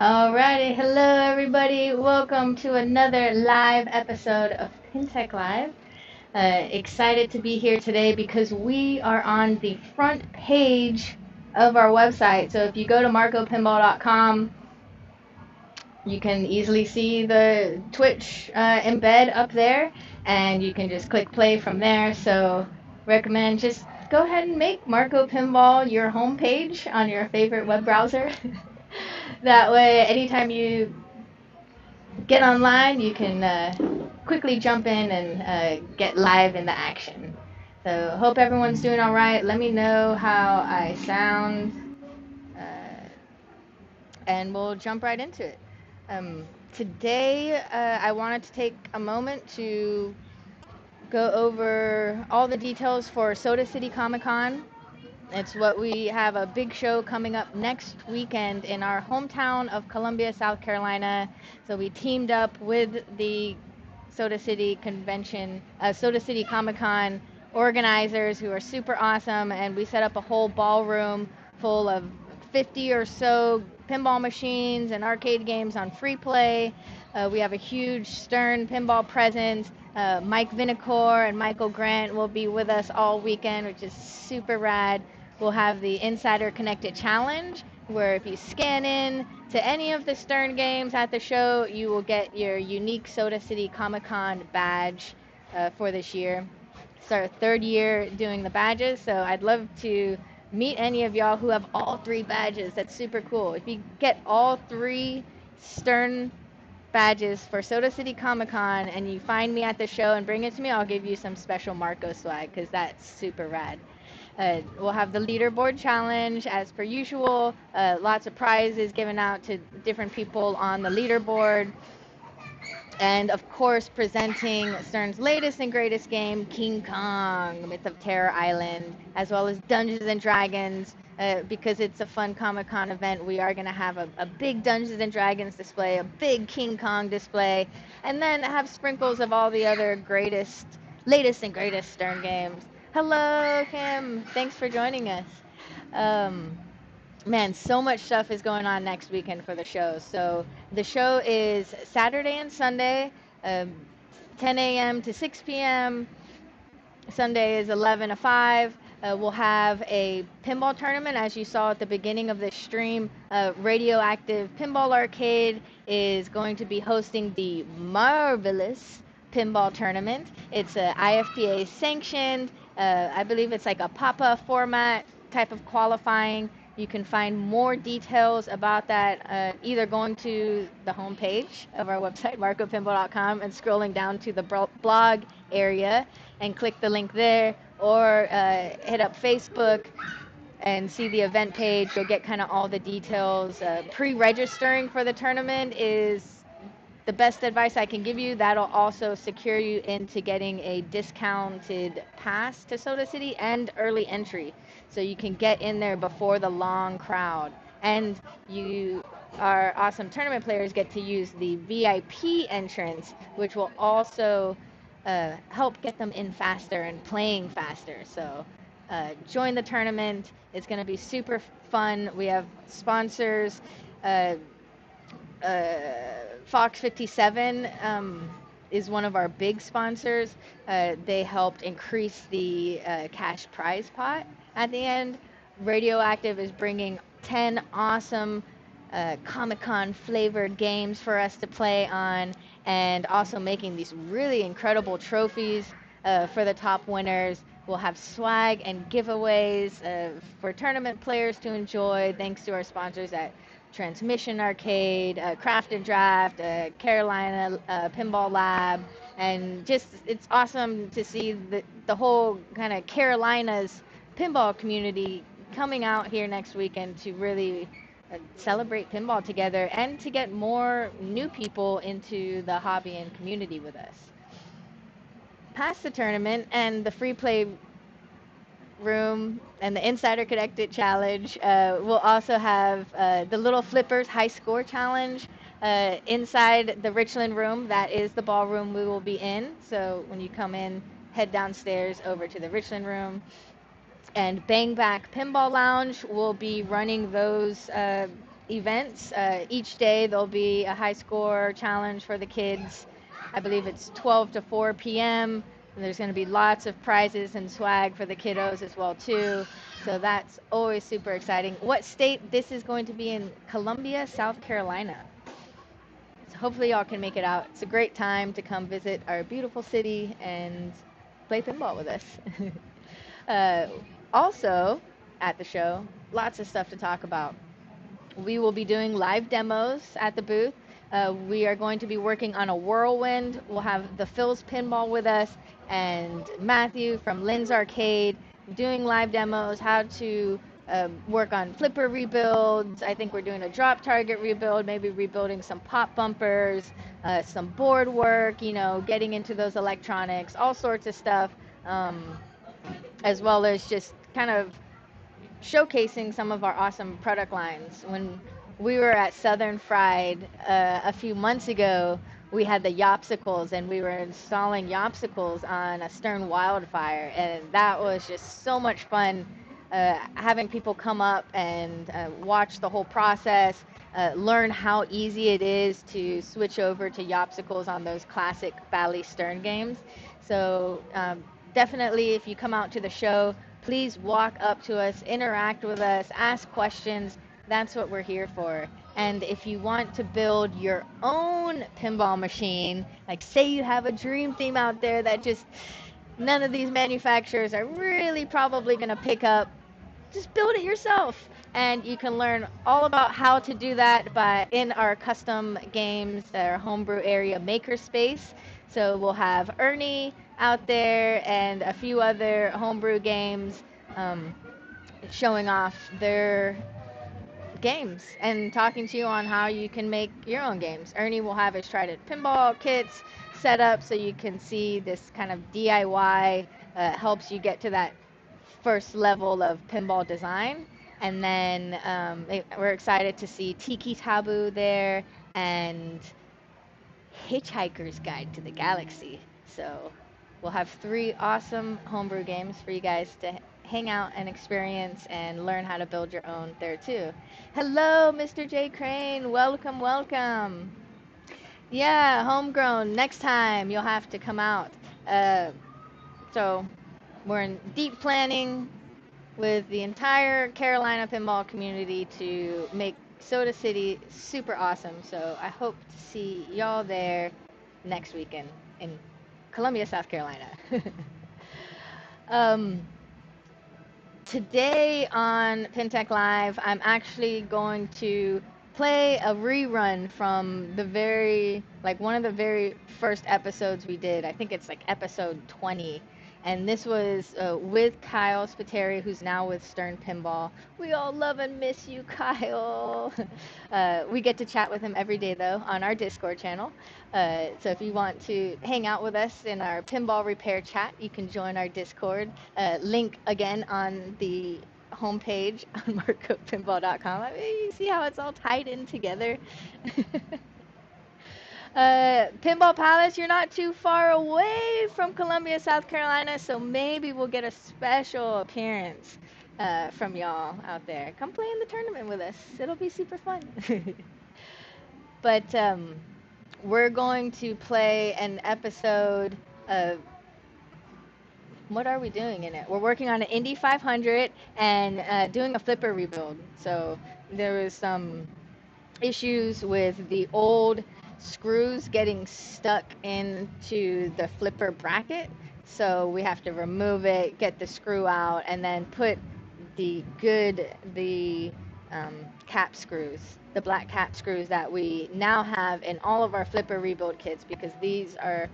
Alrighty, hello everybody. Welcome to another live episode of PinTech Live. Excited to be here today because we are on the front page of our website. So if you go to marcopinball.com, you can easily see the Twitch embed up there, and you can just click play from there. So recommend just go ahead and make Marco Pinball your homepage on your favorite web browser. That way, anytime you get online, you can quickly jump in and get live in the action. So hope everyone's doing all right. Let me know how I sound, uh, and we'll jump right into it. Today, I wanted to take a moment to go over all the details for Soda City Comic Con. It's what we have a big show coming up next weekend in our hometown of Columbia, South Carolina. So we teamed up with the Soda City Convention, Soda City Comic Con organizers who are super awesome, and we set up a whole ballroom full of 50 or so pinball machines and arcade games on free play. We have a huge Stern pinball presence. Mike Vinacore and Michael Grant will be with us all weekend, which is super rad. We'll have the Insider Connected Challenge, where if you scan in to any of the Stern games at the show, you will get your unique Soda City Comic Con badge for this year. It's our third year doing the badges, so I'd love to meet any of y'all who have all three badges. That's super cool. If you get all three Stern badges for Soda City Comic Con and you find me at the show and bring it to me, I'll give you some special Marco swag because that's super rad. We'll have the leaderboard challenge as per usual. Lots of prizes given out to different people on the leaderboard. And of course, presenting Stern's latest and greatest game, King Kong, Myth of Terror Island, as well as Dungeons and Dragons. Because it's a fun Comic Con event, we are going to have a big Dungeons and Dragons display, a big King Kong display, and then have sprinkles of all the other latest and greatest Stern games. Hello, Kim. Thanks for joining us. Um, Man, so much stuff is going on next weekend for the show. So the show is Saturday and Sunday, um, 10 a.m. to 6 p.m. Sunday is 11 to 5. We'll have a pinball tournament, as you saw at the beginning of this stream. Radioactive Pinball Arcade is going to be hosting the marvelous pinball tournament. It's a IFPA sanctioned. I believe it's like a PAPA format type of qualifying. You can find more details about that either going to the homepage of our website, marcopinball.com, and scrolling down to the blog area and click the link there, or hit up Facebook and see the event page. You'll get kind of all the details. Pre-registering for the tournament is the best advice I can give you. That'll also secure you into getting a discounted pass to Soda City and early entry. So you can get in there before the long crowd. And you, our awesome tournament players, get to use the VIP entrance, which will also help get them in faster and playing faster. So join the tournament. It's going to be super fun. We have sponsors. Uh, uh, Fox 57 is one of our big sponsors. They helped increase the cash prize pot at the end. Radioactive is bringing 10 awesome Comic-Con flavored games for us to play on, and also making these really incredible trophies for the top winners. We'll have swag and giveaways for tournament players to enjoy, thanks to our sponsors at Transmission Arcade, Craft and Draft, Carolina Pinball Lab, and just it's awesome to see the whole kind of Carolina's pinball community coming out here next weekend to really celebrate pinball together and to get more new people into the hobby and community with us. Past the tournament and the free play room and the Insider Connected Challenge, we'll also have the Little Flippers High Score Challenge inside the Richland room. That is the ballroom we will be in. So when you come in, head downstairs over to the Richland room. And Bang Back Pinball Lounge will be running those events. Each day there'll be a high score challenge for the kids. I believe it's 12 to 4 p.m. And there's going to be lots of prizes and swag for the kiddos as well too. So that's always super exciting. What state? This is going to be in Columbia, South Carolina. So hopefully y'all can make it out. It's a great time to come visit our beautiful city and play pinball with us. uh, Also, at the show, lots of stuff to talk about. We will be doing live demos at the booth. We are going to be working on a whirlwind. We'll have the Phil's Pinball with us and Matthew from Lynn's Arcade doing live demos, how to work on flipper rebuilds. I think we're doing a drop target rebuild, maybe rebuilding some pop bumpers, some board work, getting into those electronics, all sorts of stuff, as well as just kind of showcasing some of our awesome product lines. When we were at Southern Fried a few months ago, we had the Yopsicles, and we were installing Yopsicles on a Stern Wildfire, and that was just so much fun. Having people come up and watch the whole process, learn how easy it is to switch over to Yopsicles on those classic Bally Stern games. So definitely, if you come out to the show, please walk up to us, interact with us, ask questions. That's what we're here for. And if you want to build your own pinball machine, like say you have a dream theme out there that just none of these manufacturers are really probably going to pick up, just build it yourself. And you can learn all about how to do that in our custom games, our homebrew area makerspace. So we'll have Ernie out there and a few other homebrew games um, showing off their games and talking to you on how you can make your own games. Ernie will have his Trident pinball kits set up so you can see this kind of DIY helps you get to that first level of pinball design. And then we're excited to see Tiki Taboo there and Hitchhiker's Guide to the Galaxy. So we'll have 3 awesome homebrew games for you guys to hang out and experience and learn how to build your own there too. Hello, Mr. J. Crane. Welcome, welcome. Yeah, homegrown. Next time you'll have to come out. So we're in deep planning with the entire Carolina pinball community to make Soda City super awesome. So I hope to see y'all there next weekend in Columbia, South Carolina. Today on PinTech Live, I'm actually going to play a rerun from one of the very first episodes we did. I think it's like episode 20. And this was with Kyle Spiteri, who's now with Stern Pinball. We all love and miss you, Kyle. We get to chat with him every day, though, on our Discord channel. So if you want to hang out with us in our pinball repair chat, you can join our Discord. Link, again, on the homepage on markupinball.com. I mean, you see how it's all tied in together? Pinball Palace, you're not too far away from Columbia, South Carolina, so maybe we'll get a special appearance from y'all out there. Come play in the tournament with us. It'll be super fun. But we're going to play an episode of... What are we doing in it? We're working on an Indy500 and doing a flipper rebuild. So there was some issues with the old screws getting stuck into the flipper bracket, so we have to remove it, get the screw out, and then put the cap screws, the black cap screws that we now have in all of our flipper rebuild kits, because these are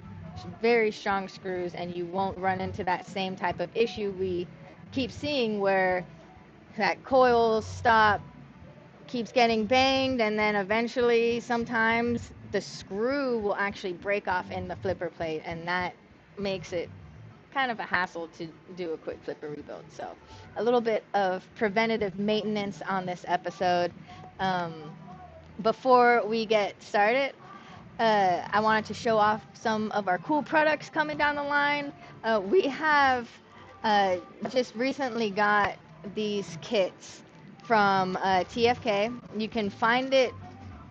very strong screws and you won't run into that same type of issue we keep seeing where that coil stop keeps getting banged, and then eventually sometimes the screw will actually break off in the flipper plate, and that makes it kind of a hassle to do a quick flipper rebuild. So a little bit of preventative maintenance on this episode. Before we get started, I wanted to show off some of our cool products coming down the line. We have just recently got these kits from TFK. You can find it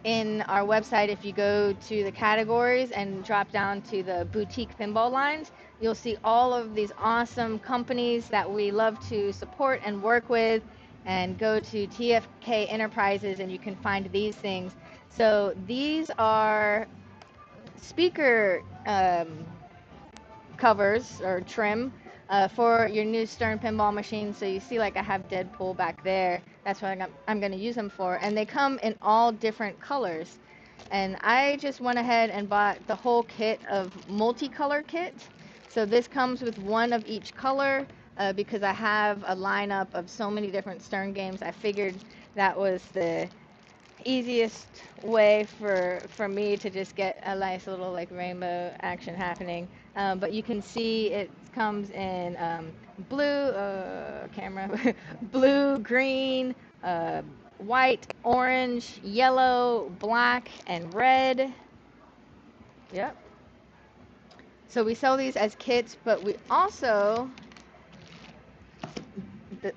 in our website. If you go to the categories and drop down to the boutique pinball lines, you'll see all of these awesome companies that we love to support and work with. And go to TFK Enterprises and you can find these things. So these are speaker covers or trim for your new Stern pinball machine. So you see, like, I have Deadpool back there. That's what I'm going to use them for. And they come in all different colors. And I just went ahead and bought the whole kit of multicolor kit. So this comes with one of each color because I have a lineup of so many different Stern games. I figured that was the easiest way for me to just get a nice little like rainbow action happening. But you can see it comes in blue camera blue, green, white, orange, yellow, black, and red. Yep. So we sell these as kits, but we also,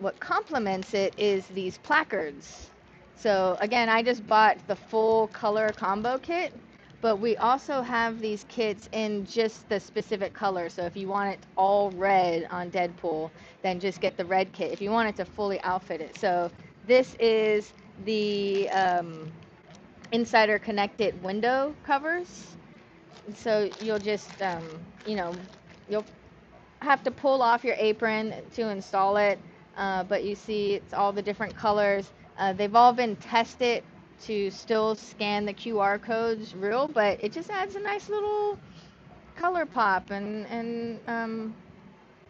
what complements it is these placards. So again, I just bought the full color combo kit, but we also have these kits in just the specific color. So if you want it all red on Deadpool, then just get the red kit. If you want it to fully outfit it. So this is the Insider Connected window covers. So you'll just, you know, you'll have to pull off your apron to install it. But you see it's all the different colors. They've all been tested to still scan the QR codes real, but it just adds a nice little color pop and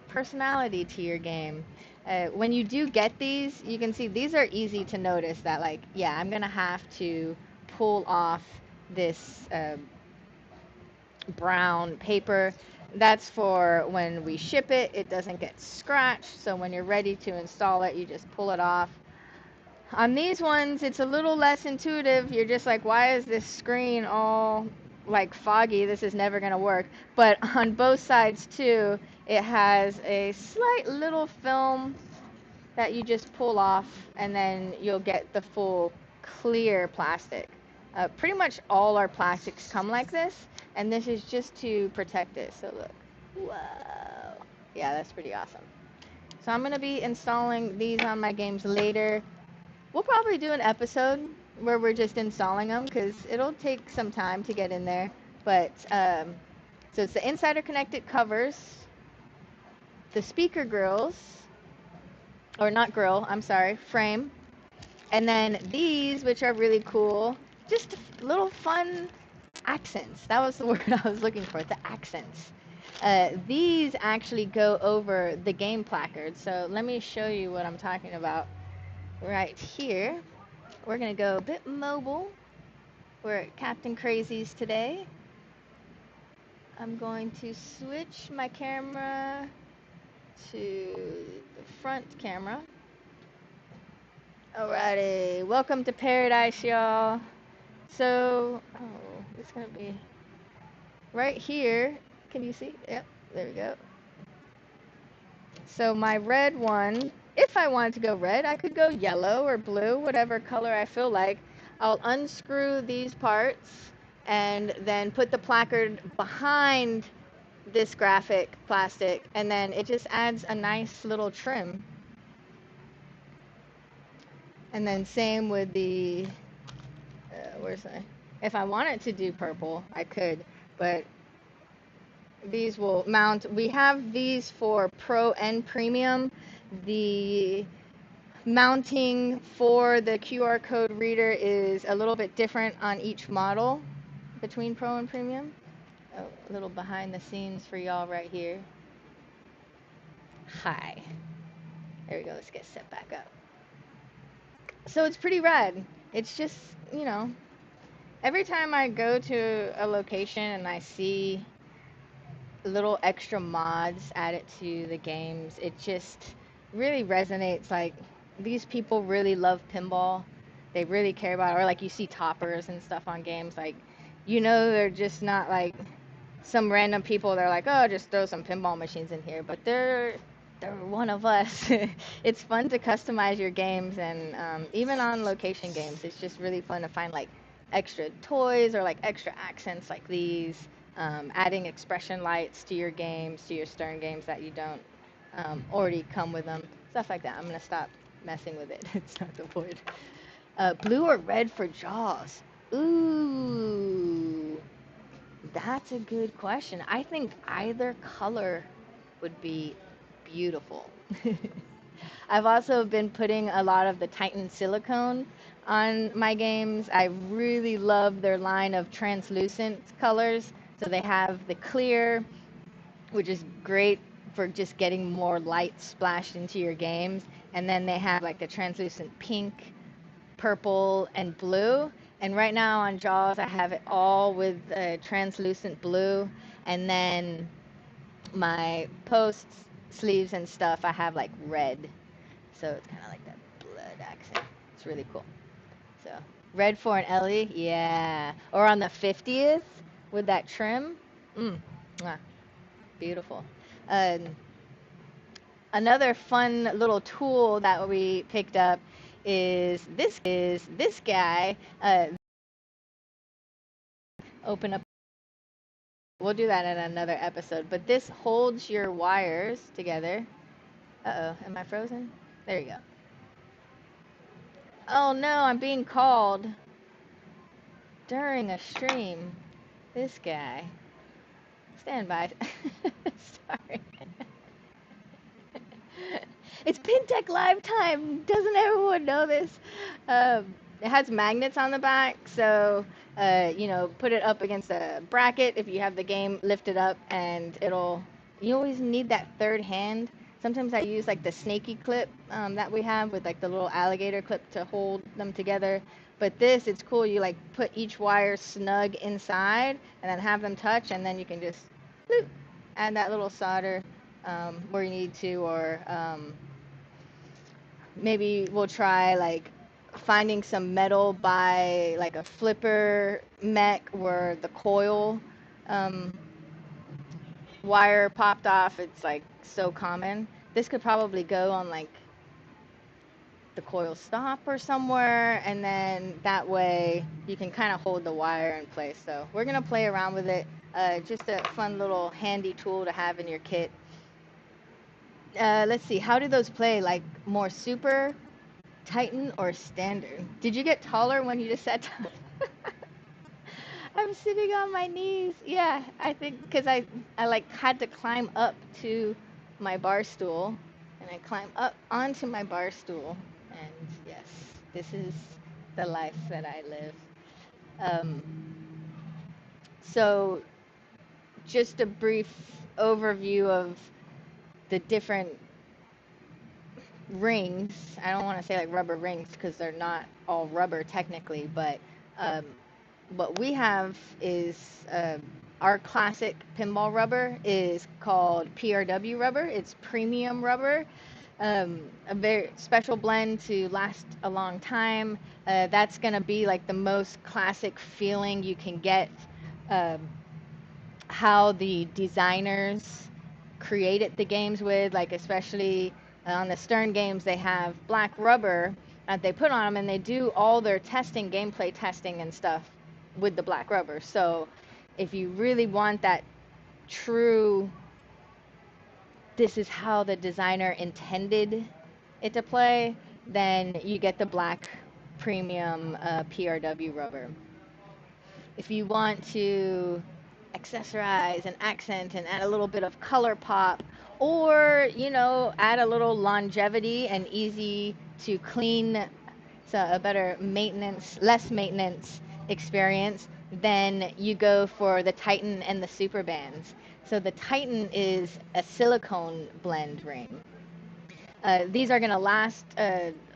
personality to your game. When you do get these, you can see these are easy to notice that, like, yeah, I'm gonna have to pull off this brown paper. That's for when we ship it. It doesn't get scratched, so when you're ready to install it, you just pull it off. On these ones, it's a little less intuitive. You're just like, why is this screen all like foggy? This is never going to work. But on both sides too, it has a slight little film that you just pull off, and then you'll get the full clear plastic. Pretty much all our plastics come like this, and this is just to protect it. So look, whoa, yeah, that's pretty awesome. So I'm going to be installing these on my games later. We'll probably do an episode where we're just installing them because it'll take some time to get in there. But so it's the Insider Connected covers, the speaker grills, or not grill, I'm sorry, frame. And then these, which are really cool, just little fun accents. That was the word I was looking for, the accents. These actually go over the game placard. So let me show you what I'm talking about right here. We're going to go a bit mobile. We're at Captain Crazy's today. I'm going to switch my camera to the front camera. Alrighty, welcome to paradise, y'all. So, it's gonna be right here. Can you see? Yep, there we go. So my red one, if I wanted to go red, I could go yellow or blue, whatever color I feel like. I'll unscrew these parts and then put the placard behind this graphic plastic, and then it just adds a nice little trim. And then same with the, if I wanted to do purple, I could, but these will mount. We have these for Pro and Premium. The mounting for the QR code reader is a little bit different on each model between Pro and Premium. Oh, a little behind the scenes for y'all right here. Hi. There we go. Let's get set back up. So it's pretty rad. It's just, you know, every time I go to a location and I see little extra mods added to the games, it just really resonates. Like, these people really love pinball. They really care about it. Or like you see toppers and stuff on games, like, you know, they're just not like some random people. They're like, oh, just throw some pinball machines in here. But they're they're one of us. It's fun to customize your games, and even on location games, it's just really fun to find like extra toys or like extra accents like these, adding expression lights to your games, to your Stern games that you don't already come with them, stuff like that. I'm gonna stop messing with it. It's not the point. Blue or red for Jaws? Ooh, that's a good question. I think either color would be beautiful. I've also been putting a lot of the Titan silicone on my games. I really love their line of translucent colors. So they have the clear, which is great for just getting more light splashed into your games. And then they have like the translucent pink, purple, and blue. And right now on Jaws, I have it all with translucent blue. And then my posts, sleeves, and stuff, I have like red. So it's kind of like that blood accent. It's really cool. So red for an Ellie, yeah. Or on the 50th with that trim. Mwah, beautiful. Um, Another fun little tool that we picked up is this guy. Open up. We'll do that in another episode. But this holds your wires together. Uh-oh, am I frozen? There you go. Oh no, I'm being called during a stream. This guy. Stand by. Sorry. It's PinTech Live time. Doesn't everyone know this? It has magnets on the back, so put it up against a bracket if you have the game lifted up, and it'll. You always need that third hand. Sometimes I use like the snaky clip that we have with like the little alligator clip to hold them together. But this, it's cool. You like put each wire snug inside, and then have them touch, and then you can just bloop, add that little solder where you need to, or maybe we'll try like finding some metal by like a flipper mech where the coil um, wire popped off. It's like so common. This could probably go on like the coil stop or somewhere, and then that way you can kind of hold the wire in place. So we're gonna play around with it. Just a fun little handy tool to have in your kit. Let's see, how do those play? Like more super, Titan, or standard? Did you get taller when you just sat down? I'm sitting on my knees. Yeah, I think because I like had to climb up to my bar stool, and I climb up onto my bar stool, and yes, this is the life that I live. Um, so just a brief overview of the different rings. I don't want to say like rubber rings because they're not all rubber technically, but um, what we have is our classic pinball rubber is called PRW rubber. It's premium rubber, a very special blend to last a long time. That's going to be like the most classic feeling you can get. Um, how the designers created the games with, like especially on the Stern games, they have black rubber that they put on them, and they do all their testing, gameplay testing and stuff with the black rubber. So if you really want that true, this is how the designer intended it to play, then you get the black premium PRW rubber. If you want to accessorize and accent and add a little bit of color pop, or add a little longevity and easy to clean, so a better maintenance, less maintenance experience, then you go for the Titan and the Super Bands. So the Titan is a silicone blend ring. These are going to last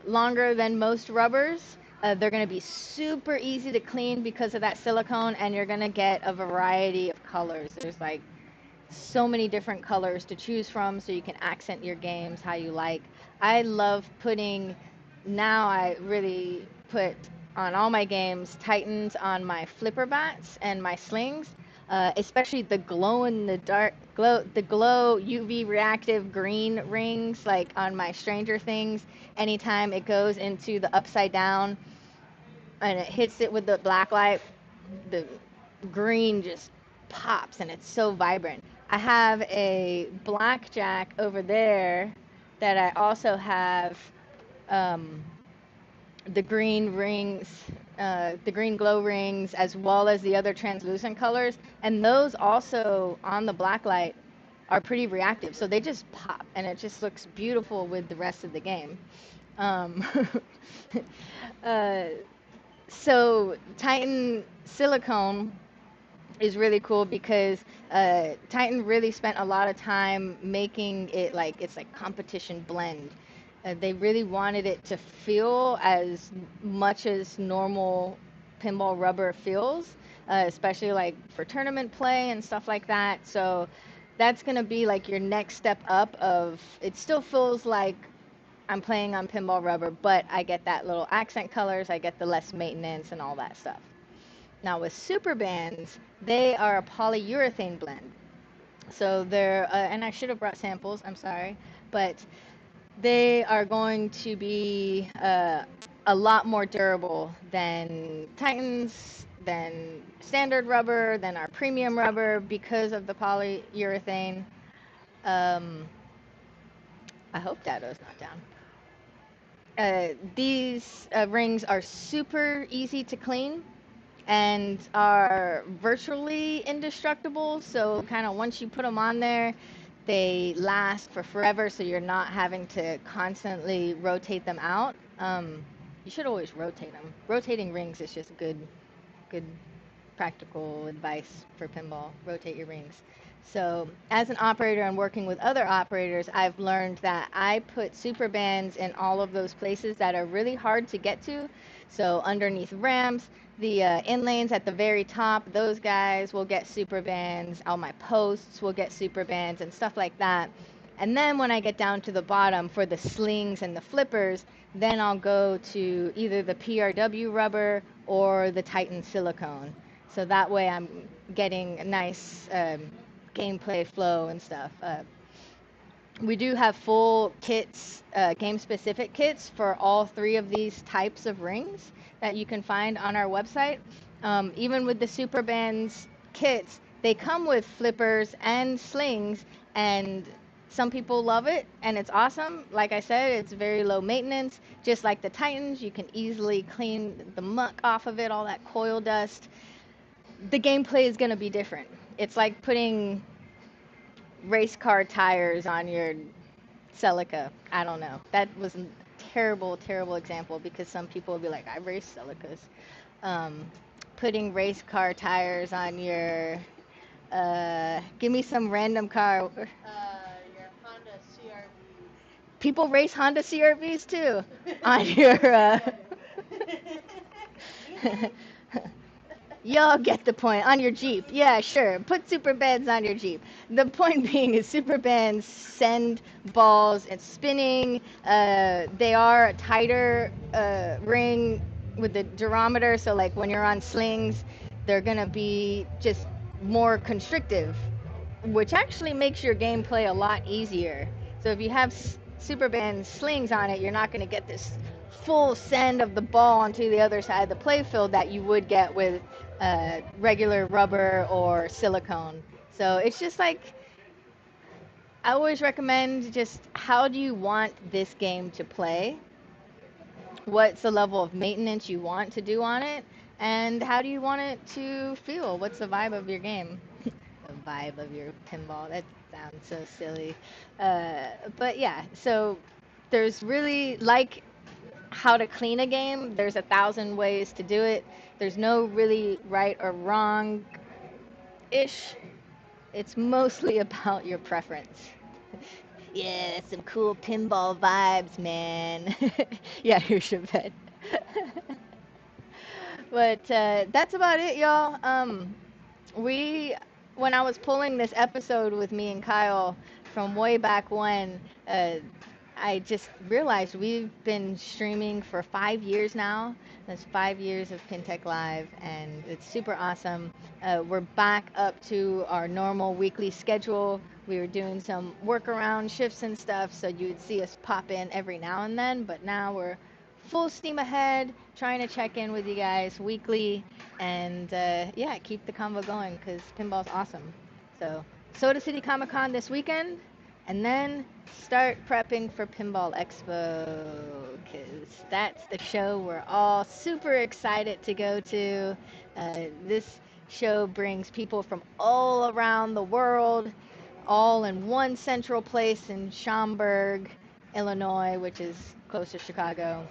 longer than most rubbers. They're going to be super easy to clean because of that silicone, and you're going to get a variety of colors. There's like so many different colors to choose from, so you can accent your games how you like. I love now I really put on all my games Titans on my flipper bats and my slings. especially the glow in the dark the glow UV reactive green rings, like on my Stranger Things. Anytime it goes into the upside down and it hits it with the black light, the green just pops and it's so vibrant. I have a blackjack over there that I also have um, the green rings, the green glow rings, as well as the other translucent colors. And those also on the black light are pretty reactive. So they just pop and it just looks beautiful with the rest of the game. Um, uh, so Titan silicone is really cool because Titan really spent a lot of time making it like it's like competition blend. They really wanted it to feel as much as normal pinball rubber feels, especially like for tournament play and stuff like that. So that's gonna be like your next step up of it still feels like I'm playing on pinball rubber, but I get that little accent colors, I get the less maintenance and all that stuff. Now with super bands, they are a polyurethane blend. So they're, and I should have brought samples, I'm sorry, but they are going to be a lot more durable than Titans, than standard rubber, than our premium rubber because of the polyurethane. Um, I hope Dado's not down. These rings are super easy to clean and are virtually indestructible. So kind of once you put them on there, they last for forever. So you're not having to constantly rotate them out. You should always rotate them. Rotating rings is just good practical advice for pinball. Rotate your rings. So as an operator and working with other operators, I've learned that I put super bands in all of those places that are really hard to get to. So underneath ramps, the in lanes at the very top, those guys will get super bands. All my posts will get super bands and stuff like that. And then when I get down to the bottom for the slings and the flippers, then I'll go to either the PRW rubber or the Titan silicone. So that way I'm getting a nice gameplay flow and stuff. We do have full kits, game-specific kits for all three of these types of rings that you can find on our website. Even with the Super Bands kits, they come with flippers and slings, and some people love it, and it's awesome. Like I said, it's very low maintenance. Just like the Titans, you can easily clean the muck off of it, all that coil dust. The gameplay is going to be different. It's like putting race car tires on your Celica. I don't know. That was a terrible, terrible example because some people will be like, I race Celicas. Um, Putting race car tires on your, give me some random car. Your Honda CRV. People race Honda CRVs too on your, y'all get the point. On your Jeep. Yeah, sure. Put super bands on your Jeep. The point being is super bands send balls and spinning. They are a tighter ring with the durometer. So like when you're on slings, they're going to be just more constrictive, which actually makes your gameplay a lot easier. So if you have super band slings on it, you're not going to get this full send of the ball onto the other side of the playfield that you would get with regular rubber or silicone. So it's just like, I always recommend just how do you want this game to play? What's the level of maintenance you want to do on it? And how do you want it to feel? What's the vibe of your game? The vibe of your pinball. That sounds so silly. But yeah, so there's really, like how to clean a game, there's 1,000 ways to do it. There's no really right or wrong ish. It's mostly about your preference. Yeah, that's some cool pinball vibes, man. Yeah, here's your bed. But that's about it, y'all. We, when I was pulling this episode with me and Kyle from way back when, I just realized we've been streaming for 5 years now. That's 5 years of PinTech Live, and it's super awesome. We're back up to our normal weekly schedule. We were doing some workaround shifts and stuff, so you would see us pop in every now and then, but now we're full steam ahead, trying to check in with you guys weekly, and yeah, keep the convo going because pinball's awesome. So, Soda City Comic Con this weekend, and then start prepping for Pinball Expo because that's the show we're all super excited to go to. This show brings people from all around the world, all in one central place in Schaumburg, Illinois, which is close to Chicago.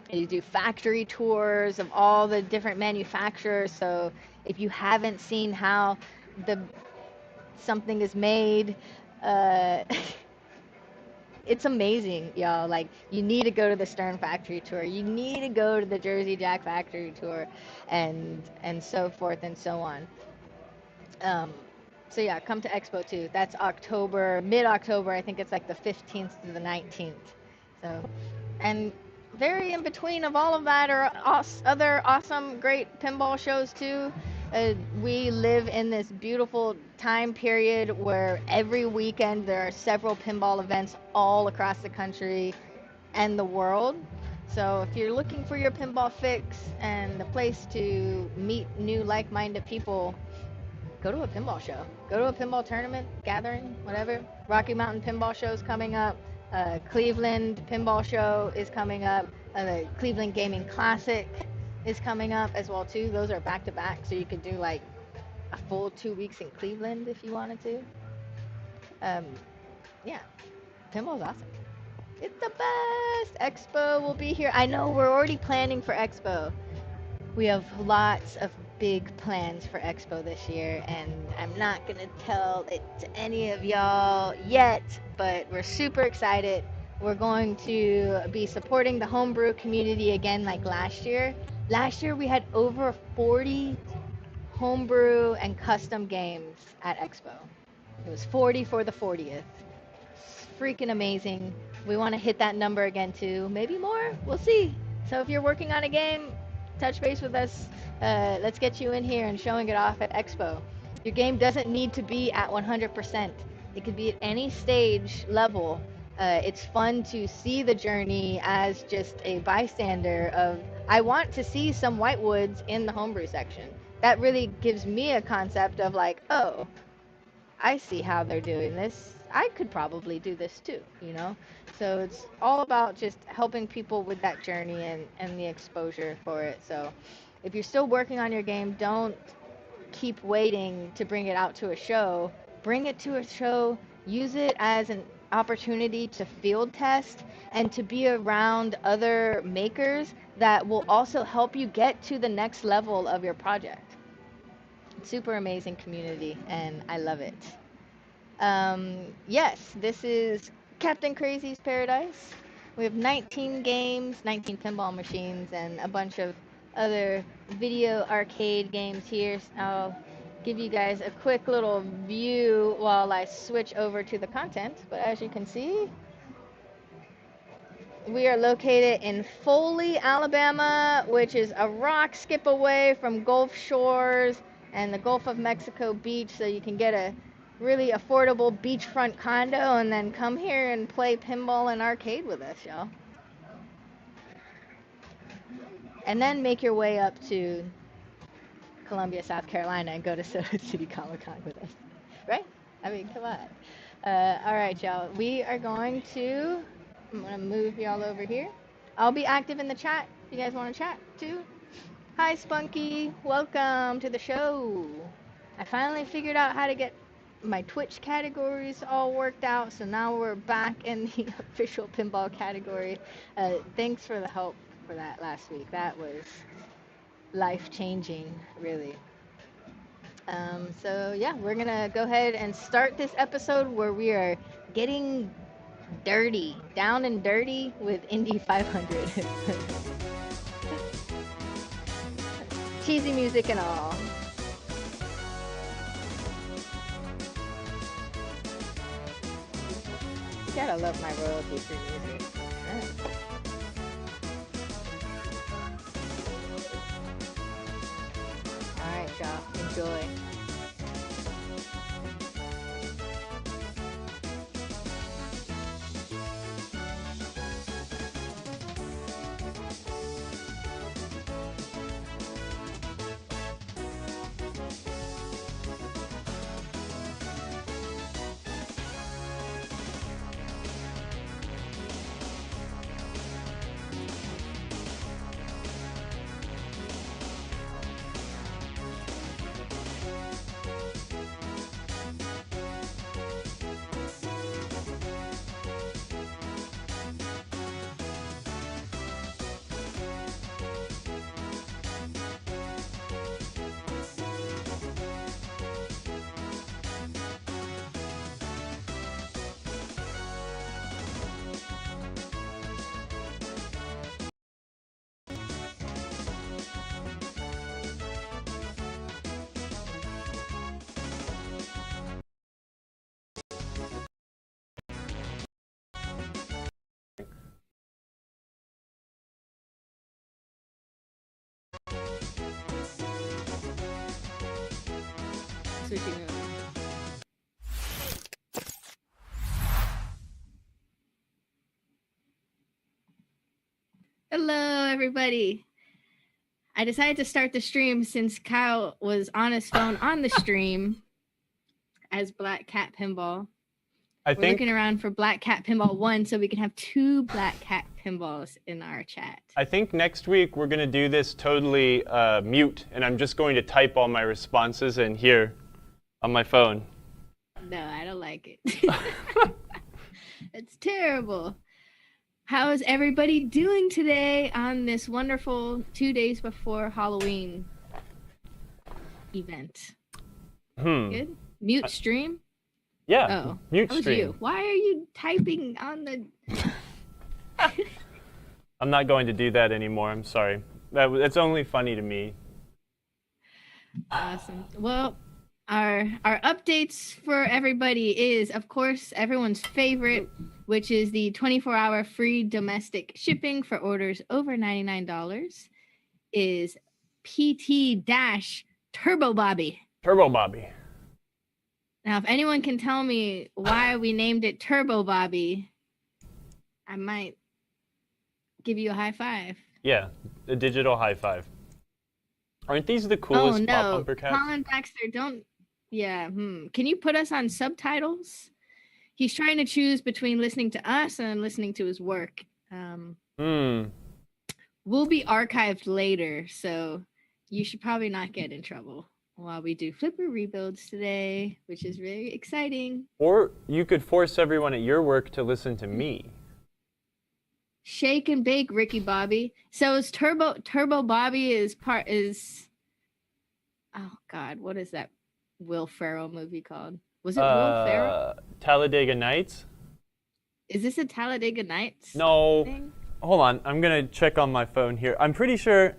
And you do factory tours of all the different manufacturers. So if you haven't seen how the something is made, uh, it's amazing, y'all. Like, you need to go to the Stern factory tour. You need to go to the Jersey Jack factory tour, and so forth and so on. Um, so yeah, come to Expo too. That's October, mid-October. I think it's like the 15th to the 19th. So, and very in between of all of that are other awesome, great pinball shows too. We live in this beautiful time period where every weekend there are several pinball events all across the country and the world. So if you're looking for your pinball fix and a place to meet new like-minded people, go to a pinball show. Go to a pinball tournament, gathering, whatever. Rocky Mountain Pinball Show's coming up. Cleveland Pinball Show is coming up. The Cleveland Gaming Classic is coming up as well too. Those are back to back, so you could do like a full 2 weeks in Cleveland if you wanted to. Um, yeah, pinball's awesome. It's the best. Expo will be here. I know we're already planning for Expo. We have lots of big plans for Expo this year, and I'm not going to tell it to any of y'all yet, but we're super excited. We're going to be supporting the homebrew community again like last year. Last year we had over 40 homebrew and custom games at Expo. It was 40 for the 40th. It's freaking amazing. We want to hit that number again too. Maybe more. We'll see. So if you're working on a game, touch base with us. Let's get you in here and showing it off at Expo. Your game doesn't need to be at 100%. It could be at any stage level. It's fun to see the journey as just a bystander of, I want to see some whitewoods in the homebrew section. That really gives me a concept of like, oh, I see how they're doing this. I could probably do this too, you know? So it's all about just helping people with that journey and the exposure for it. So if you're still working on your game, don't keep waiting to bring it out to a show. Bring it to a show, use it as an opportunity to field test and to be around other makers that will also help you get to the next level of your project. Super amazing community, and I love it. Yes, this is Captain Crazy's Paradise. We have 19 games, 19 pinball machines, and a bunch of other video arcade games here. I'll give you guys a quick little view while I switch over to the content. But as you can see, we are located in Foley, Alabama, which is a rock skip away from Gulf Shores and the Gulf of Mexico beach, so you can get a really affordable beachfront condo and then come here and play pinball and arcade with us, y'all. And then make your way up to Columbia, South Carolina and go to Soda City Comic Con with us. Right? I mean, come on. All right, y'all. We are going to, I'm going to move y'all over here. I'll be active in the chat if you guys want to chat too. Hi, Spunky. Welcome to the show. I finally figured out how to get my Twitch categories all worked out, so now we're back in the official pinball category. Thanks for the help for that last week. That was life-changing, really. So yeah, we're gonna go ahead and start this episode where we are getting dirty, down and dirty with Indy500. Cheesy music and all. Gotta love my royalty-free music. Alright, y'all. Enjoy. Switching over. Hello, everybody. I decided to start the stream since Kyle was on his phone on the stream as Black Cat Pinball. We're looking around for Black Cat Pinball 1 so we can have 2 Black Cat Pinballs in our chat. I think next week we're going to do this totally mute, and I'm just going to type all my responses in here on my phone. No, I don't like it. It's terrible. How is everybody doing today on this wonderful 2 days before Halloween event? Good? Mute stream? Yeah, oh, mute stream. You. Why are you typing on the... I'm not going to do that anymore. I'm sorry. It's only funny to me. Awesome. Well, our updates for everybody is, of course, everyone's favorite, which is the 24-hour free domestic shipping for orders over $99, is PT-Turbo Bobby. Turbo Bobby. Now, if anyone can tell me why we named it Turbo Bobby, I might give you a high five. Yeah, a digital high five. Aren't these the coolest pop bumper cats? Colin Baxter, don't... Yeah, Can you put us on subtitles? He's trying to choose between listening to us and listening to his work. We'll be archived later, so you should probably not get in trouble while we do flipper rebuilds today, which is very exciting. Or you could force everyone at your work to listen to me. Shake and bake, Ricky Bobby. So is Turbo Bobby is oh God, what is that Will Ferrell movie called? Was it Will Ferrell? Talladega Nights? Is this a Talladega Nights? No. thing? Hold on, I'm gonna check on my phone here. I'm pretty sure.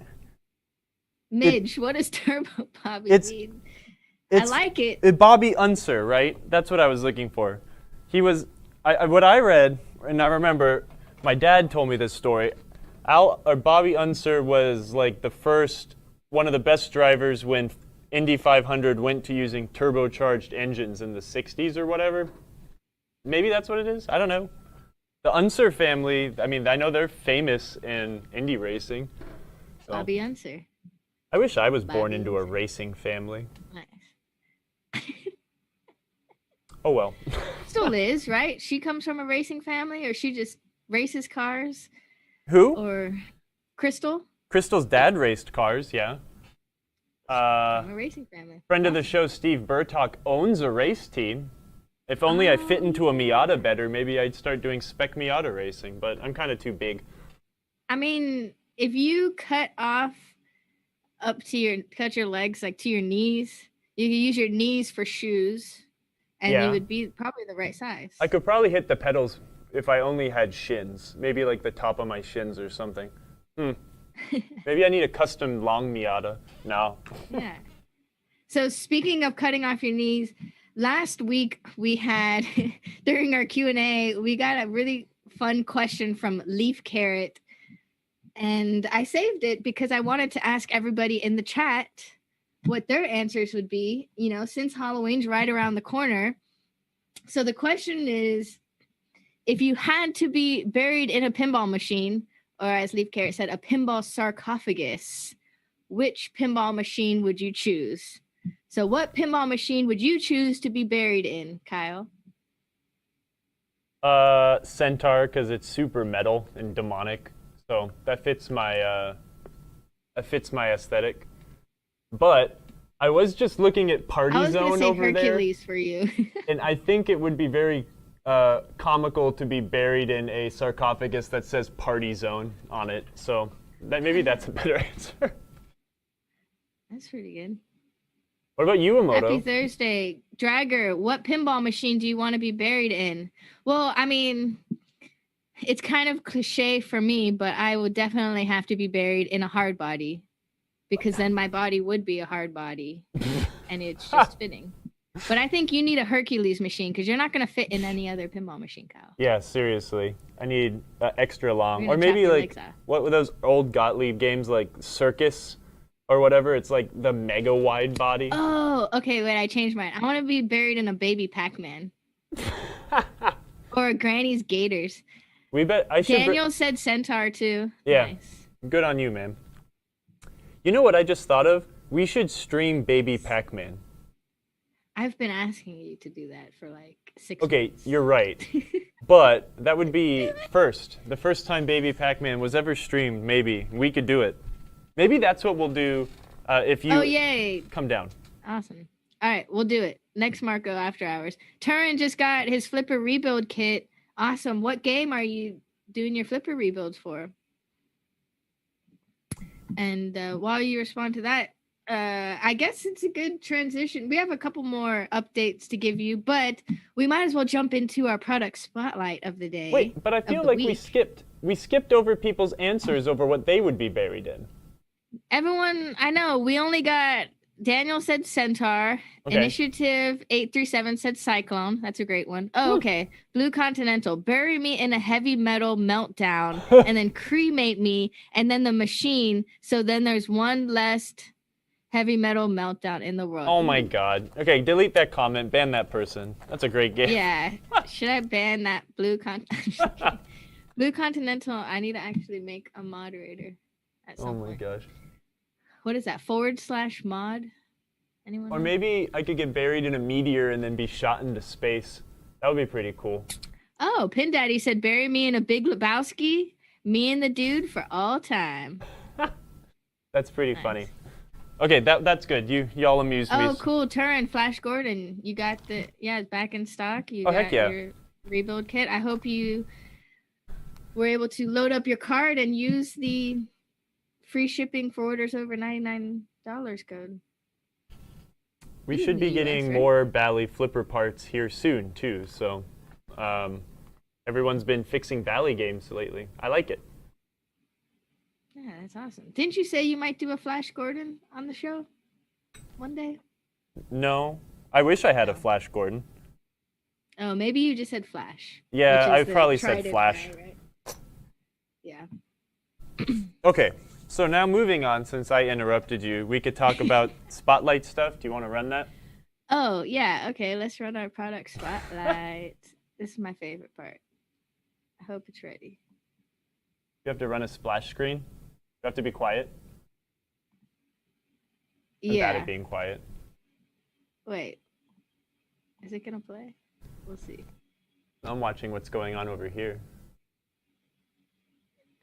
Midge, what does Turbo Bobby mean? I like it. Bobby Unser, right? That's what I was looking for. He was, what I read, and I remember, my dad told me this story. Bobby Unser was like one of the best drivers when Indy500 went to using turbocharged engines in the 60s or whatever. Maybe that's what it is. I don't know. The Unser family, I mean, I know they're famous in Indy racing. So. Bobby Unser. I wish I was born into a racing family. Nice. Oh, well. Still is, right? She comes from a racing family, or she just races cars? Who? Or Crystal? Crystal's dad raced cars, yeah. From a racing family. Friend of the show, Steve Burtock, owns a race team. If only I fit into a Miata better, maybe I'd start doing spec Miata racing, but I'm kind of too big. I mean, if you cut your legs like to your knees, you could use your knees for shoes, and you would be probably the right size. I could probably hit the pedals if I only had shins, maybe like the top of my shins or something. Maybe I need a custom long Miata now. Yeah. So speaking of cutting off your knees, last week we had during our Q&A, we got a really fun question from Leaf Carrot, and I saved it because I wanted to ask everybody in the chat what their answers would be, since Halloween's right around the corner. So the question is, if you had to be buried in a pinball machine, or as Leaf Carrot said, a pinball sarcophagus, which pinball machine would you choose? So what pinball machine would you choose to be buried in, Kyle? Centaur, because it's super metal and demonic. So that fits my aesthetic. But I was just looking at Party Zone over Hercules there, for you. and I think it would be very comical to be buried in a sarcophagus that says Party Zone on it. So maybe that's a better answer. That's pretty good. What about you, Emoto? Happy Thursday. Dragger, what pinball machine do you want to be buried in? Well, I mean, it's kind of cliche for me, but I would definitely have to be buried in a hard body, because then my body would be a hard body, and it's just fitting. But I think you need a Hercules machine, because you're not going to fit in any other pinball machine, Kyle. Yeah, seriously. I need extra long. Or maybe like, what were those old Gottlieb games like Circus or whatever? It's like the mega wide body. Oh, okay, wait, I changed mine. I want to be buried in a baby Pac-Man. Or a Granny's Gators. Daniel said Centaur too. Yeah. Nice. Good on you, man. You know what I just thought of? We should stream Baby Pac-Man. I've been asking you to do that for like 6 Okay, months. you're right. But that would be the first time Baby Pac-Man was ever streamed, maybe. We could do it. Maybe that's what we'll do if you yay. come down. Awesome. All right, we'll do it. Next Marco After Hours. Turin just got his Flipper rebuild kit. Awesome. What game are you doing your Flipper rebuilds for? And while you respond to that, I guess it's a good transition. We have a couple more updates to give you, but we might as well jump into our product spotlight of the day. Wait, but I feel like we skipped over people's answers over what they would be buried in. Everyone, I know, we only got Daniel said Centaur. Okay. Initiative 837 said Cyclone. That's a great one. Oh, okay. Blue Continental. Bury me in a heavy metal meltdown and then cremate me and then the machine. So then there's one less heavy metal meltdown in the world. Oh my God. Okay, delete that comment. Ban that person. That's a great game. Yeah. Should I ban that Blue Continental? Blue Continental, I need to actually make a moderator at some point. Oh my gosh. What is that? / mod? Anyone? Or maybe I could get buried in a meteor and then be shot into space. That would be pretty cool. Oh, Pin Daddy said, bury me in a Big Lebowski, me and the dude for all time. That's pretty funny. Okay, that's good. Y'all amused me. Oh, cool. Turin, Flash Gordon, you got it's back in stock. You got heck yeah. Your rebuild kit. I hope you were able to load up your card and use the free shipping for orders over $99 code. We should be getting more Bally Flipper parts here soon, too. So everyone's been fixing Bally games lately. I like it. Yeah, that's awesome. Didn't you say you might do a Flash Gordon on the show one day? No. I wish I had a Flash Gordon. Oh, maybe you just said Flash. Yeah, I probably said Flash. Guy, right? Yeah. Okay. So now moving on, since I interrupted you, we could talk about Spotlight stuff. Do you want to run that? Oh, yeah. Okay, let's run our product Spotlight. This is my favorite part. I hope it's ready. You have to run a splash screen? You have to be quiet? I'm bad at being quiet. Wait. Is it going to play? We'll see. I'm watching what's going on over here.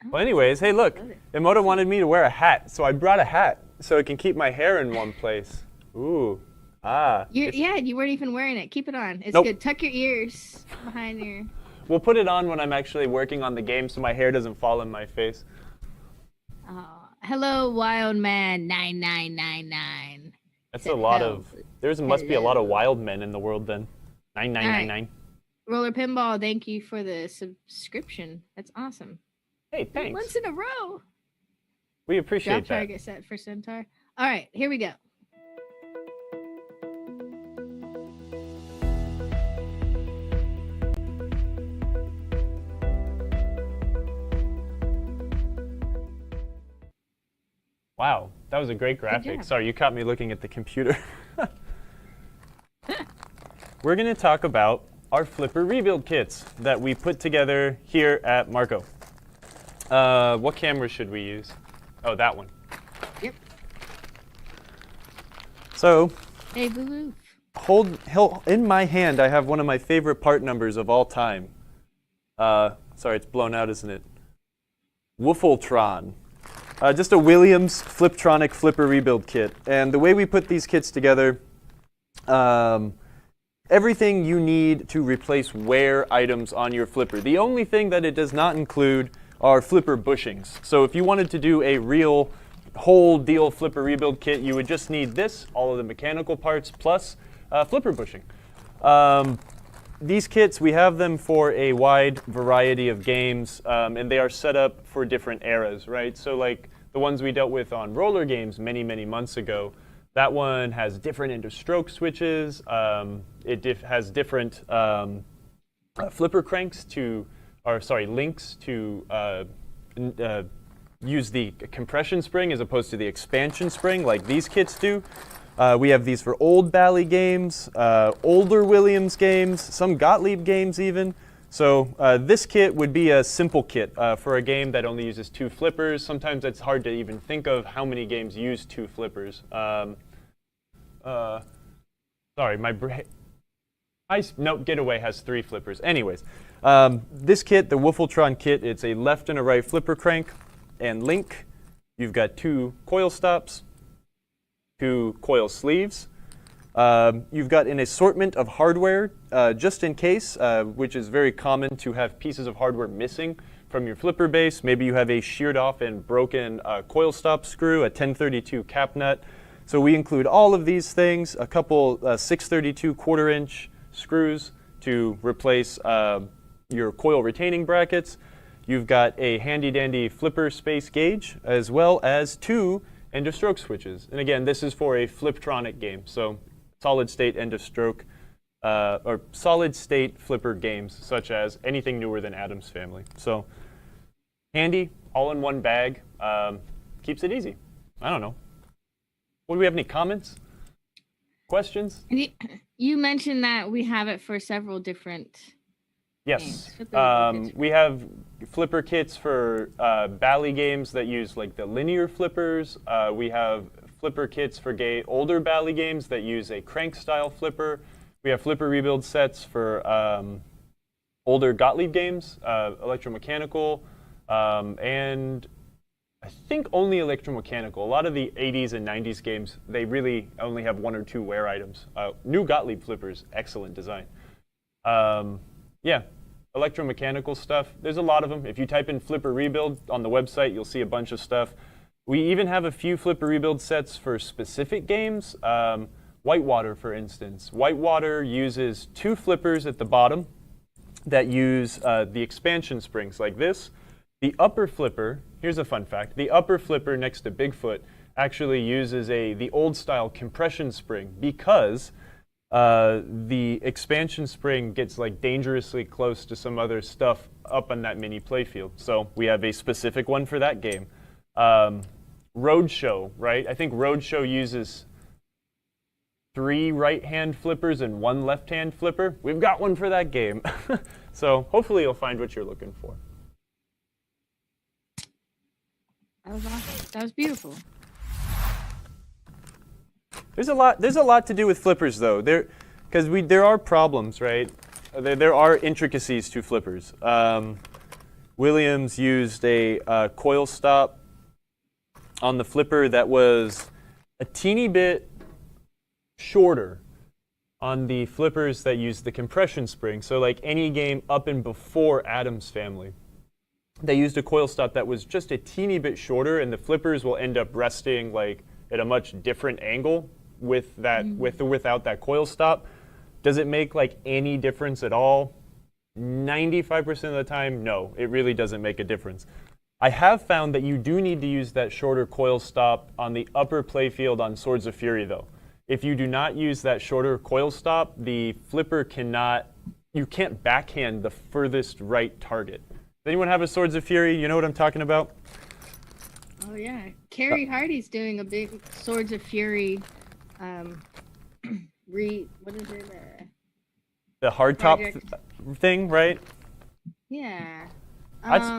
Well, anyways, hey, look. Emoto wanted me to wear a hat, so I brought a hat so it can keep my hair in one place. Ooh. You weren't even wearing it. Keep it on. It's good. Tuck your ears behind your... We'll put it on when I'm actually working on the game so my hair doesn't fall in my face. Oh, hello, Wild Man 9999. That's a lot of... must be a lot of wild men in the world then. 9999. Roller Pinball, thank you for the subscription. That's awesome. Hey, thanks. Once in a row. We appreciate that. Drop target set for Centaur. All right, here we go. Wow, that was a great graphic. job. Sorry, you caught me looking at the computer. We're going to talk about our flipper rebuild kits that we put together here at Marco. What camera should we use? Oh, that one. Yep. So, Hey, Boo. in my hand, I have one of my favorite part numbers of all time. Sorry, it's blown out, isn't it? Woofletron. Just a Williams Fliptronic flipper rebuild kit. And the way we put these kits together, everything you need to replace wear items on your flipper. The only thing that it does not include are flipper bushings. So if you wanted to do a real whole deal flipper rebuild kit, you would just need this, all of the mechanical parts, plus flipper bushing. These kits, we have them for a wide variety of games, and they are set up for different eras, right? So like the ones we dealt with on roller games many, many months ago, that one has different end-of-stroke switches. It has different flipper cranks links to use the compression spring as opposed to the expansion spring like these kits do. We have these for old Bally games, older Williams games, some Gottlieb games even. So this kit would be a simple kit for a game that only uses 2 flippers. Sometimes it's hard to even think of how many games use 2 flippers. Sorry, Getaway has 3 flippers. Anyways, this kit, the Woofletron kit, it's a left and a right flipper crank and link. You've got 2 coil stops, 2 coil sleeves. You've got an assortment of hardware just in case, which is very common to have pieces of hardware missing from your flipper base. Maybe you have a sheared off and broken coil stop screw, a 1032 cap nut. So we include all of these things, a couple 632 1/4-inch screws to replace your coil retaining brackets. You've got a handy dandy flipper space gauge, as well as 2 end-of-stroke switches. And again, this is for a Fliptronic game, so solid state end-of-stroke, or solid state flipper games, such as anything newer than Addams Family. So handy, all in one bag, keeps it easy. I don't know. Do we have any comments? Questions? You mentioned that we have it for several different Yes. games. We have flipper kits for Bally games that use like the linear flippers. We have flipper kits for older Bally games that use a crank style flipper. We have flipper rebuild sets for older Gottlieb games, electromechanical, and I think only electromechanical. A lot of the 80s and 90s games, they really only have 1 or 2 wear items. New Gottlieb flippers, excellent design. Yeah, electromechanical stuff. There's a lot of them. If you type in flipper rebuild on the website, you'll see a bunch of stuff. We even have a few flipper rebuild sets for specific games. Whitewater, for instance. Whitewater uses 2 flippers at the bottom that use the expansion springs like this. The upper flipper, here's a fun fact, the upper flipper next to Bigfoot actually uses the old style compression spring because the expansion spring gets like dangerously close to some other stuff up on that mini playfield. So we have a specific one for that game. Roadshow, right? I think Roadshow uses 3 right-hand flippers and 1 left-hand flipper. We've got one for that game. So hopefully you'll find what you're looking for. That was awesome. That was beautiful. There's a lot to do with flippers though. There are problems, right? There are intricacies to flippers. Williams used a coil stop on the flipper that was a teeny bit shorter on the flippers that use the compression spring. So like any game up and before Addams Family, they used a coil stop that was just a teeny bit shorter, and the flippers will end up resting like at a much different angle with that with or without that coil stop. Does it make like any difference at all? 95% of the time, no, it really doesn't make a difference. I have found that you do need to use that shorter coil stop on the upper playfield on Swords of Fury though. If you do not use that shorter coil stop, the flipper you can't backhand the furthest right target. Does anyone have a Swords of Fury? You know what I'm talking about? Oh yeah, Carrie Hardy's doing a big Swords of Fury, what is it? The hardtop Project. thing, right? Yeah. That's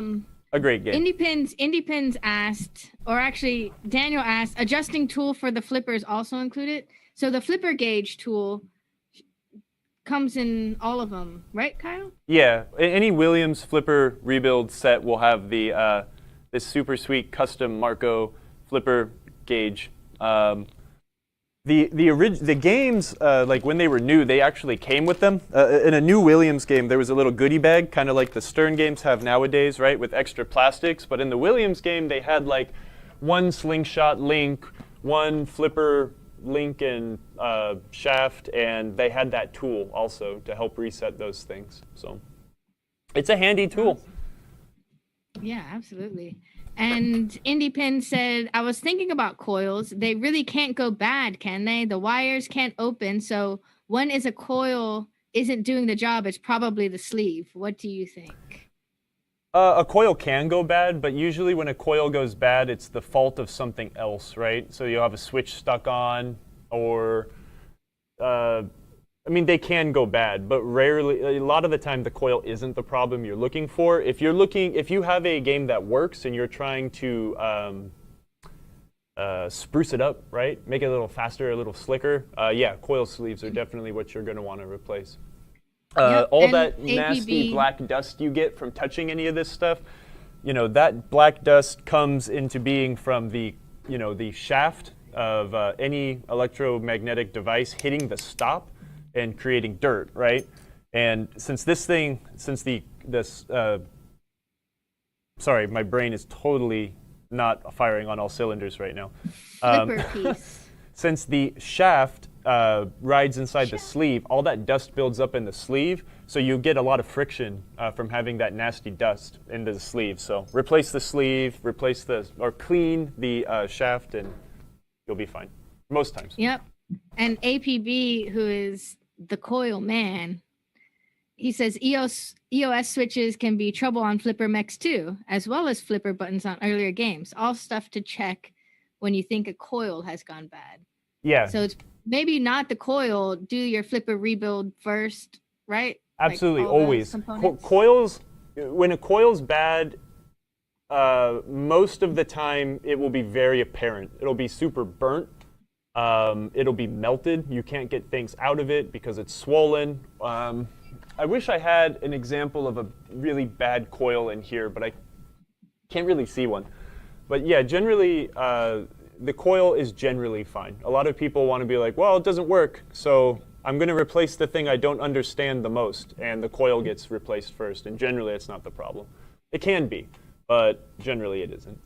a great game. IndiePins asked, or actually Daniel asked, adjusting tool for the flippers also included. So the flipper gauge tool comes in all of them, right, Kyle? Yeah, any Williams flipper rebuild set will have the this super sweet custom Marco flipper gauge. The games, like when they were new, they actually came with them. In a new Williams game, there was a little goodie bag, kind of like the Stern games have nowadays, right, with extra plastics. But in the Williams game, they had like one slingshot link, one flipper link and shaft, and they had that tool also to help reset those things. So it's a handy tool. Yeah, absolutely. And IndiePin said, I was thinking about coils. They really can't go bad, can they? The wires can't open. So when is a coil isn't doing the job, it's probably the sleeve. What do you think? A coil can go bad, but usually when a coil goes bad, it's the fault of something else, right? So you'll have a switch stuck on, or I mean, they can go bad, but rarely, a lot of the time, the coil isn't the problem you're looking for. If you have a game that works and you're trying to spruce it up, right? Make it a little faster, a little slicker. Yeah, coil sleeves are definitely what you're going to want to replace. All that nasty black dust you get from touching any of this stuff, that black dust comes into being from the shaft of any electromagnetic device hitting the stop and creating dirt, right? And sorry, my brain is totally not firing on all cylinders right now. Flipper piece. Since the shaft rides inside the sleeve, all that dust builds up in the sleeve, so you get a lot of friction from having that nasty dust into the sleeve. So replace the sleeve, or clean the shaft, and you'll be fine, most times. Yep. And APB, who is the coil man, he says EOS switches can be trouble on flipper mechs too, as well as flipper buttons on earlier games. All stuff to check when you think a coil has gone bad. Yeah. So it's maybe not the coil. Do your flipper rebuild first, right? Absolutely, like always. Coils, when a coil's bad, most of the time it will be very apparent. It'll be super burnt. It'll be melted. You can't get things out of it because it's swollen. I wish I had an example of a really bad coil in here, but I can't really see one. But yeah, generally, the coil is generally fine. A lot of people want to be like, well, it doesn't work, so I'm going to replace the thing I don't understand the most, and the coil gets replaced first, and generally it's not the problem. It can be, but generally it isn't.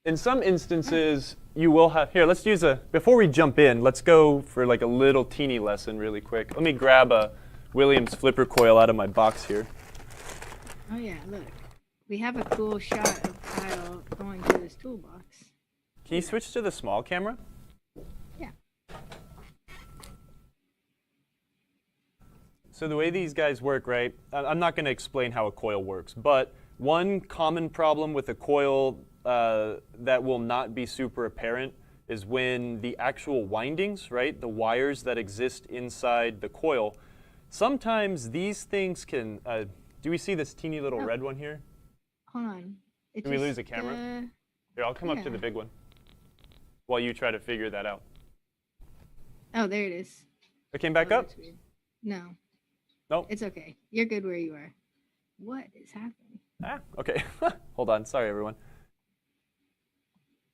In some instances, you will have, here, let's use before we jump in, let's go for like a little teeny lesson really quick. Let me grab a Williams flipper coil out of my box here. Oh yeah, look. We have a cool shot of Kyle going through his toolbox. Can you switch to the small camera? Yeah. So the way these guys work, right, I'm not going to explain how a coil works, but one common problem with a coil that will not be super apparent is when the actual windings, right, the wires that exist inside the coil, sometimes these things can, do we see this teeny little red one here? Hold on. Did we lose the camera? Here, I'll come up to the big one while you try to figure that out. Oh, there it is. It came back up? No. Nope. It's okay. You're good where you are. What is happening? Okay. Hold on. Sorry, everyone.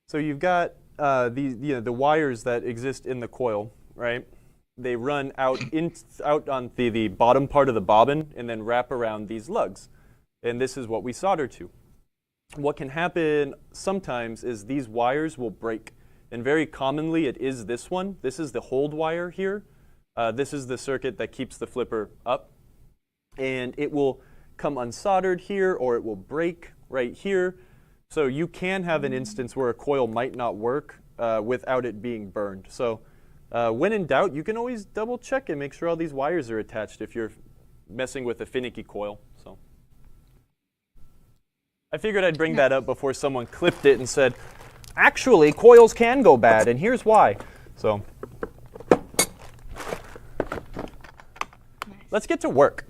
So you've got the wires that exist in the coil, right? They run out on the bottom part of the bobbin and then wrap around these lugs. And this is what we solder to. What can happen sometimes is these wires will break. And very commonly it is this one. This is the hold wire here. This is the circuit that keeps the flipper up. And it will come unsoldered here, or it will break right here. So you can have an instance where a coil might not work without it being burned. So when in doubt, you can always double check and make sure all these wires are attached if you're messing with a finicky coil. So I figured I'd bring that up before someone clipped it and said, actually, coils can go bad, and here's why. So let's get to work.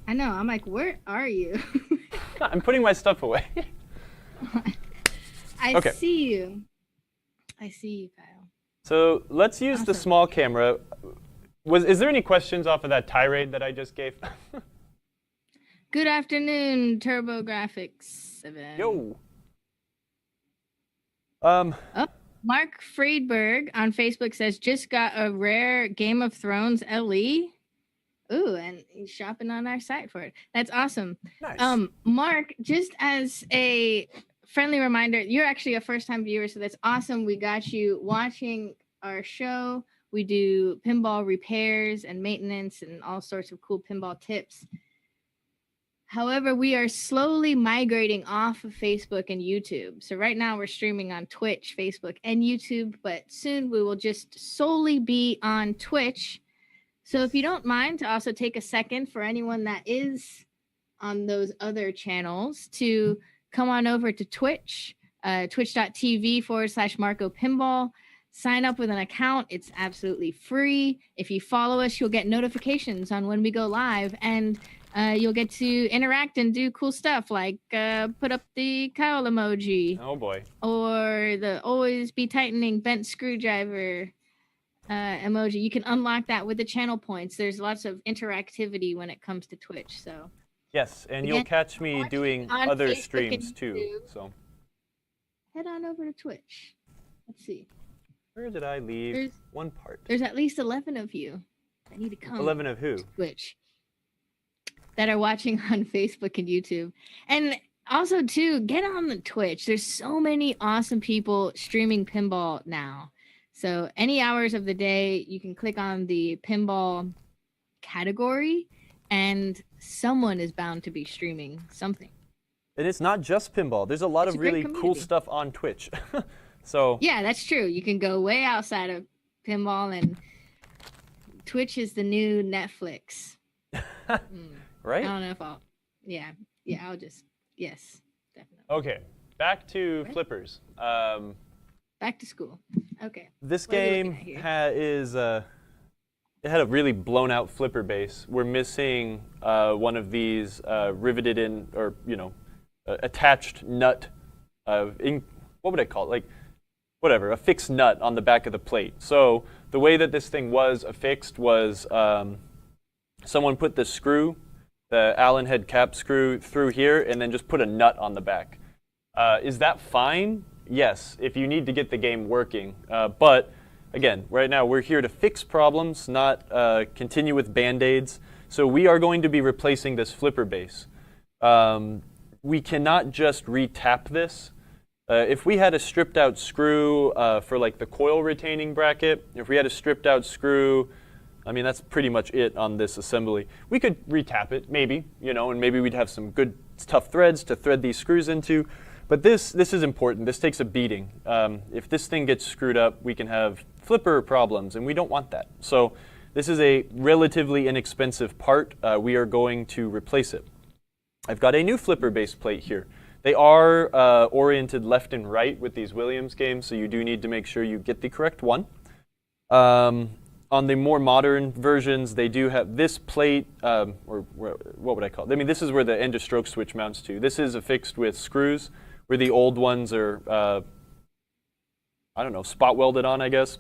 I know. I'm like, where are you? I'm putting my stuff away. I see you. I see you, Kyle. So let's use the small camera. Is there any questions off of that tirade that I just gave? Good afternoon, TurboGrafx 7. Yo. Mark Friedberg on Facebook says, just got a rare Game of Thrones LE. Ooh, and he's shopping on our site for it. That's awesome. Nice. Mark, just as a friendly reminder, you're actually a first-time viewer, so that's awesome. We got you watching our show. We do pinball repairs and maintenance and all sorts of cool pinball tips. However, we are slowly migrating off of Facebook and YouTube. So right now we're streaming on Twitch, Facebook, and YouTube, but soon we will just solely be on Twitch. So if you don't mind to also take a second for anyone that is on those other channels to come on over to Twitch, twitch.tv/Marco Pinball. Sign up with an account. It's absolutely free. If you follow us, you'll get notifications on when we go live, and you'll get to interact and do cool stuff like put up the Kyle emoji. Oh boy. Or the always be tightening bent screwdriver emoji. You can unlock that with the channel points. There's lots of interactivity when it comes to Twitch. So yes, and again, you'll catch me doing on other Facebook streams and too. YouTube. So head on over to Twitch. Let's see. where did I leave one part? There's at least 11 of you that need to come. 11 of who? Twitch. That are watching on Facebook and YouTube. And also, too, get on the Twitch. There's so many awesome people streaming pinball now. So any hours of the day, you can click on the pinball category, and someone is bound to be streaming something. And it's not just pinball. There's a lot of really cool stuff on Twitch. So yeah, that's true. You can go way outside of pinball, and Twitch is the new Netflix. Right? I don't know if I'll. Yeah, I'll just. Yes, definitely. Okay, back to flippers. Back to school. Okay. This game it had a really blown out flipper base. We're missing one of these riveted in, or attached nut. What would I call it? Like, whatever, a fixed nut on the back of the plate. So the way that this thing was affixed was someone put the screw, the Allen head cap screw, through here, and then just put a nut on the back. Is that fine? Yes, if you need to get the game working. But again, right now we're here to fix problems, not continue with Band-Aids. So we are going to be replacing this flipper base. We cannot just re-tap this. If we had a stripped out screw for like the coil retaining bracket, if we had a stripped out screw, I mean, that's pretty much it on this assembly. We could re-tap it, maybe, and maybe we'd have some good tough threads to thread these screws into. But this is important. This takes a beating. If this thing gets screwed up, we can have flipper problems, and we don't want that. So this is a relatively inexpensive part. We are going to replace it. I've got a new flipper base plate here. They are oriented left and right with these Williams games, so you do need to make sure you get the correct one. On the more modern versions, they do have this plate, or what would I call it? I mean, this is where the end of stroke switch mounts to. This is affixed with screws, where the old ones are, I don't know, spot welded on, I guess.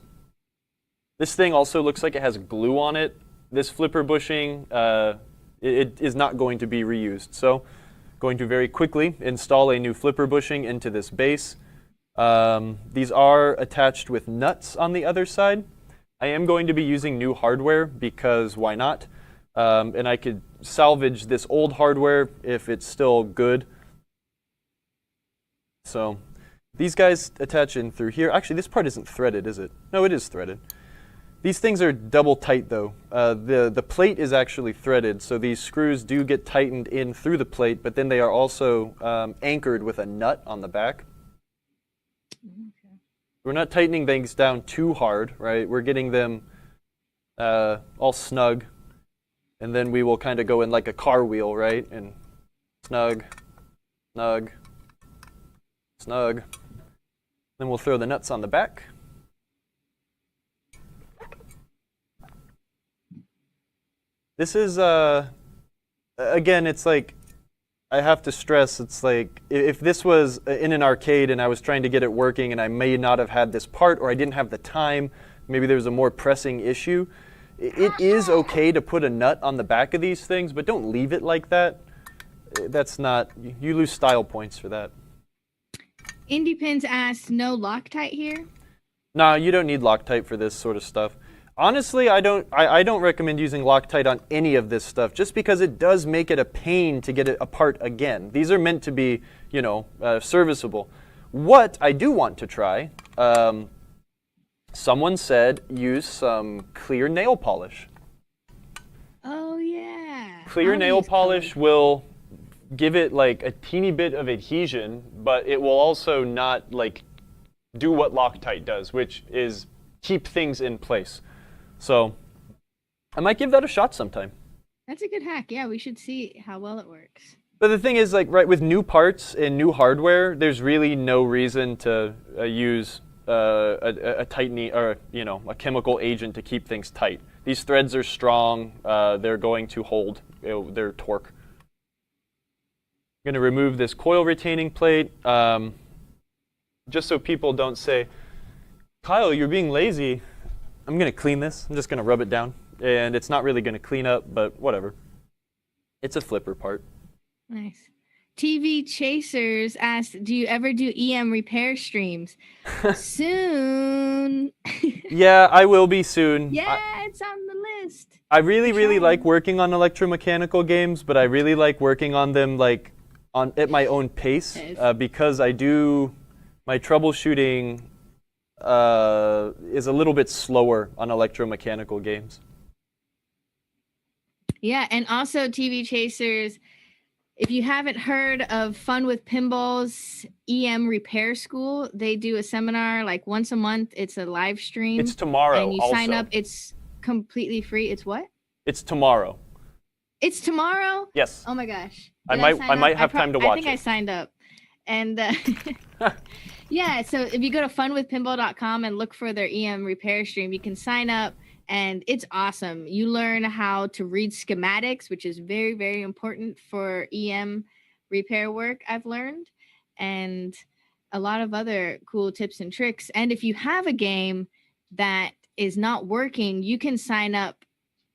This thing also looks like it has glue on it. This flipper bushing, it is not going to be reused. So, going to very quickly install a new flipper bushing into this base. These are attached with nuts on the other side. I am going to be using new hardware because why not? And I could salvage this old hardware if it's still good. So these guys attach in through here. Actually, this part isn't threaded, is it? No, it is threaded. These things are double tight though. The plate is actually threaded, so these screws do get tightened in through the plate, but then they are also anchored with a nut on the back. Okay. We're not tightening things down too hard, right? We're getting them all snug, and then we will kind of go in like a car wheel, right? And snug, snug, Snug. Then we'll throw the nuts on the back. This is, again, it's like, I have to stress, it's like, if this was in an arcade and I was trying to get it working and I may not have had this part or I didn't have the time, maybe there was a more pressing issue, it is okay to put a nut on the back of these things, but don't leave it like that. That's not, you lose style points for that. IndyPins asked, no Loctite here? Nah, you don't need Loctite for this sort of stuff. Honestly, I don't recommend using Loctite on any of this stuff, just because it does make it a pain to get it apart again. These are meant to be, you know, serviceable. What I do want to try, someone said use some clear nail polish. Oh, yeah. Clear nail polish will give it like a teeny bit of adhesion, but it will also not like do what Loctite does, which is keep things in place. So I might give that a shot sometime. That's a good hack. Yeah, we should see how well it works. But the thing is, like, right, with new parts and new hardware, there's really no reason to use a tightening or, you know, a chemical agent to keep things tight. These threads are strong. They're going to hold their torque. I'm going to remove this coil retaining plate just so people don't say, Kyle, you're being lazy. I'm going to clean this. I'm just going to rub it down. And it's not really going to clean up, but whatever. It's a flipper part. Nice. TV Chasers asked, do you ever do EM repair streams? Soon. Yeah, I will be soon. Yeah, it's on the list. I really like working on electromechanical games, but I really like working on them like at my own pace because I do my troubleshooting is a little bit slower on electromechanical games. Yeah, and also TV Chasers, if you haven't heard of Fun with Pinball's EM Repair School, they do a seminar like once a month. It's a live stream. It's tomorrow. And you also. sign up. It's completely free. It's what? It's tomorrow. It's tomorrow? Yes. Oh my gosh. I might have time to watch it. I think I signed up. And yeah, so if you go to funwithpinball.com and look for their EM repair stream, you can sign up. And it's awesome. You learn how to read schematics, which is very, very important for EM repair work, I've learned, and a lot of other cool tips and tricks. And if you have a game that is not working, you can sign up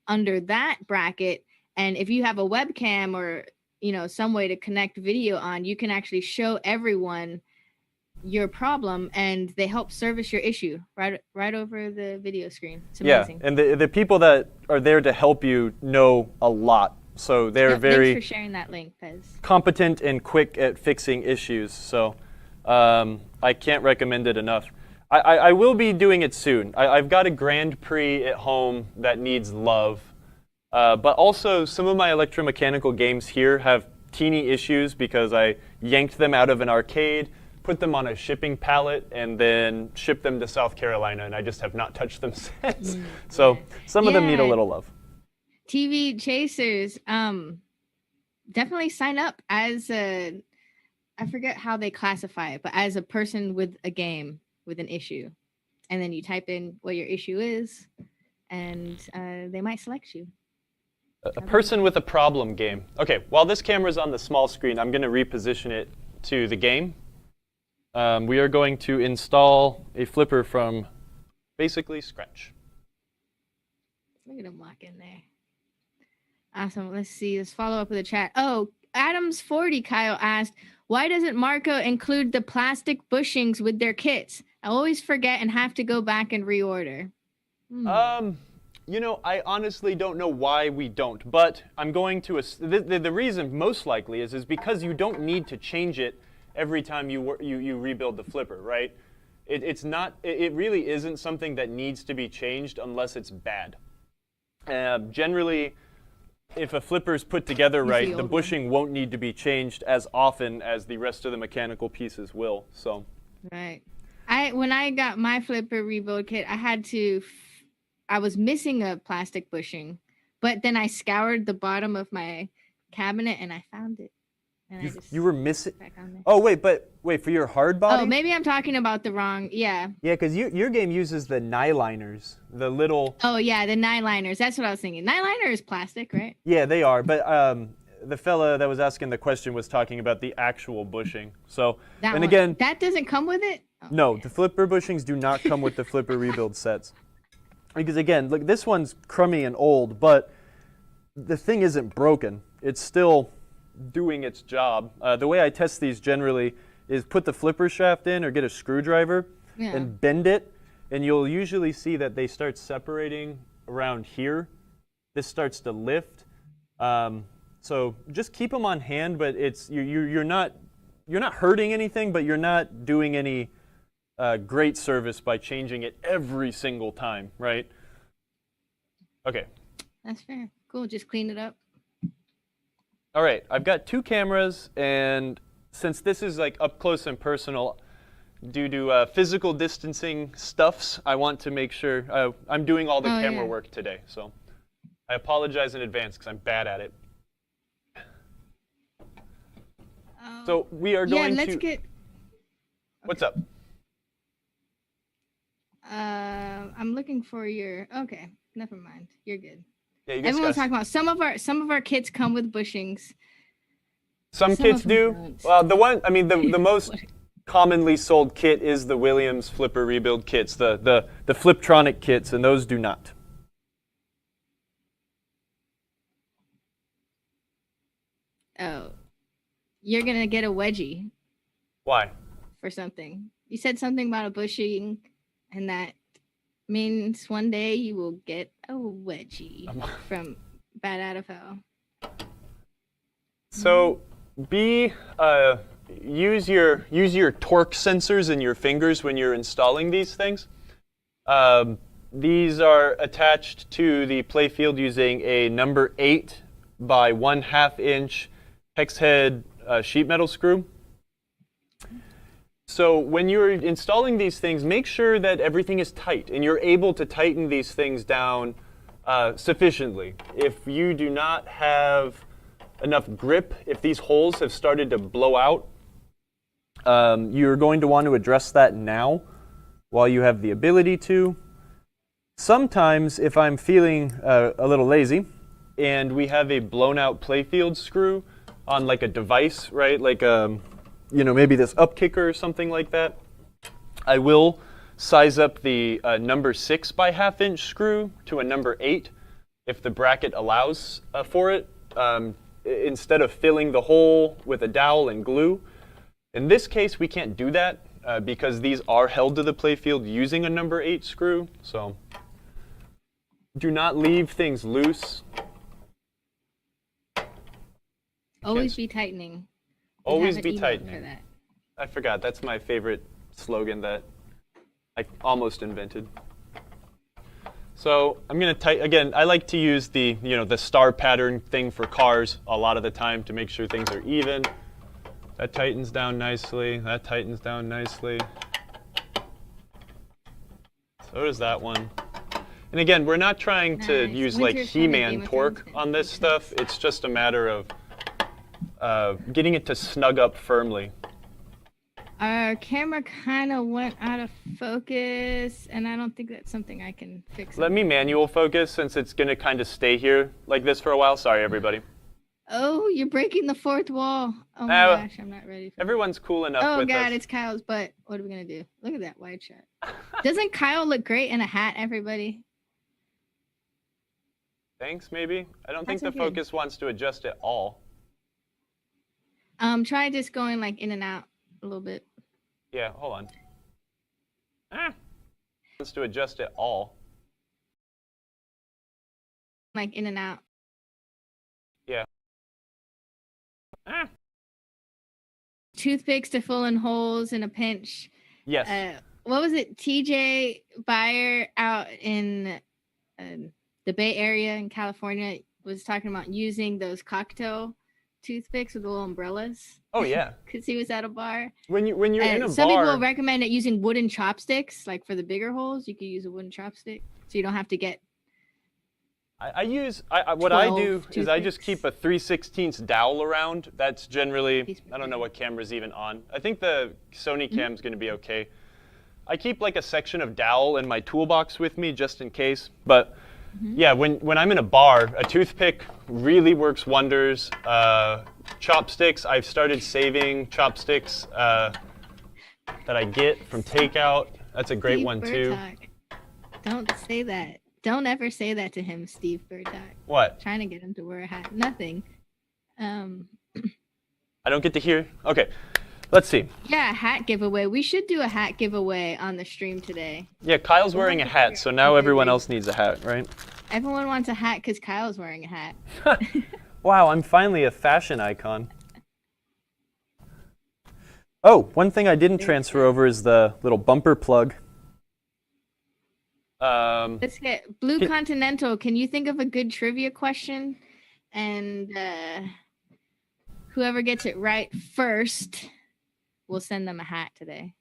under that bracket. And if you have a webcam or, you know, some way to connect video on, you can actually show everyone your problem, and they help service your issue right over the video screen. It's amazing. Yeah, and the people that are there to help you know a lot. So they're very thanks for sharing that link, Pez. Competent and quick at fixing issues. So I can't recommend it enough. I will be doing it soon. I've got a Grand Prix at home that needs love. But also some of my electromechanical games here have teeny issues because I yanked them out of an arcade, put them on a shipping pallet, and then shipped them to South Carolina, and I just have not touched them since. So some of them need a little love. TV Chasers, definitely sign up as I forget how they classify it, but as a person with a game with an issue. And then you type in what your issue is, and they might select you. A person with a problem game. Okay, while this camera's on the small screen, I'm going to reposition it to the game. We are going to install a flipper from basically scratch. Look at him walk in there. Awesome. Let's see. Let's follow up with a chat. Oh, Adams40 Kyle asked, why doesn't Marco include the plastic bushings with their kits? I always forget and have to go back and reorder. You know, I honestly don't know why we don't, but I'm going to, the reason most likely is because you don't need to change it every time you rebuild the flipper, right? It really isn't something that needs to be changed unless it's bad. Generally, if a flipper is put together right, the bushing won't need to be changed as often as the rest of the mechanical pieces will. So. Right. When I got my flipper rebuild kit, I was missing a plastic bushing, but then I scoured the bottom of my cabinet and I found it. and I just You were missing. back on there. Oh wait, for your hard body? Oh, maybe I'm talking about the wrong. Yeah. Yeah, because your game uses the nyliners, the little. Oh yeah, the nineliners. That's what I was thinking. Nyliner is plastic, right? Yeah, they are. But the fella that was asking the question was talking about the actual bushing. So That and one. again, That doesn't come with it. Oh, no, okay. the flipper bushings do not come with the flipper rebuild sets. Because again, look, this one's crummy and old, but the thing isn't broken. It's still doing its job. The way I test these generally is put the flipper shaft in or get a screwdriver Yeah. and bend it, and you'll usually see that they start separating around here. This starts to lift. So just keep them on hand, but it's you're not hurting anything, but you're not doing any great service by changing it every single time, right? Okay. That's fair. Cool. Just clean it up. All right, I've got 2 cameras, and since this is like up close and personal, due to physical distancing stuffs, I want to make sure I'm doing all the camera work today. So I apologize in advance because I'm bad at it. So we are going to. Yeah, let's get. What's up? I'm looking for your. Okay, never mind. You're good. Yeah, you guys Everyone's got. talking about some of our kits come with bushings. Some some kits of them do. don't. Well, the most commonly sold kit is the Williams flipper rebuild kits, the Fliptronic kits, and those do not. Oh, you're gonna get a wedgie Why? for something. You said something about a bushing, and that means one day you will get a wedgie from Bad Out of Hell. So use your torque sensors in your fingers when you're installing these things. These are attached to the playfield using a number 8 by 1/2 inch hex head sheet metal screw. So when you're installing these things, make sure that everything is tight and you're able to tighten these things down sufficiently. If you do not have enough grip, if these holes have started to blow out, you're going to want to address that now while you have the ability to. Sometimes, if I'm feeling a little lazy and we have a blown out playfield screw on like a device, right, like maybe this up kicker or something like that, I will size up the number 6 by 1/2 inch screw to a number 8 if the bracket allows for it, instead of filling the hole with a dowel and glue. In this case, we can't do that because these are held to the playfield using a number 8 screw. So do not leave things loose. Always be tightening. We Always have an be email tightening. for that. I forgot. That's my favorite slogan that I almost invented. So I'm going to again, I like to use the star pattern thing for cars a lot of the time to make sure things are even. That tightens down nicely. That tightens down nicely. So does that one. And again, we're not trying to Nice. use Winter's like having He-Man Game of torque Thrones on this makes stuff. It's just a matter of getting it to snug up firmly. Our camera kind of went out of focus, and I don't think that's something I can fix. Let me manual focus since it's going to kind of stay here like this for a while. Sorry, everybody. Oh, you're breaking the fourth wall. Oh my gosh, I'm not ready for Everyone's cool enough Oh with god, us. it's Kyle's butt. What are we gonna do? Look at that wide shot. Doesn't Kyle look great in a hat, everybody? Thanks, maybe. I don't think That's the okay. focus wants to adjust it all. Try just going like in and out a little bit. Yeah, hold on. Wants to adjust it all. Like in and out. Yeah. Toothpicks to fill in holes in a pinch. Yes. What was it? TJ Buyer out in the Bay Area in California was talking about using those cocktail toothpicks with little umbrellas. Oh yeah. Because he was at a bar. When you're in a Some bar. people recommend it using wooden chopsticks, like for the bigger holes. You could use a wooden chopstick, so you don't have to get What I do 12 is I just toothpicks. keep a 3/16 dowel around. That's generally, Piece I don't know per what camera's even on. I think the Sony cam's going to be okay. I keep like a section of dowel in my toolbox with me just in case. But yeah, when I'm in a bar, a toothpick really works wonders. Chopsticks, I've started saving chopsticks that I get from takeout. That's a great Steve one too. Burtok. Don't say that. Don't ever say that to him, Steve Burtok. What? Trying to get him to wear a hat. Nothing. I don't get to hear? Okay, let's see. Yeah, a hat giveaway. We should do a hat giveaway on the stream today. Yeah, Kyle's wearing a hat, so now everyone else needs a hat, right? Everyone wants a hat because Kyle's wearing a hat. Wow, I'm finally a fashion icon. Oh, one thing I didn't transfer over is the little bumper plug. Let's get Blue Continental. Can you think of a good trivia question? And whoever gets it right first, we'll send them a hat today.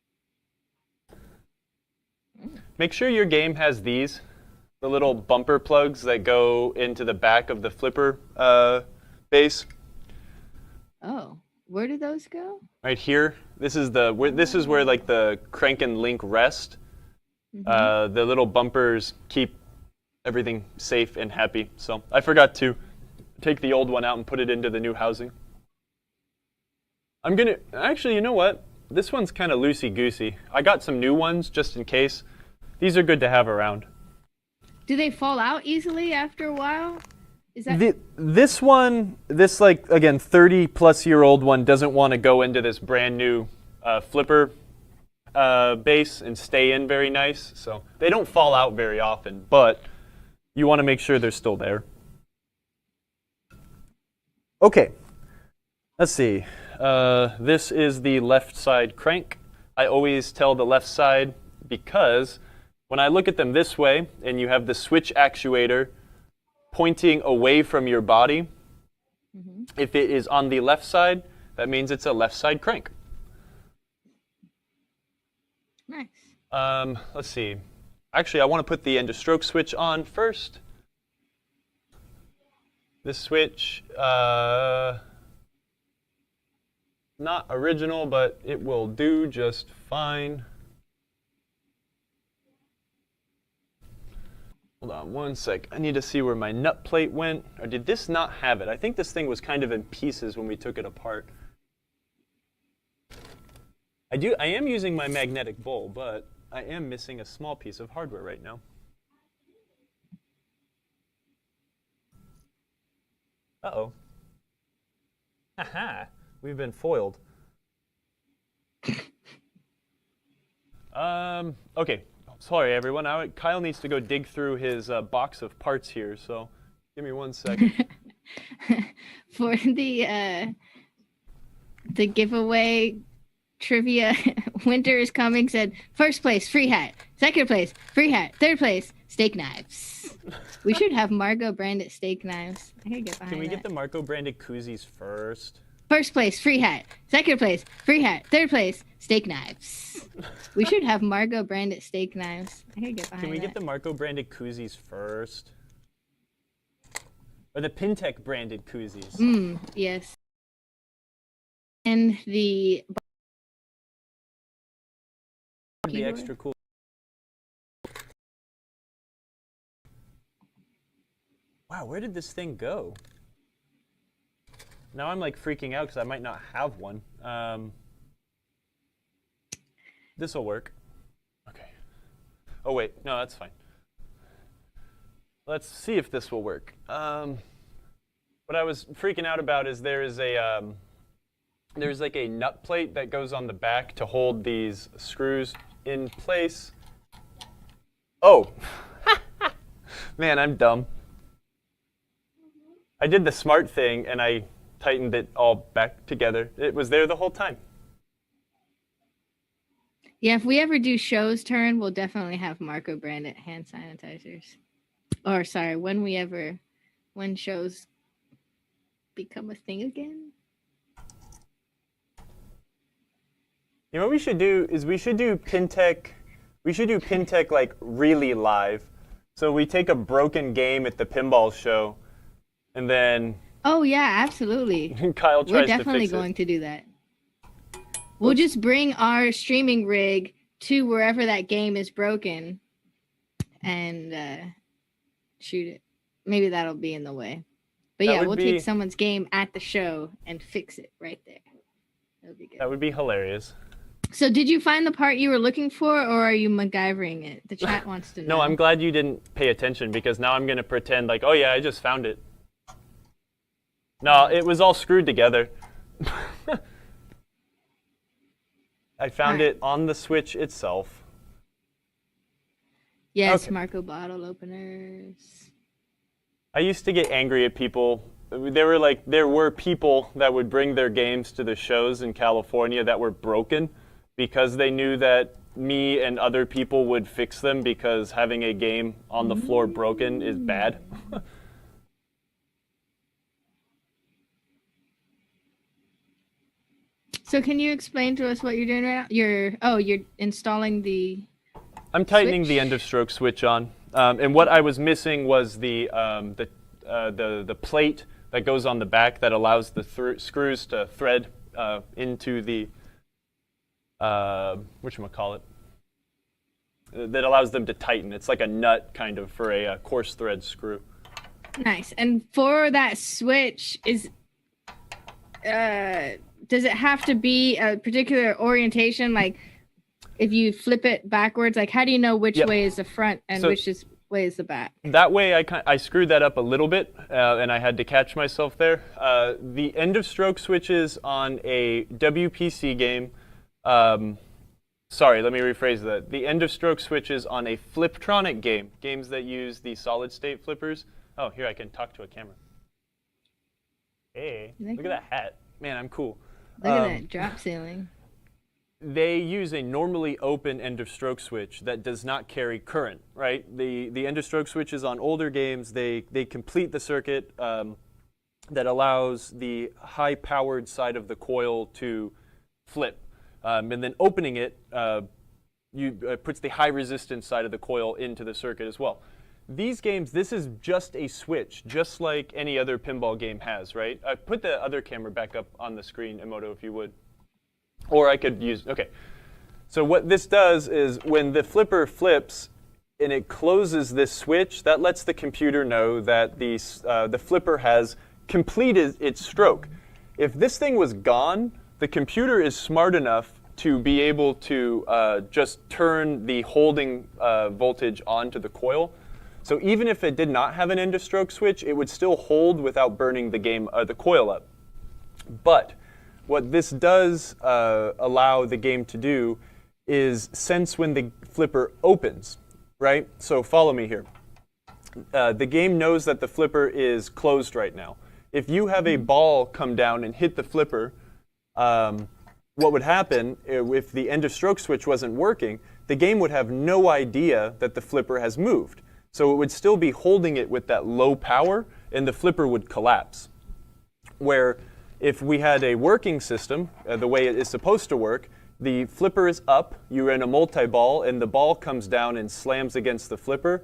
Make sure your game has these, the little bumper plugs that go into the back of the flipper base. Oh, where do those go? Right here. This is where like the crank and link rest. The little bumpers keep everything safe and happy. So I forgot to take the old one out and put it into the new housing. I'm gonna actually, you know what? This one's kind of loosey-goosey. I got some new ones just in case. These are good to have around. Do they fall out easily after a while? Is that This like again 30-plus-year-old one doesn't want to go into this brand new flipper base and stay in very nice. So they don't fall out very often, but you want to make sure they're still there. Okay, let's see. This is the left side crank. I always tell the left side because when I look at them this way and you have the switch actuator pointing away from your body, if it is on the left side, that means it's a left side crank. nice? Let's see. Actually, I want to put the end of stroke switch on first. This switch, not original, but it will do just fine. Hold on one sec. I need to see where my nut plate went. Or did this not have it? I think this thing was kind of in pieces when we took it apart. I am using my magnetic bowl, but I am missing a small piece of hardware right now. Uh-oh. Haha, we've been foiled. Okay. Sorry, everyone. Kyle needs to go dig through his box of parts here, so give me one second. For the giveaway trivia, Winter is Coming said, first place, free hat. Second place, free hat. Third place, steak knives. We should have Margot branded steak knives. I could get behind Can we that. get the Marco branded koozies first? First place, free hat. Second place, free hat. Third place, steak knives. We should have Margot branded steak knives. I could get behind Can we that. get the Marco branded koozies first? Or the PinTech branded koozies? Yes. And the Would be extra cool. Wow, where did this thing go? Now I'm like freaking out because I might not have one. This will work. Okay. Oh wait, no, that's fine. Let's see if this will work. What I was freaking out about is there's like a nut plate that goes on the back to hold these screws in place. Oh, man, I'm dumb. I did the smart thing and I tightened it all back together. It was there the whole time. Yeah, if we ever do show's turn, we'll definitely have Marco branded hand sanitizers. Or sorry, when shows become a thing again. You know what we should do is we should do PinTech like really live. So we take a broken game at the pinball show, and then Oh yeah, absolutely. Kyle We're tries to definitely fix going to do that. We'll just bring our streaming rig to wherever that game is broken and shoot it. Maybe that'll be in the way. But That yeah, would we'll be- take someone's game at the show and fix it right there. That'll be good. That would be hilarious. So did you find the part you were looking for, or are you MacGyvering it? The chat wants to know. No, I'm glad you didn't pay attention, because now I'm going to pretend like, oh yeah, I just found it. No, it was all screwed together. I found Alright. it on the Switch itself. Yes, Okay. Marco bottle openers. I used to get angry at people. There were people that would bring their games to the shows in California that were broken because they knew that me and other people would fix them, because having a game on the floor broken is bad. So can you explain to us what you're doing right now? You're installing the. I'm tightening Switch? the end of stroke switch on, and what I was missing was the plate that goes on the back that allows the screws to thread into the whatchamacallit, that allows them to tighten. It's like a nut kind of for a coarse thread screw. Nice. And for that switch, does it have to be a particular orientation? Like, if you flip it backwards, like, how do you know which Yep. way is the front and which way is the back? That way, I screwed that up a little bit, and I had to catch myself there. The end of stroke switches on a WPC game. Sorry, let me rephrase that. The end of stroke switches on a Fliptronic game, games that use the solid state flippers. Oh, here I can talk to a camera. Hey, You like look at that hat. Man, I'm cool. Look at that drop ceiling. They use a normally open end of stroke switch that does not carry current, right? The end of stroke switches on older games, they complete the circuit that allows the high powered side of the coil to flip. And then opening it puts the high resistance side of the coil into the circuit as well. These games, this is just a switch, just like any other pinball game has, right? Put the other camera back up on the screen, Emoto, if you would. Or I could use, okay. So what this does is when the flipper flips and it closes this switch, that lets the computer know that the flipper has completed its stroke. If this thing was gone, the computer is smart enough to be able to just turn the holding voltage onto the coil. So even if it did not have an end of stroke switch, it would still hold without burning the coil up. But what this does allow the game to do is sense when the flipper opens, right? So follow me here. The game knows that the flipper is closed right now. If you have a ball come down and hit the flipper, what would happen if the end of stroke switch wasn't working, the game would have no idea that the flipper has moved. So it would still be holding it with that low power, and the flipper would collapse. Where if we had a working system, the way it is supposed to work, the flipper is up, you're in a multi-ball, and the ball comes down and slams against the flipper,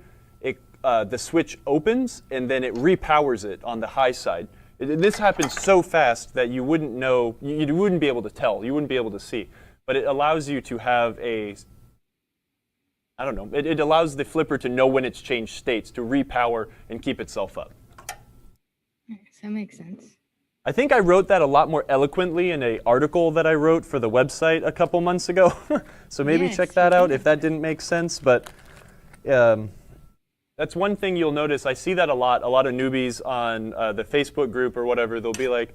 the switch opens, and then it repowers it on the high side. This happens so fast that you wouldn't know, you wouldn't be able to tell, you wouldn't be able to see. But it allows you to have it allows the flipper to know when it's changed states, to repower and keep itself up. That makes sense. I think I wrote that a lot more eloquently in an article that I wrote for the website a couple months ago. So maybe Yes, check that you out did. if that didn't make sense. But that's one thing you'll notice. I see that a lot of newbies on the Facebook group or whatever. They'll be like,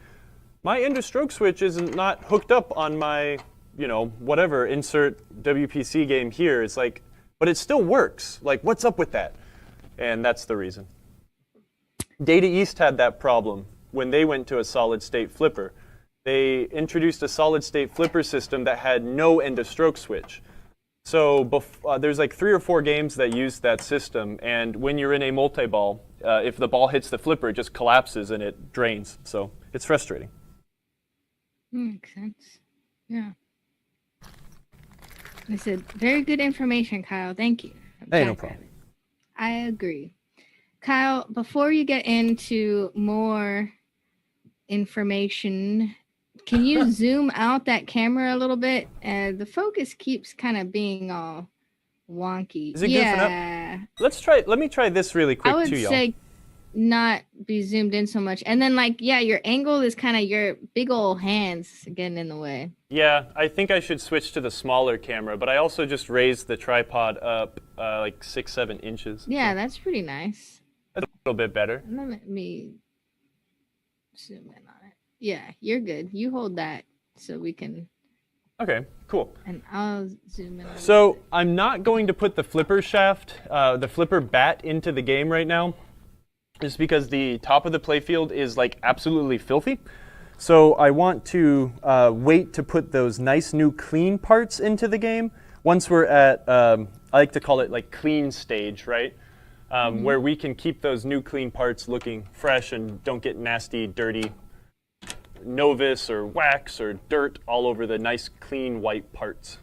my end of stroke switch is not hooked up on my, whatever, insert WPC game here. It's like, but it still works. Like, what's up with that? And that's the reason. Data East had that problem when they went to a solid-state flipper. They introduced a solid-state flipper system that had no end-of-stroke switch. So there's like 3 or 4 games that use that system, and when you're in a multi-ball, if the ball hits the flipper, it just collapses and it drains. So it's frustrating. Makes sense. Yeah. I said, very good information, Kyle. Thank you. Hey, no problem. I agree. Kyle, before you get into more information, can you zoom out that camera a little bit? The focus keeps kind of being all wonky. Is it goofing up? Let me try this really quick I would too, y'all. say not be zoomed in so much. And then your angle is kind of your big old hands getting in the way. Yeah, I think I should switch to the smaller camera, but I also just raised the tripod up like 6-7 inches. Yeah, so that's pretty nice. that's a little bit better. Let me zoom in on it. Yeah, you're good. You hold that so we can. Okay, cool. And I'll zoom in. So I'm not going to put the flipper shaft, the flipper bat into the game right now, just because the top of the playfield is like absolutely filthy. So I want to wait to put those nice new clean parts into the game once we're at, I like to call it like clean stage, right? Where we can keep those new clean parts looking fresh and don't get nasty, dirty novice or wax or dirt all over the nice clean white parts.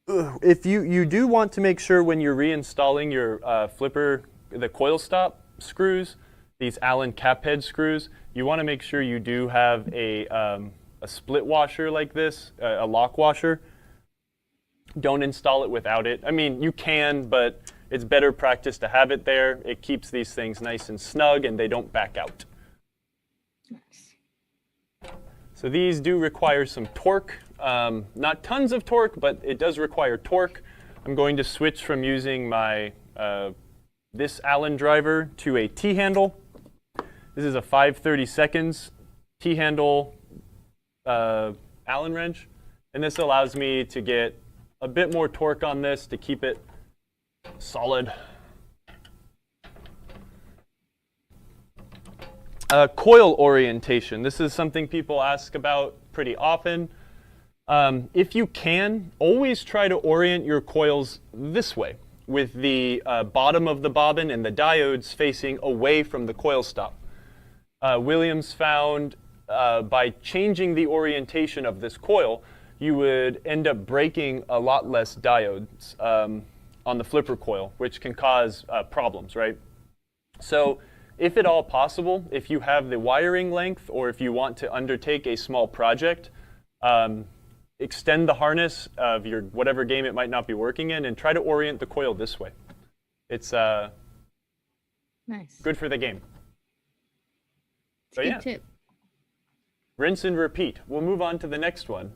If you do want to make sure when you're reinstalling your flipper, the coil stop screws, these Allen cap head screws, you want to make sure you do have a split washer like this, a lock washer. Don't install it without it. I mean, you can, but it's better practice to have it there. It keeps these things nice and snug and they don't back out. Nice. So these do require some torque. Not tons of torque, but it does require torque. I'm going to switch from using my this Allen driver to a T-handle. This is a 5/32 T-handle Allen wrench. And this allows me to get a bit more torque on this to keep it solid. Coil orientation. This is something people ask about pretty often. If you can, always try to orient your coils this way, with the bottom of the bobbin and the diodes facing away from the coil stop. Williams found by changing the orientation of this coil, you would end up breaking a lot less diodes on the flipper coil, which can cause problems, right? So if at all possible, if you have the wiring length or if you want to undertake a small project, extend the harness of your whatever game it might not be working in and try to orient the coil this way. It's nice. Good for the game. It's a good tip. Rinse and repeat. We'll move on to the next one.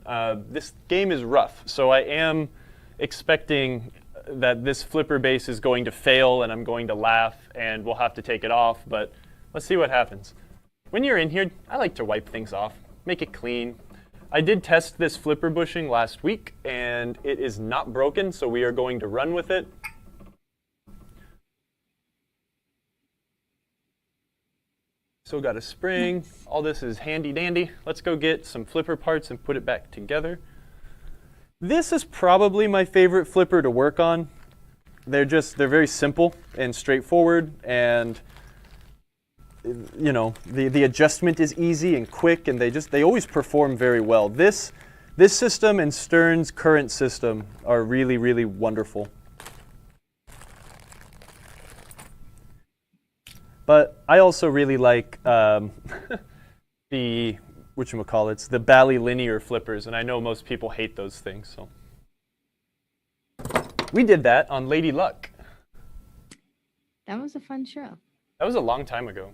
This game is rough, so I am expecting that this flipper base is going to fail and I'm going to laugh and we'll have to take it off, but let's see what happens. When you're in here, I like to wipe things off, make it clean. I did test this flipper bushing last week and it is not broken, so we are going to run with it. Still got a spring. Nice. All this is handy dandy. Let's go get some flipper parts and put it back together. This is probably my favorite flipper to work on. They're very simple and straightforward, and you know, the adjustment is easy and quick, and they always perform very well. This system and Stern's current system are really, really wonderful. But I also really like the the Bally linear flippers, and I know most people hate those things. So we did that on Lady Luck. That was a fun show. That was a long time ago.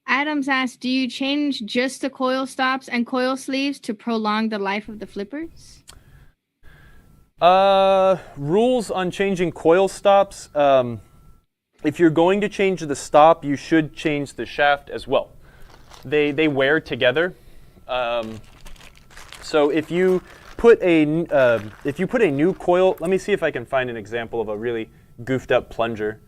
Adams asked, do you change just the coil stops and coil sleeves to prolong the life of the flippers? Rules on changing coil stops. If you're going to change the stop, you should change the shaft as well. They wear together. So if you put a new coil, let me see if I can find an example of a really goofed up plunger.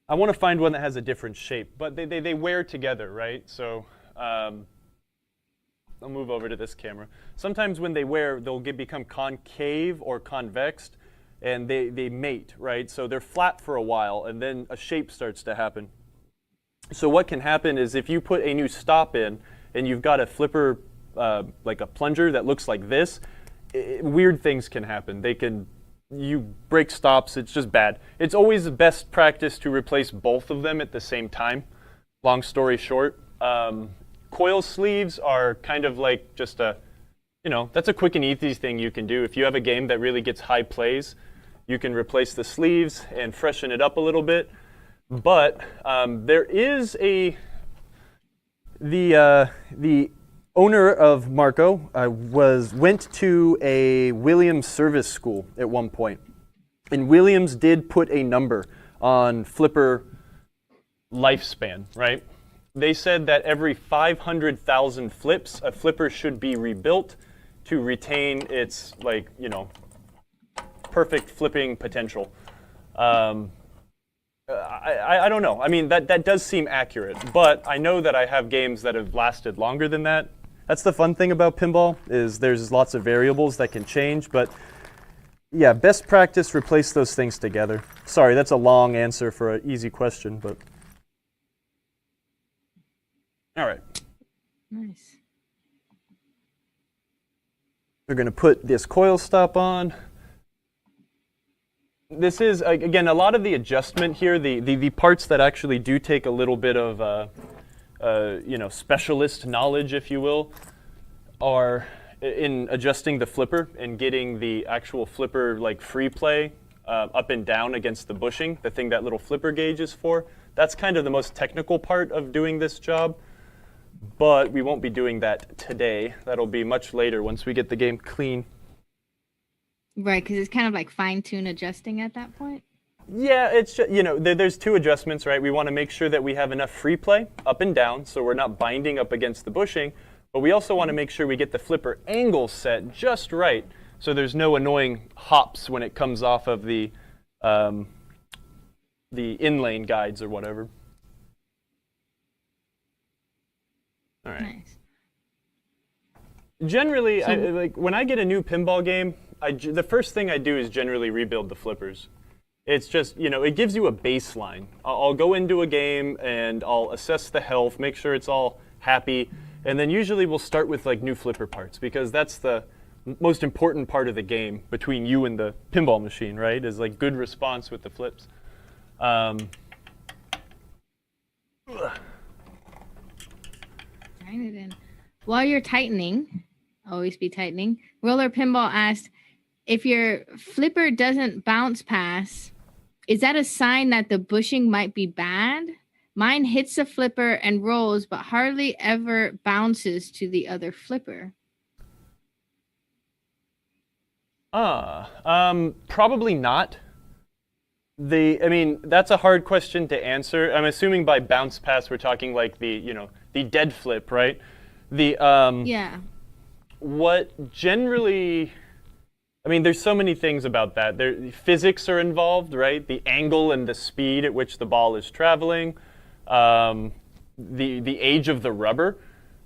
I want to find one that has a different shape, but they wear together, right? So I'll move over to this camera. Sometimes when they wear, they'll become concave or convex, and they mate, right? So they're flat for a while, and then a shape starts to happen. So what can happen is if you put a new stop in, and you've got a flipper, like a plunger that looks like this, weird things can happen. You break stops, it's just bad. It's always the best practice to replace both of them at the same time. Long story short, coil sleeves are kind of like just that's a quick and easy thing you can do. If you have a game that really gets high plays, you can replace the sleeves and freshen it up a little bit. But there is the owner of Marco went to a Williams service school at one point, and Williams did put a number on flipper lifespan, right? They said that every 500,000 flips, a flipper should be rebuilt to retain its perfect flipping potential. I don't know. I mean, that does seem accurate, but I know that I have games that have lasted longer than that. That's the fun thing about pinball, is there's lots of variables that can change, but yeah, best practice, replace those things together. Sorry, that's a long answer for an easy question, but all right. Nice. We're going to put this coil stop on. This is, again, a lot of the adjustment here, the parts that actually do take a little bit of specialist knowledge, if you will, are in adjusting the flipper and getting the actual flipper free play up and down against the bushing, the thing that little flipper gauge is for. That's kind of the most technical part of doing this job, but we won't be doing that today. That'll be much later once we get the game clean. Right, because it's kind of like fine-tune adjusting at that point. Yeah, it's just, there's two adjustments, right? We want to make sure that we have enough free play up and down so we're not binding up against the bushing, but we also want to make sure we get the flipper angle set just right so there's no annoying hops when it comes off of the in-lane guides or whatever. All right. Nice. Generally, when I get a new pinball game, the first thing I do is generally rebuild the flippers. It's just, it gives you a baseline. I'll go into a game and I'll assess the health, make sure it's all happy, and then usually we'll start with new flipper parts because that's the most important part of the game between you and the pinball machine, right? Is good response with the flips. Tighten it in. While you're tightening, always be tightening, Roller Pinball asked, if your flipper doesn't bounce pass, is that a sign that the bushing might be bad? Mine hits the flipper and rolls, but hardly ever bounces to the other flipper. Probably not. That's a hard question to answer. I'm assuming by bounce pass we're talking the dead flip, right? Yeah. What generally, there's so many things about that. Physics are involved, right? The angle and the speed at which the ball is traveling, the age of the rubber.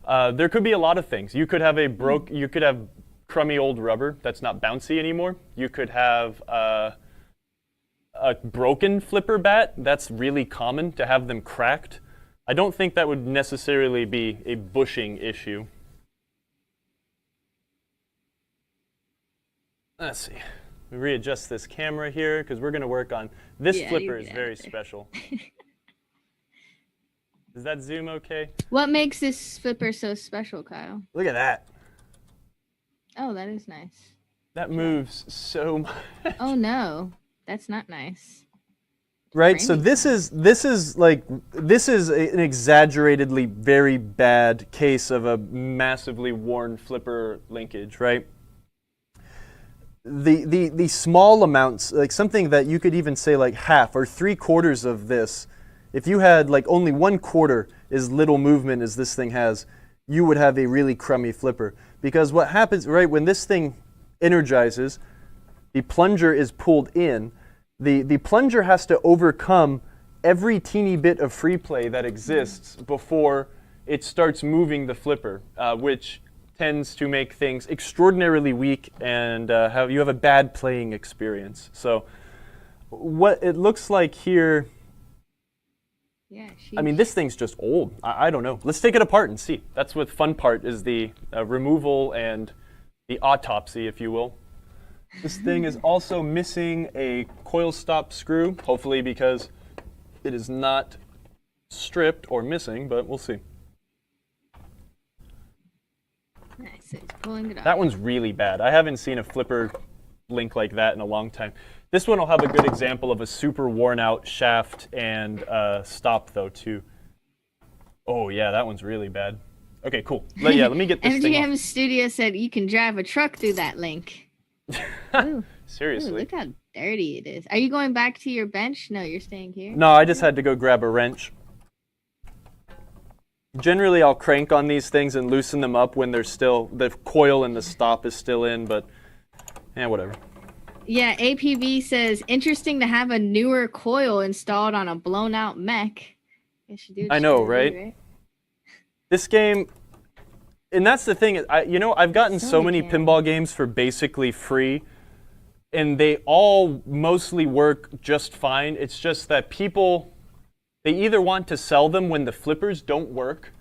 There could be a lot of things. You could have you could have crummy old rubber that's not bouncy anymore. You could have a broken flipper bat. That's really common to have them cracked. I don't think that would necessarily be a bushing issue. Let's see. We readjust this camera here because we're going to work on this flipper is very special. Is that zoom okay? What makes this flipper so special, Kyle? Look at that. Oh, that is nice. That moves so much. Oh no, that's not nice. Right, so this is an exaggeratedly very bad case of a massively worn flipper linkage, right? The small amounts, something that you could even say half or 3/4 of this, if you had only 1/4 as little movement as this thing has, you would have a really crummy flipper. Because what happens, right, when this thing energizes, the plunger is pulled in. The plunger has to overcome every teeny bit of free play that exists before it starts moving the flipper, which tends to make things extraordinarily weak and you have a bad playing experience. So what it looks like here, yeah, this thing's just old. I don't know. Let's take it apart and see. That's what fun part is, the removal and the autopsy, if you will. This thing is also missing a coil stop screw, hopefully because it is not stripped or missing, but we'll see. Nice, so he's pulling it off. That one's really bad. I haven't seen a flipper link like that in a long time. This one will have a good example of a super worn out shaft and stop though too. Oh yeah, that one's really bad. Okay, cool. Let me get this thing MGM off. Studio said you can drive a truck through that link. Ooh. Seriously. Ooh, look how dirty it is. Are you going back to your bench? No, you're staying here. No, I just had to go grab a wrench. Generally, I'll crank on these things and loosen them up when they're still, the coil and the stop is still in, but whatever. Yeah, APV says, interesting to have a newer coil installed on a blown out mech. I know, right? This game, and that's the thing, I've gotten so many pinball games for basically free, and they all mostly work just fine. It's just that people, they either want to sell them when the flippers don't work,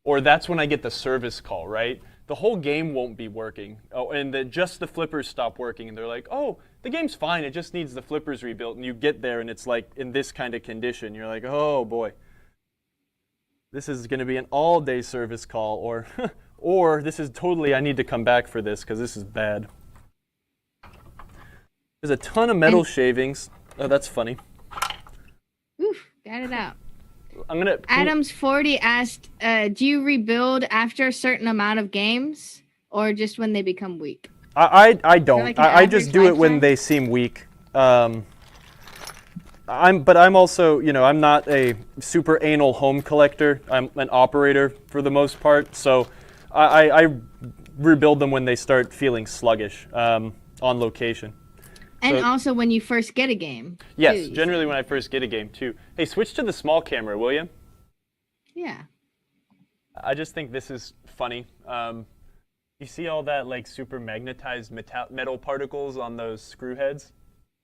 or that's when I get the service call, right? The whole game won't be working. Oh, and just the flippers stop working, and they're like, oh, the game's fine, it just needs the flippers rebuilt. And you get there, and it's like in this kind of condition. You're like, oh boy, this is going to be an all-day service call, or this is totally, I need to come back for this because this is bad. There's a ton of metal shavings. Oh, that's funny. Oof, got it out. I'm gonna. Adams40 asked, do you rebuild after a certain amount of games or just when they become weak? I don't. Like I just do it when lifetime? they seem weak. But I'm also, I'm not a super anal home collector. I'm an operator for the most part. So I rebuild them when they start feeling sluggish on location. And So- also when you first get a game. Yes, too, generally when I first get a game too. Hey, switch to the small camera, will you? Yeah. I just think this is funny. You see all that like super magnetized metal particles on those screw heads?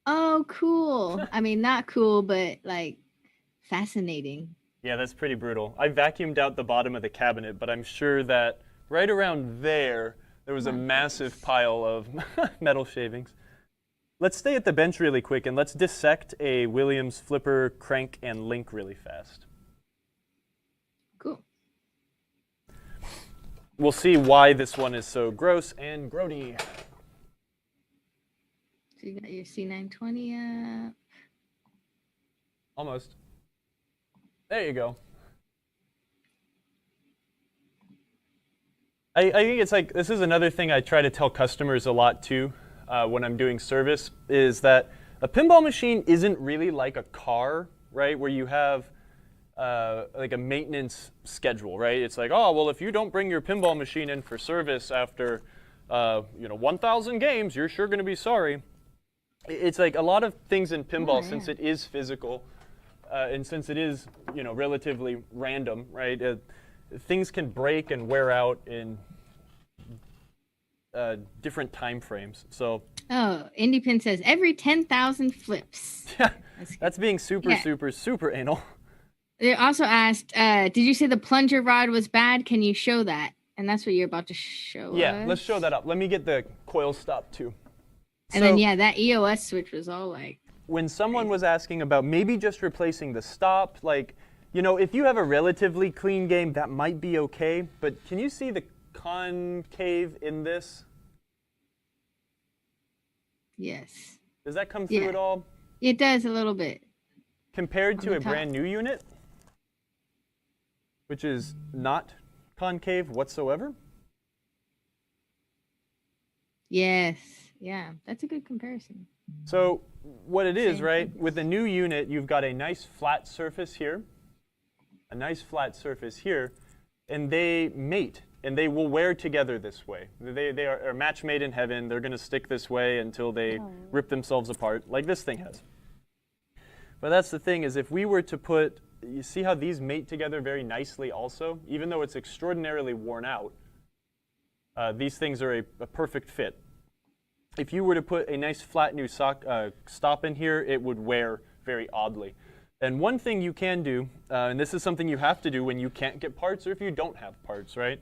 Oh, cool. I mean, not cool, but like fascinating. Yeah, that's pretty brutal. I vacuumed out the bottom of the cabinet, but I'm sure that right around there was a massive pile of metal shavings. Let's stay at the bench really quick and let's dissect a Williams flipper, crank, and link really fast. Cool. We'll see why this one is so gross and grody. So you got your C920 up. Almost. There you go. I think it's like, this is another thing I try to tell customers a lot too when I'm doing service, is that a pinball machine isn't really like a car, right? Where you have like a maintenance schedule, right? It's like, oh, well, if you don't bring your pinball machine in for service after 1,000 games, you're sure going to be sorry. It's like a lot of things in pinball, since it is physical, and since it is, relatively random, right? Things can break and wear out in different time frames. So. Oh, IndyPin says every 10,000 flips. Yeah, that's being super, super anal. They also asked, did you say the plunger rod was bad? Can you show that? And that's what you're about to show us. Let's show that up. Let me get the coil stop too. And then, that EOS switch was all like... When someone was asking about maybe just replacing the stop, like, if you have a relatively clean game, that might be okay. But can you see the concave in this? Yes. Does that come through at all? It does a little bit. Compared to a brand new unit, which is not concave whatsoever? Yes. Yeah, that's a good comparison. So what it is, right, with the new unit, you've got a nice flat surface here, a nice flat surface here, and they mate, and they will wear together this way. They are match made in heaven. They're going to stick this way until they rip themselves apart, like this thing has. But that's the thing, is if we were to put, you see how these mate together very nicely also? Even though it's extraordinarily worn out, these things are a perfect fit. If you were to put a nice flat new stop in here, it would wear very oddly. And one thing you can do, and this is something you have to do when you can't get parts or if you don't have parts, right?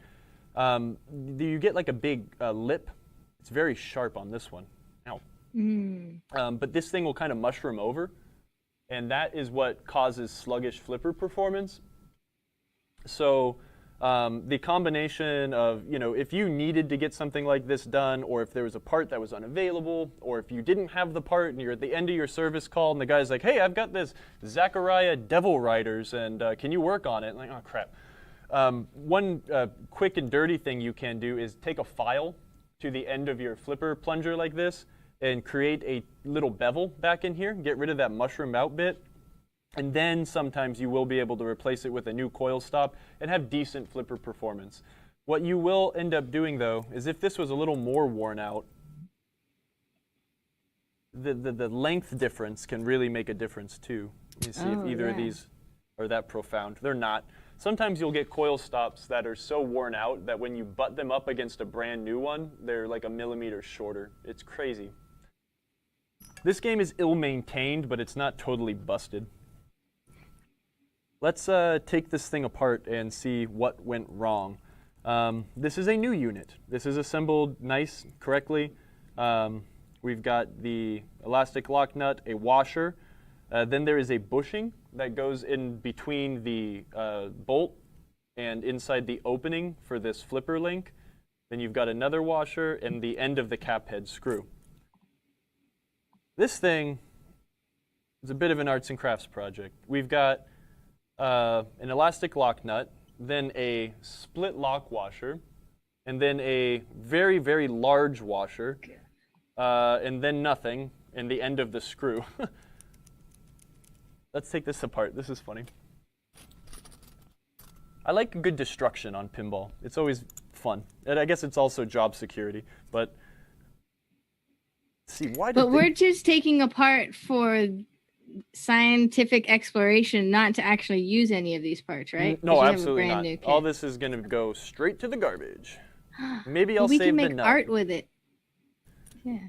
You get like a big lip It's very sharp on this one. Ow. Mm. But this thing will kind of mushroom over, and that is what causes sluggish flipper performance. So the combination of, if you needed to get something like this done, or if there was a part that was unavailable, or if you didn't have the part and you're at the end of your service call and the guy's like, hey, I've got this Zachariah Devil Riders, and can you work on it? And like, oh, crap. One quick and dirty thing you can do is take a file to the end of your flipper plunger like this and create a little bevel back in here, get rid of that mushroom out bit, and then sometimes you will be able to replace it with a new coil stop and have decent flipper performance. What you will end up doing, though, is if this was a little more worn out, the length difference can really make a difference, too. Let me see if either of these are that profound. They're not. Sometimes you'll get coil stops that are so worn out that when you butt them up against a brand new one, they're like a millimeter shorter. It's crazy. This game is ill-maintained, but it's not totally busted. Let's take this thing apart and see what went wrong. This is a new unit. This is assembled nice, correctly. We've got the elastic lock nut, a washer. Then there is a bushing that goes in between the bolt and inside the opening for this flipper link. Then you've got another washer and the end of the cap head screw. This thing is a bit of an arts and crafts project. We've got an elastic lock nut, then a split lock washer, and then a very, very large washer, and then nothing, and the end of the screw. Let's take this apart. This is funny. I like a good destruction on pinball. It's always fun. And I guess it's also job security, but let's see, why did But we're just taking apart for scientific exploration, not to actually use any of these parts, right? No, You have a absolutely brand not. new kit. All this is going to go straight to the garbage. Maybe I'll we save can the make nut. art with it. Yeah.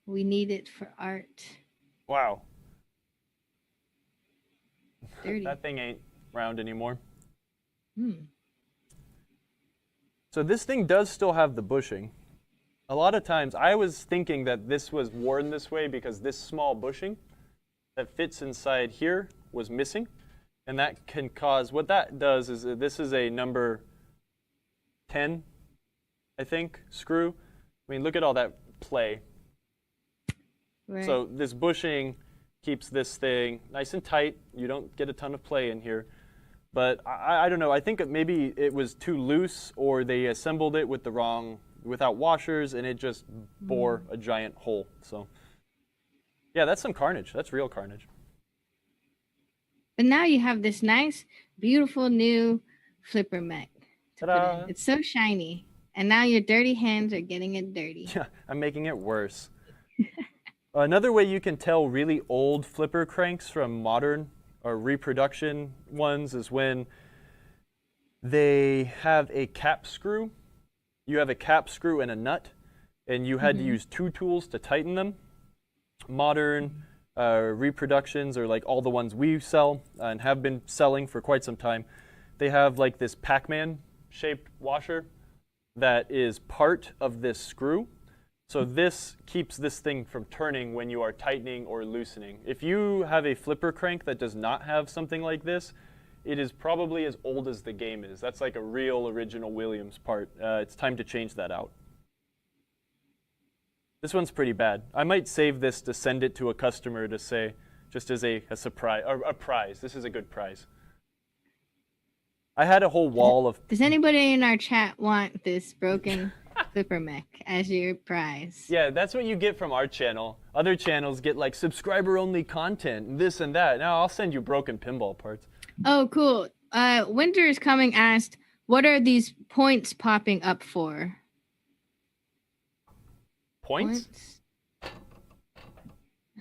We need it for art. Wow. Dirty. That thing ain't round anymore. Hmm. So this thing does still have the bushing. A lot of times, I was thinking that this was worn this way because this small bushing that fits inside here was missing. And that can cause, what that does is, this is a number 10, I think, screw. I mean, look at all that play. Right. So this bushing keeps this thing nice and tight. You don't get a ton of play in here. But I don't know, I think maybe it was too loose or they assembled it with the wrong, without washers, and it just bore a giant hole. So yeah, that's some carnage. That's real carnage. But now you have this nice, beautiful new flipper mech to put Ta-da. in. It's so shiny. And now your dirty hands are getting it dirty. Yeah, I'm making it worse. Another way you can tell really old flipper cranks from modern or reproduction ones is when they have a cap screw. You have a cap screw and a nut, and you had to use two tools to tighten them. Modern reproductions, or like all the ones we sell and have been selling for quite some time, they have like this Pac-Man shaped washer that is part of this screw. So this keeps this thing from turning when you are tightening or loosening. If you have a flipper crank that does not have something like this, it is probably as old as the game is. That's like a real original Williams part. It's time to change that out. This one's pretty bad. I might save this to send it to a customer to say, just as a surprise, or a prize. This is a good prize. I had a whole wall of... Does anybody in our chat want this broken flipper mech as your prize? Yeah, that's what you get from our channel. Other channels get like subscriber-only content, and this and that. Now I'll send you broken pinball parts. Oh, cool. Winter is Coming asked, what are these points popping up for? Points? I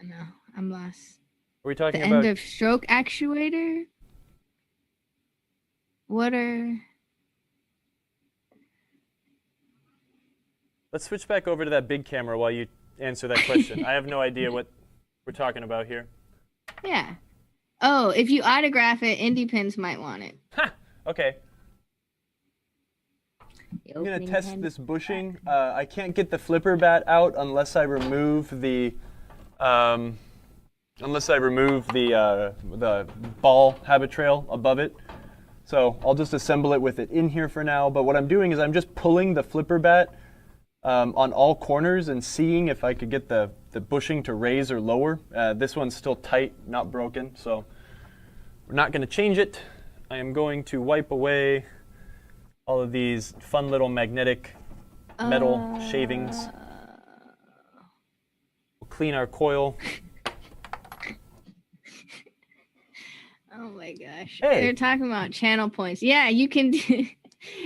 know. I'm lost. Are we talking The about... end of stroke actuator? What are... Let's switch back over to that big camera while you answer that question. I have no idea what we're talking about here. Yeah. Oh, if you autograph it, Indie Pins might want it. Ha! Okay. I'm going to test this bushing. I can't get the flipper bat out unless I remove the the ball habit trail above it. So I'll just assemble it with it in here for now. But what I'm doing is I'm just pulling the flipper bat on all corners and seeing if I could get the bushing to raise or lower. This one's still tight, not broken, so we're not going to change it. I am going to wipe away all of these fun little magnetic metal shavings. We'll clean our coil. Oh my gosh. Hey. They're talking about channel points. Yeah, you can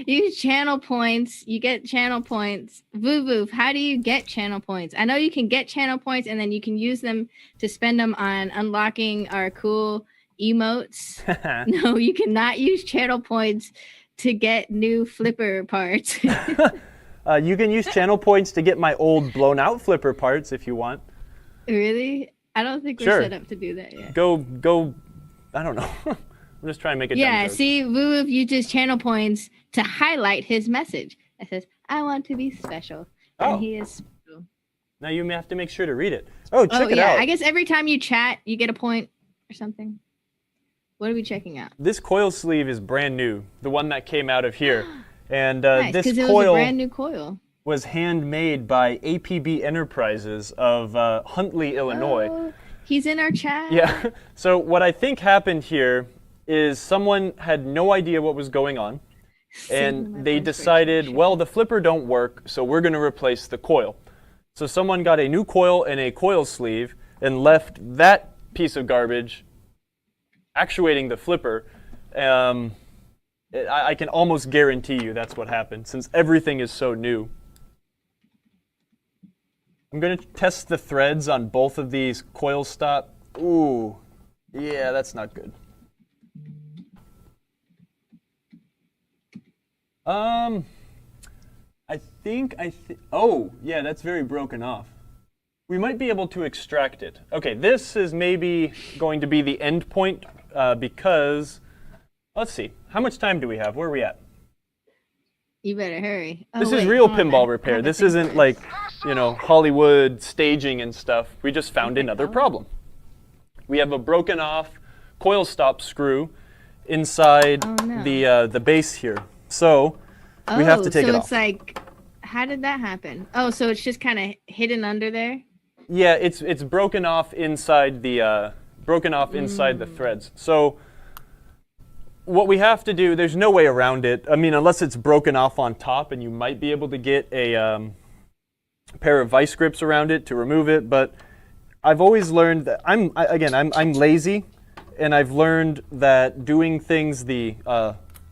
use channel points. You get channel points. Voo, how do you get channel points? I know you can get channel points and then you can use them to spend them on unlocking our cool emotes. No, you cannot use channel points to get new flipper parts. You can use channel points to get my old blown out flipper parts if you want. Really? I don't think we're set up to do that yet. Go. I don't know. I'm just trying to make a dumb joke. See, Woo uses channel points to highlight his message. It says, I want to be special. And he is special. Now you may have to make sure to read it. Oh, check it out. I guess every time you chat, you get a point or something. What are we checking out? This coil sleeve is brand new, the one that came out of here. And nice, this it coil was a brand new coil. Was handmade by APB Enterprises of Huntley, Illinois. Oh, he's in our chat. Yeah. So what I think happened here is someone had no idea what was going on, and they decided, well, the flipper don't work, so we're going to replace the coil. So someone got a new coil and a coil sleeve and left that piece of garbage actuating the flipper. I can almost guarantee you that's what happened, since everything is so new. I'm going to test the threads on both of these coil stop. Ooh, yeah, that's not good. Oh, yeah, that's very broken off. We might be able to extract it. Okay, this is maybe going to be the end point because, let's see, how much time do we have? Where are we at? You better hurry. This is real pinball repair. This isn't like, Hollywood staging and stuff. We just found another problem. We have a broken off coil stop screw inside the base here. So we have to take it off. So it's like, how did that happen? Oh, so it's just kind of hidden under there? Yeah, it's broken off inside the threads. So what we have to do, there's no way around it. I mean, unless it's broken off on top, and you might be able to get a pair of vice grips around it to remove it. But I've always learned that I'm lazy, and I've learned that doing things the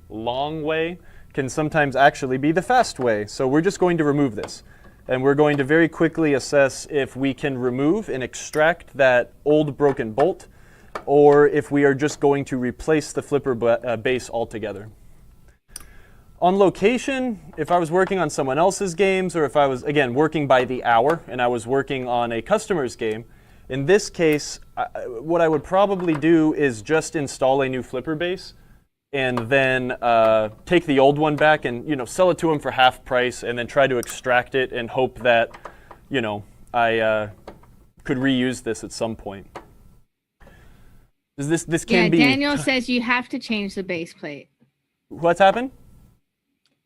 long way can sometimes actually be the fast way. So we're just going to remove this. And we're going to very quickly assess if we can remove and extract that old broken bolt, or if we are just going to replace the flipper base altogether. On location, if I was working on someone else's games, or if I was, again, working by the hour and I was working on a customer's game, in this case, what I would probably do is just install a new flipper base and then take the old one back and sell it to them for half price, and then try to extract it and hope that I could reuse this at some point. This can be. Daniel says you have to change the base plate. What's happened?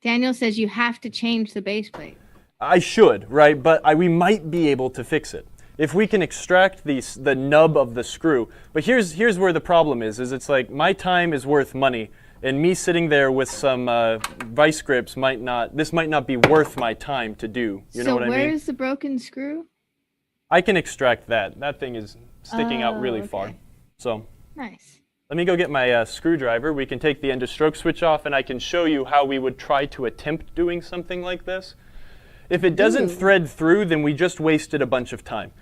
Daniel says you have to change the base plate. I should, right? But we might be able to fix it if we can extract the nub of the screw. But here's where the problem is it's like my time is worth money, and me sitting there with some vice grips might not be worth my time to do. You know what I mean? So where's the broken screw? I can extract that. That thing is sticking out really far. So nice. Let me go get my screwdriver. We can take the end of stroke switch off, and I can show you how we would try to attempt doing something like this. If it doesn't thread through, then we just wasted a bunch of time.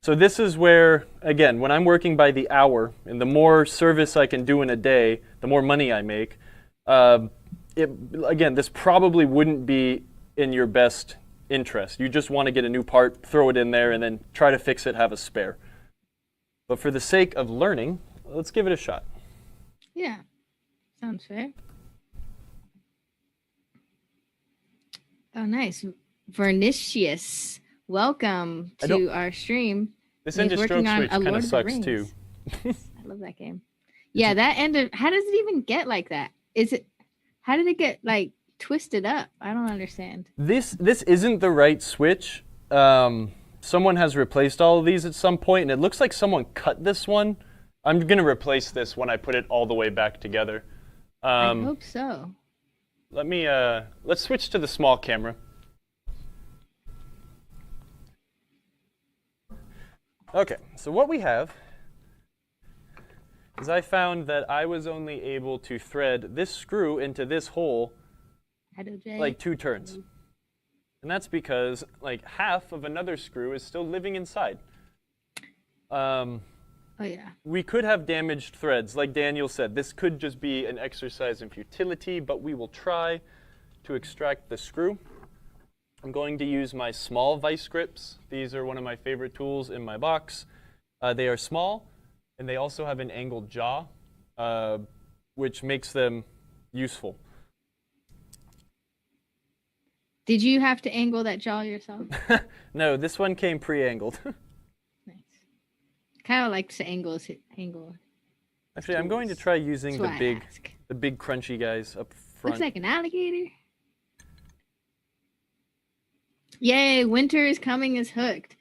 So this is where, again, when I'm working by the hour, and the more service I can do in a day, the more money I make. Again, this probably wouldn't be in your best interest. You just want to get a new part, throw it in there, and then try to fix it, have a spare. But for the sake of learning, let's give it a shot. Yeah, sounds fair. Oh, nice. Vernicious, welcome to our stream. This He's Ninja working Stroke on Switch a kind Lord of of the sucks too. Rings. I love that game. Yeah, that ended. How does it even get like that? How did it get like twisted up? I don't understand. This isn't the right Switch. Someone has replaced all of these at some point, and it looks like someone cut this one. I'm gonna replace this when I put it all the way back together. I hope so. Let's switch to the small camera. Okay, so what we have is I found that I was only able to thread this screw into this hole like 2 turns. And that's because like half of another screw is still living inside. Oh yeah. We could have damaged threads. Like Daniel said, this could just be an exercise in futility, but we will try to extract the screw. I'm going to use my small vice grips. These are one of my favorite tools in my box. They are small, and they also have an angled jaw, which makes them useful. Did you have to angle that jaw yourself? No, this one came pre-angled. Nice. Kyle likes to angle. Actually, I'm going to try using That's the big crunchy guys up front. Looks like an alligator. Yay, Winter is coming as Hooked.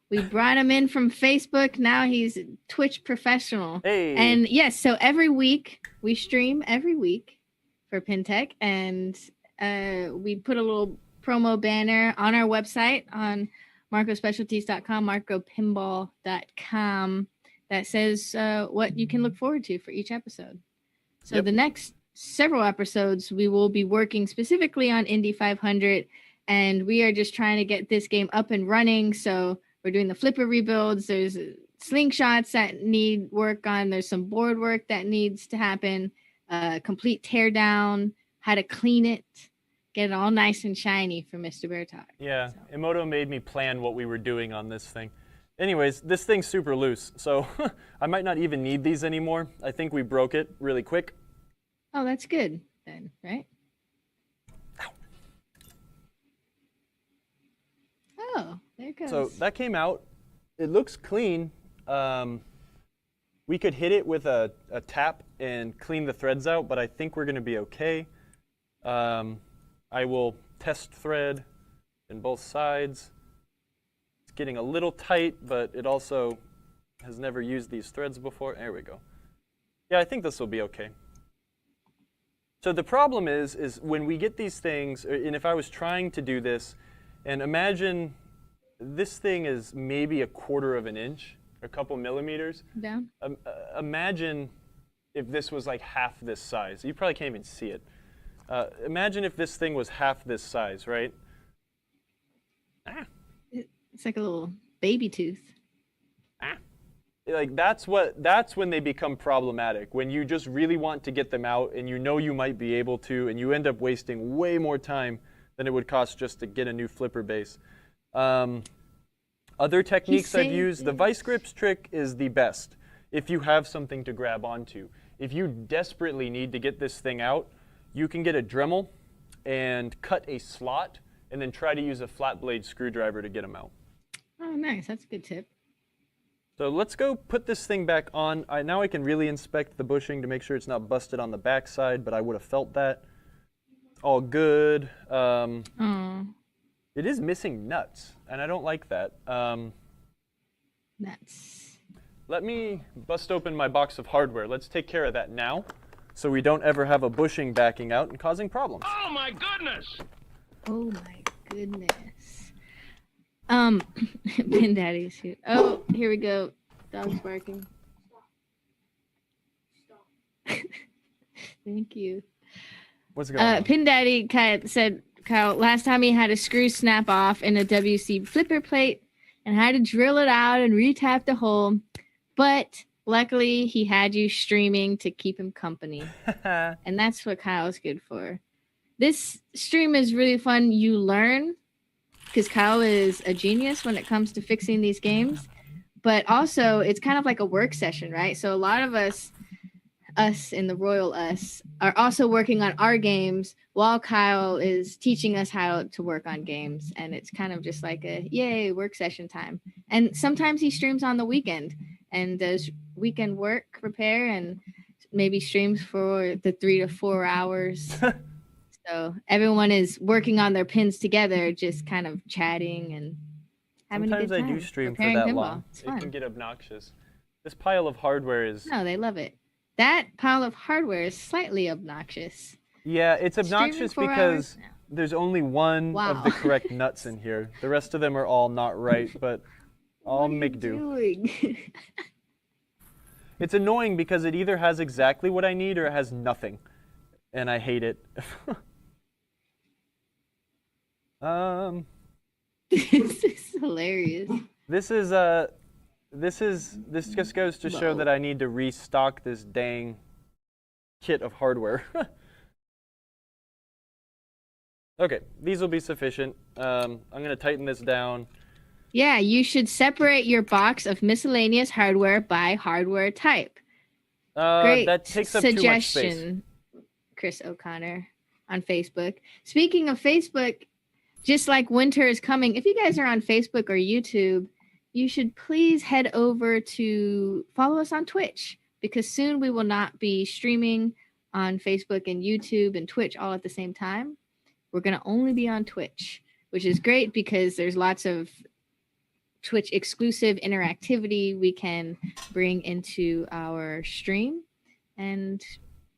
We brought him in from Facebook. Now he's Twitch professional. Hey. And yes, so every week, we stream every week for PinTech. And we put a little promo banner on our website on marcospecialties.com, marcopinball.com, that says what you can look forward to for each episode. So the next several episodes, we will be working specifically on Indy500, and we are just trying to get this game up and running. So we're doing the flipper rebuilds. There's slingshots that need work on. There's some board work that needs to happen. Complete teardown, how to clean it, get it all nice and shiny for Mr. Bear Talk. Yeah, so. Emoto made me plan what we were doing on this thing. Anyways, this thing's super loose, so I might not even need these anymore. I think we broke it really quick. Oh, that's good then, right? Ow. Oh, there it goes. So that came out. It looks clean. We could hit it with a tap and clean the threads out, but I think we're going to be okay. I will test thread in both sides. It's getting a little tight, but it also has never used these threads before. There we go. Yeah, I think this will be okay. So the problem is when we get these things, and if I was trying to do this, and imagine this thing is maybe 1/4 of an inch, a couple millimeters. Down. Imagine if this was like half this size. You probably can't even see it. Imagine if this thing was half this size, right? It's like a little baby tooth. Like that's when they become problematic. When you just really want to get them out and you know you might be able to, and you end up wasting way more time than it would cost just to get a new flipper base. Other techniques I've used, the vice grips trick is the best if you have something to grab onto. If you desperately need to get this thing out, you can get a Dremel and cut a slot and then try to use a flat blade screwdriver to get them out. Oh, nice. That's a good tip. So let's go put this thing back on. Now I can really inspect the bushing to make sure it's not busted on the back side, but I would have felt that. All good. It is missing nuts, and I don't like that. Nuts. Let me bust open my box of hardware. Let's take care of that now, so we don't ever have a bushing backing out and causing problems. Oh my goodness! Oh my goodness. Pin Daddy's here. Oh, here we go. Dog's barking. Stop. Thank you. What's going on? Pin Daddy said, Kyle, last time he had a screw snap off in a WC flipper plate and had to drill it out and retap the hole. But luckily, he had you streaming to keep him company. And that's what Kyle's good for. This stream is really fun. You learn, because Kyle is a genius when it comes to fixing these games. But also, it's kind of like a work session, right? So a lot of us us in the Royal Us are also working on our games while Kyle is teaching us how to work on games. And it's kind of just like a yay work session time. And sometimes he streams on the weekend and does weekend work repair and maybe streams for the 3 to 4 hours. So everyone is working on their pins together, just kind of chatting and having a good time. Sometimes I do stream for repairing that pinball. long. It's It fun. can get obnoxious. This pile of hardware is... No, they love it. That pile of hardware is slightly obnoxious. Yeah, it's Streaming obnoxious 4 because hours? No. there's only one Wow. of the correct nuts in here. The rest of them are all not right, but I'll make do. Doing? It's annoying because it either has exactly what I need or it has nothing. And I hate it. This is hilarious. This just goes to show that I need to restock this dang kit of hardware. Okay, these will be sufficient. I'm going to tighten this down. Yeah, you should separate your box of miscellaneous hardware by hardware type. Great That takes up too much space. suggestion, Chris O'Connor on Facebook. Speaking of Facebook, just like winter is coming, if you guys are on Facebook or YouTube, you should please head over to follow us on Twitch, because soon we will not be streaming on Facebook and YouTube and Twitch all at the same time. We're going to only be on Twitch, which is great because there's lots of Twitch exclusive interactivity we can bring into our stream, and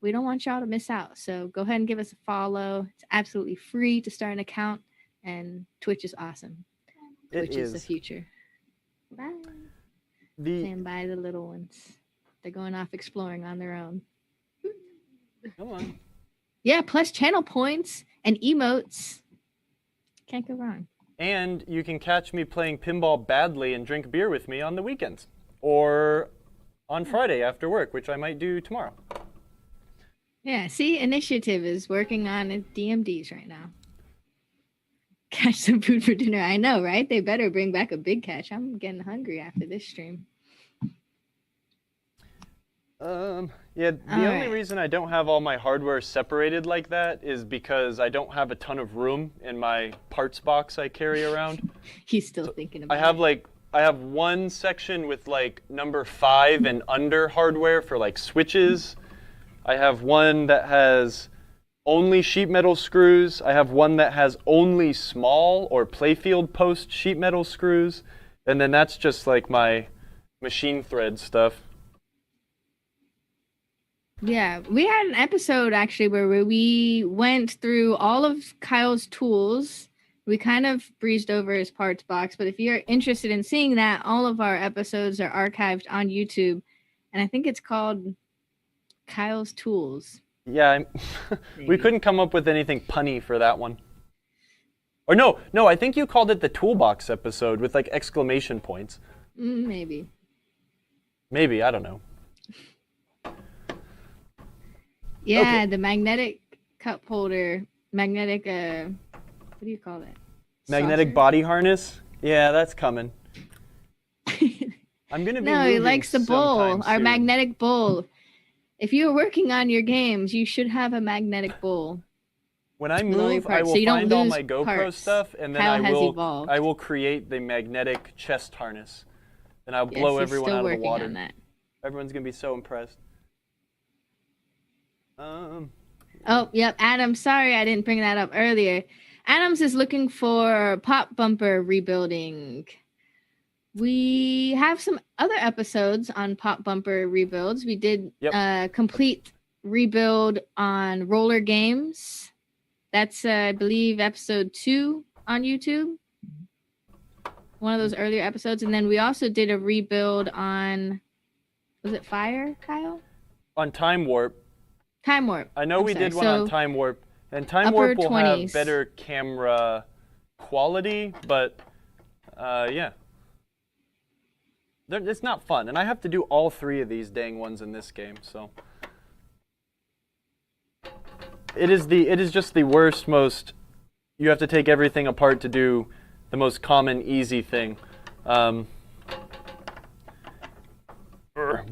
we don't want y'all to miss out. So go ahead and give us a follow. It's absolutely free to start an account, and Twitch is awesome. Twitch is the future. Bye. Stand by the little ones. They're going off exploring on their own. Come on. Yeah, plus channel points and emotes. Can't go wrong. And you can catch me playing pinball badly and drink beer with me on the weekends. Or on Friday after work, which I might do tomorrow. Yeah, see, Initiative is working on DMDs right now. Catch some food for dinner. I know, right? They better bring back a big catch. I'm getting hungry after this stream. Yeah, the only reason I don't have all my hardware separated like that is because I don't have a ton of room in my parts box I carry around. He's still thinking about it. I have one section with like number 5 and under hardware for like switches. I have one that has only sheet metal screws. I have one that has only small or playfield post sheet metal screws. And then that's just like my machine thread stuff. Yeah, we had an episode actually where we went through all of Kyle's tools. We kind of breezed over his parts box, but if you're interested in seeing that, all of our episodes are archived on YouTube, and I think it's called Kyle's Tools. Yeah, we couldn't come up with anything punny for that one. Or no, I think you called it the Toolbox episode with like exclamation points. Maybe. Maybe, I don't know. Yeah, Okay. The magnetic cup holder, magnetic, what do you call that? Magnetic Saucer? body harness? Yeah, that's coming. I'm going to be No, he moving likes the bowl, sometime our soon. magnetic bowl. If you're working on your games, you should have a magnetic bowl. When I with all your move, I parts, will so you don't find all lose my GoPro parts. stuff, and then Kyle has evolved. I will create the magnetic chest harness. And I'll Yes, blow he's everyone still out of the working water. on that. Everyone's going to be so impressed. Oh, yep, Adam. Sorry I didn't bring that up earlier. Adams is looking for pop bumper rebuilding. We have some other episodes on pop bumper rebuilds. We did a complete rebuild on roller games. That's, I believe, episode 2 on YouTube. One of those earlier episodes. And then we also did a rebuild on, was it Fire, Kyle? On Time Warp. Time Warp. I know we did one on Time Warp. And Time Warp will have better camera quality, but yeah. It's not fun. And I have to do all 3 of these dang ones in this game, so. It is just the worst, most, you have to take everything apart to do the most common, easy thing.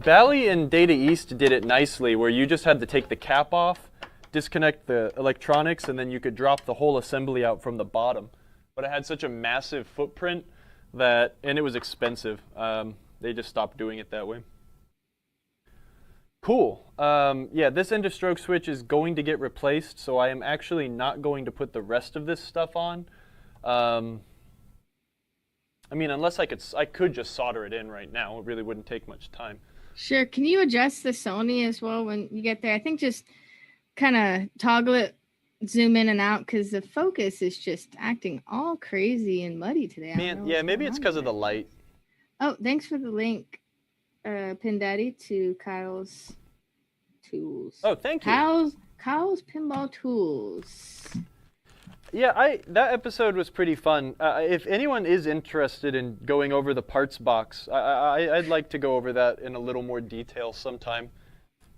Bally and Data East did it nicely, where you just had to take the cap off, disconnect the electronics, and then you could drop the whole assembly out from the bottom. But it had such a massive footprint and it was expensive. They just stopped doing it that way. Cool. Yeah, this end of stroke switch is going to get replaced, so I am actually not going to put the rest of this stuff on. I mean, unless I could just solder it in right now. It really wouldn't take much time. Sure. Can you adjust the Sony as well when you get there? I think just kind of toggle it, zoom in and out, because the focus is just acting all crazy and muddy today. Man, yeah, maybe it's because of the light. Oh, thanks for the link, Pin Daddy, to Kyle's Tools. Oh, thank you. Kyle's Pinball Tools. Yeah, that episode was pretty fun. If anyone is interested in going over the parts box, I'd like to go over that in a little more detail sometime.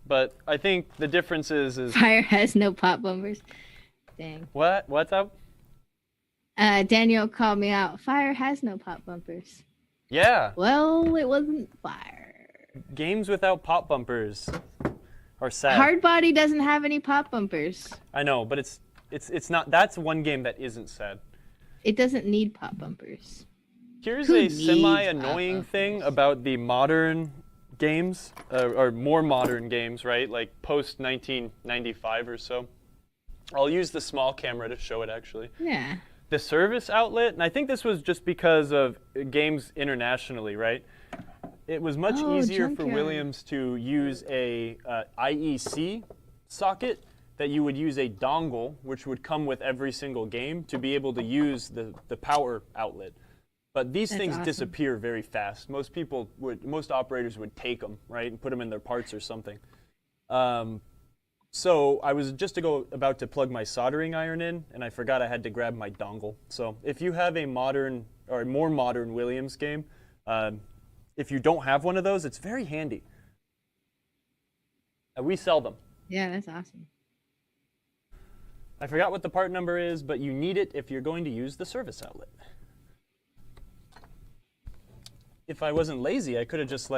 But I think the difference is Fire has no pop bumpers. Dang. What? What's up? Daniel called me out. Fire has no pop bumpers. Yeah. Well, it wasn't Fire. Games without pop bumpers are sad. Hardbody doesn't have any pop bumpers. I know, but it's not. That's one game that isn't sad. It doesn't need pop bumpers. Here's a semi-annoying thing about the modern games, or more modern games, right? Like post 1995 or so. I'll use the small camera to show it actually. Yeah. The service outlet, and I think this was just because of games internationally, right? It was much easier for Williams to use a IEC socket that you would use a dongle, which would come with every single game, to be able to use the power outlet. But these things disappear very fast. Most operators would take them, right, and put them in their parts or something. So I was just about to plug my soldering iron in, and I forgot I had to grab my dongle. So if you have a modern or a more modern Williams game, if you don't have one of those, it's very handy. We sell them. Yeah, that's awesome. I forgot what the part number is, but you need it if you're going to use the service outlet. If I wasn't lazy, I could have just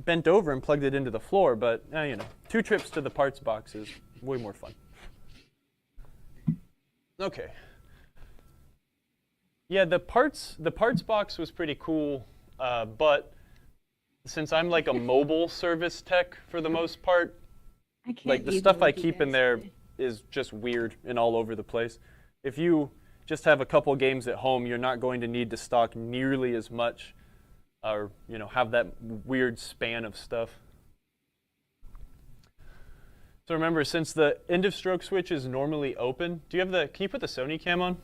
bent over and plugged it into the floor, but you know, 2 trips to the parts box is way more fun. Okay. Yeah, the parts box was pretty cool, but since I'm like a mobile service tech for the most part, the stuff I keep in there is just weird and all over the place. If you just have a couple games at home, you're not going to need to stock nearly as much, or have that weird span of stuff. So remember, since the end of stroke switch is normally open, can you put the Sony cam on?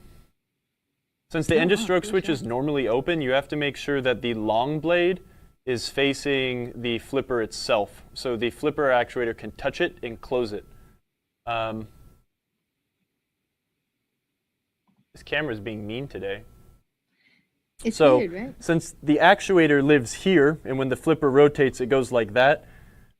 Since the end of stroke switch is normally open, you have to make sure that the long blade is facing the flipper itself, so the flipper actuator can touch it and close it. This camera's being mean today. It's weird, right? Since the actuator lives here, and when the flipper rotates, it goes like that,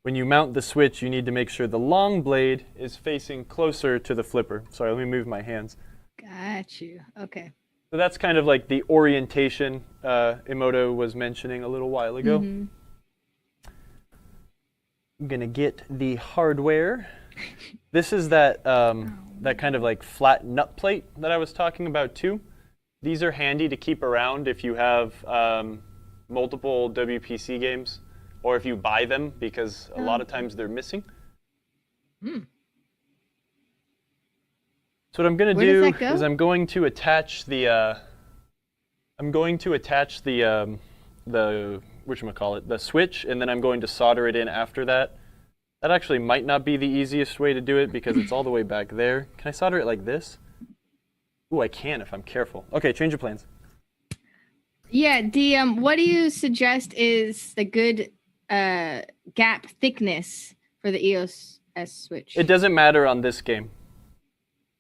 when you mount the switch, you need to make sure the long blade is facing closer to the flipper. Sorry, let me move my hands. Got you. Okay. So that's kind of like the orientation Emoto was mentioning a little while ago. Mm-hmm. I'm going to get the hardware. This is that kind of like flat nut plate that I was talking about too. These are handy to keep around if you have multiple WPC games, or if you buy them, because a lot of times they're missing. So what I'm going to do is I'm going to attach the the switch, and then I'm going to solder it in after that. That actually might not be the easiest way to do it because it's all the way back there. Can I solder it like this? Ooh, I can if I'm careful. Okay, change of plans. Yeah, what do you suggest is the good gap thickness for the EOS S switch? It doesn't matter on this game.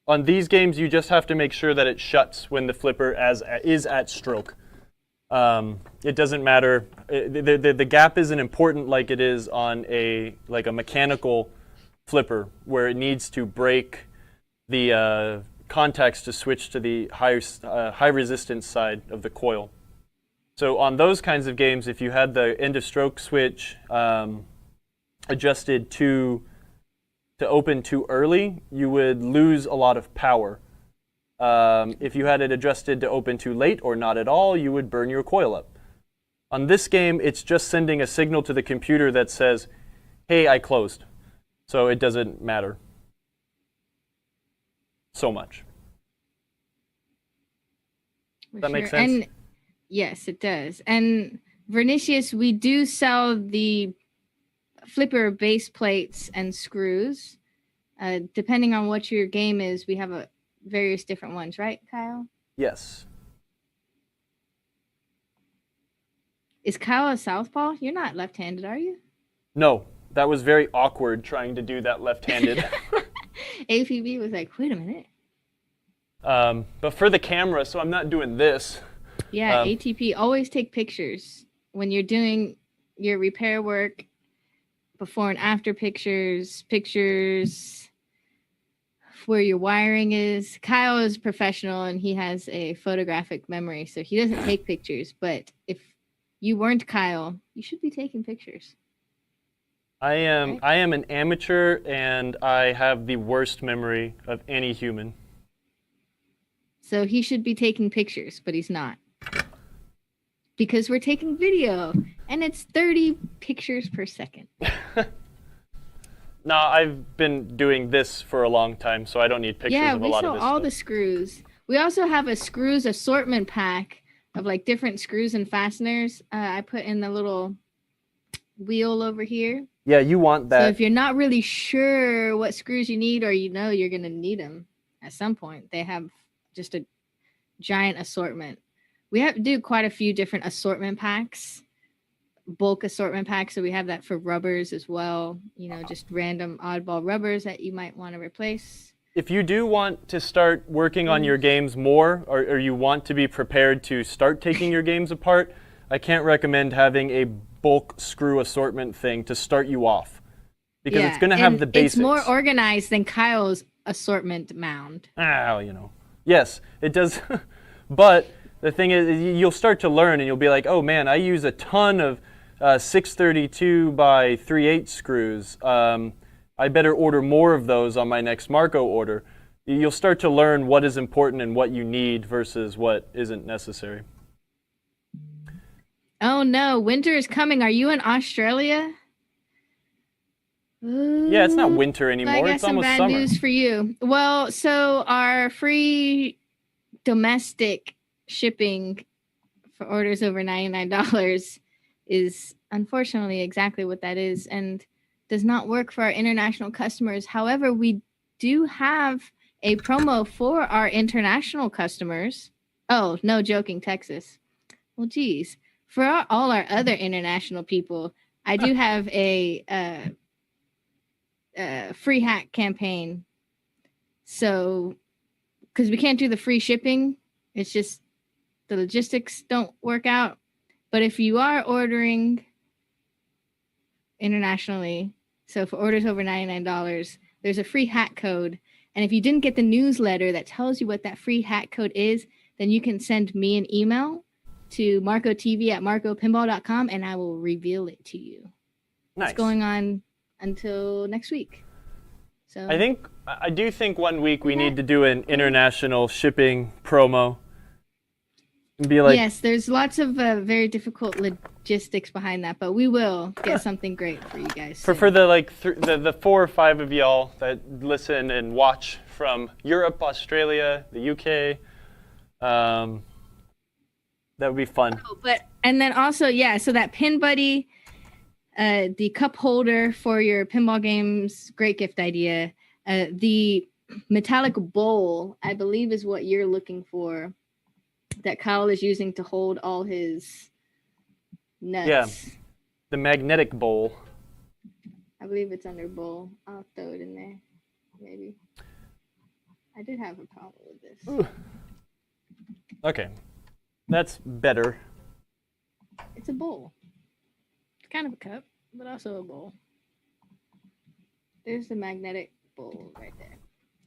On these games, you just have to make sure that it shuts when the flipper is at stroke. It doesn't matter. The gap isn't important like it is on a mechanical flipper, where it needs to break the contacts to switch to the high resistance side of the coil. So on those kinds of games, if you had the end of stroke switch adjusted to open too early, you would lose a lot of power. If you had it adjusted to open too late or not at all, you would burn your coil up. On this game, it's just sending a signal to the computer that says, hey, I closed. So it doesn't matter so much. Does that make sense? And yes, it does. And Vernicius, we do sell the flipper base plates and screws. Depending on what your game is, we have various different ones, right, Kyle? Yes. Is Kyle a southpaw? You're not left-handed, are you? No, that was very awkward trying to do that left-handed. APB was like, wait a minute. But for the camera, so I'm not doing this. Yeah, ATP, always take pictures. When you're doing your repair work, before and after pictures where your wiring is. Kyle is professional and he has a photographic memory, so he doesn't take pictures. But if you weren't Kyle, you should be taking pictures. I am an amateur and I have the worst memory of any human. So he should be taking pictures, but he's not. Because we're taking video and it's 30 pictures per second. No, I've been doing this for a long time, so I don't need pictures of a lot of this we sell all stuff. the screws. We also have a screws assortment pack of like different screws and fasteners. I put in the little wheel over here. Yeah, you want that. So if you're not really sure what screws you need, or you know you're going to need them at some point, they have just a giant assortment. We have to do quite a few different assortment packs, bulk assortment packs. So we have that for rubbers as well. You know, just random oddball rubbers that you might want to replace. If you do want to start working on your games more, or you want to be prepared to start taking your games apart, I can't recommend having a bulk screw assortment thing to start you off. Because it's going to have the basics. It's more organized than Kyle's assortment mound. You know. Yes, it does. But the thing is, you'll start to learn and you'll be like, oh man, I use a ton of 632 by 3/8 screws. I better order more of those on my next Marco order. You'll start to learn what is important and what you need versus what isn't necessary. Oh no, winter is coming. Are you in Australia? Yeah, it's not winter anymore. I got It's some almost bad summer. news for you. Well, so our free domestic shipping for orders over $99 is unfortunately exactly what that is, and does not work for our international customers. However, we do have a promo for our international customers. Oh, no joking, Texas. Well, geez. For all our other international people, I do have a free hack campaign. So, because we can't do the free shipping, it's just the logistics don't work out. But if you are ordering internationally, so for orders over $99, there's a free hack code. And if you didn't get the newsletter that tells you what that free hack code is, then you can send me an email to marcotv@marcopinball.com and I will reveal it to you. Nice. It's going on until next week. So I do think one week we need to do an international shipping promo. And be like, yes, there's lots of very difficult logistics behind that, but we will get something great for you guys. For the the 4 or 5 of y'all that listen and watch from Europe, Australia, the UK, that would be fun. And then also, so that Pin Buddy, the cup holder for your pinball games, great gift idea. The metallic bowl, I believe, is what you're looking for, that Kyle is using to hold all his nuts. Yeah, the magnetic bowl. I believe it's under bowl. I'll throw it in there, maybe. I did have a problem with this. Ooh. Okay, that's better. It's a bowl. It's kind of a cup, but also a bowl. There's the magnetic bowl right there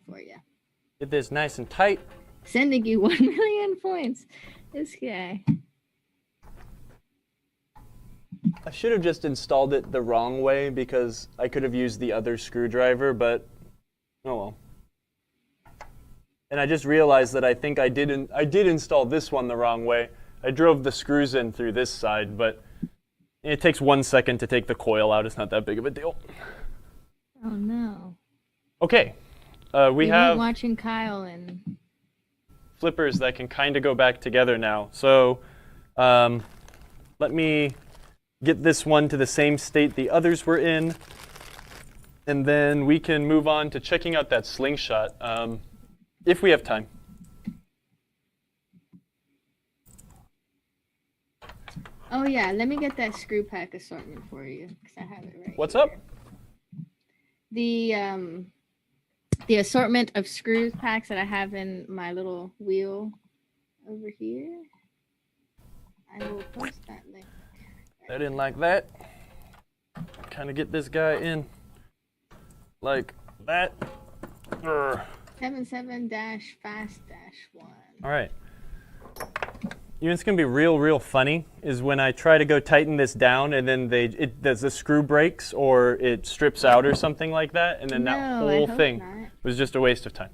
for you. Get this nice and tight. Sending you 1 million points. This guy. I should have just installed it the wrong way because I could have used the other screwdriver, but oh well. And I just realized that I think I did install this one the wrong way. I drove the screws in through this side, but it takes 1 second to take the coil out. It's not that big of a deal. Oh no. Okay, we We've have been watching Kyle and flippers that can kind of go back together now. So let me get this one to the same state the others were in, and then we can move on to checking out that slingshot if we have time. oh yeah, let me get that screw pack assortment for you because I have it right. What's here. up? The assortment of screws packs that I have in my little wheel over here. I will post that link. I didn't like that. Kind of get this guy in like that. 77-fast-1. All right. You know what's going to be real funny is when I try to go tighten this down and then the screw breaks or it strips out or something like that, and then that whole thing was just a waste of time.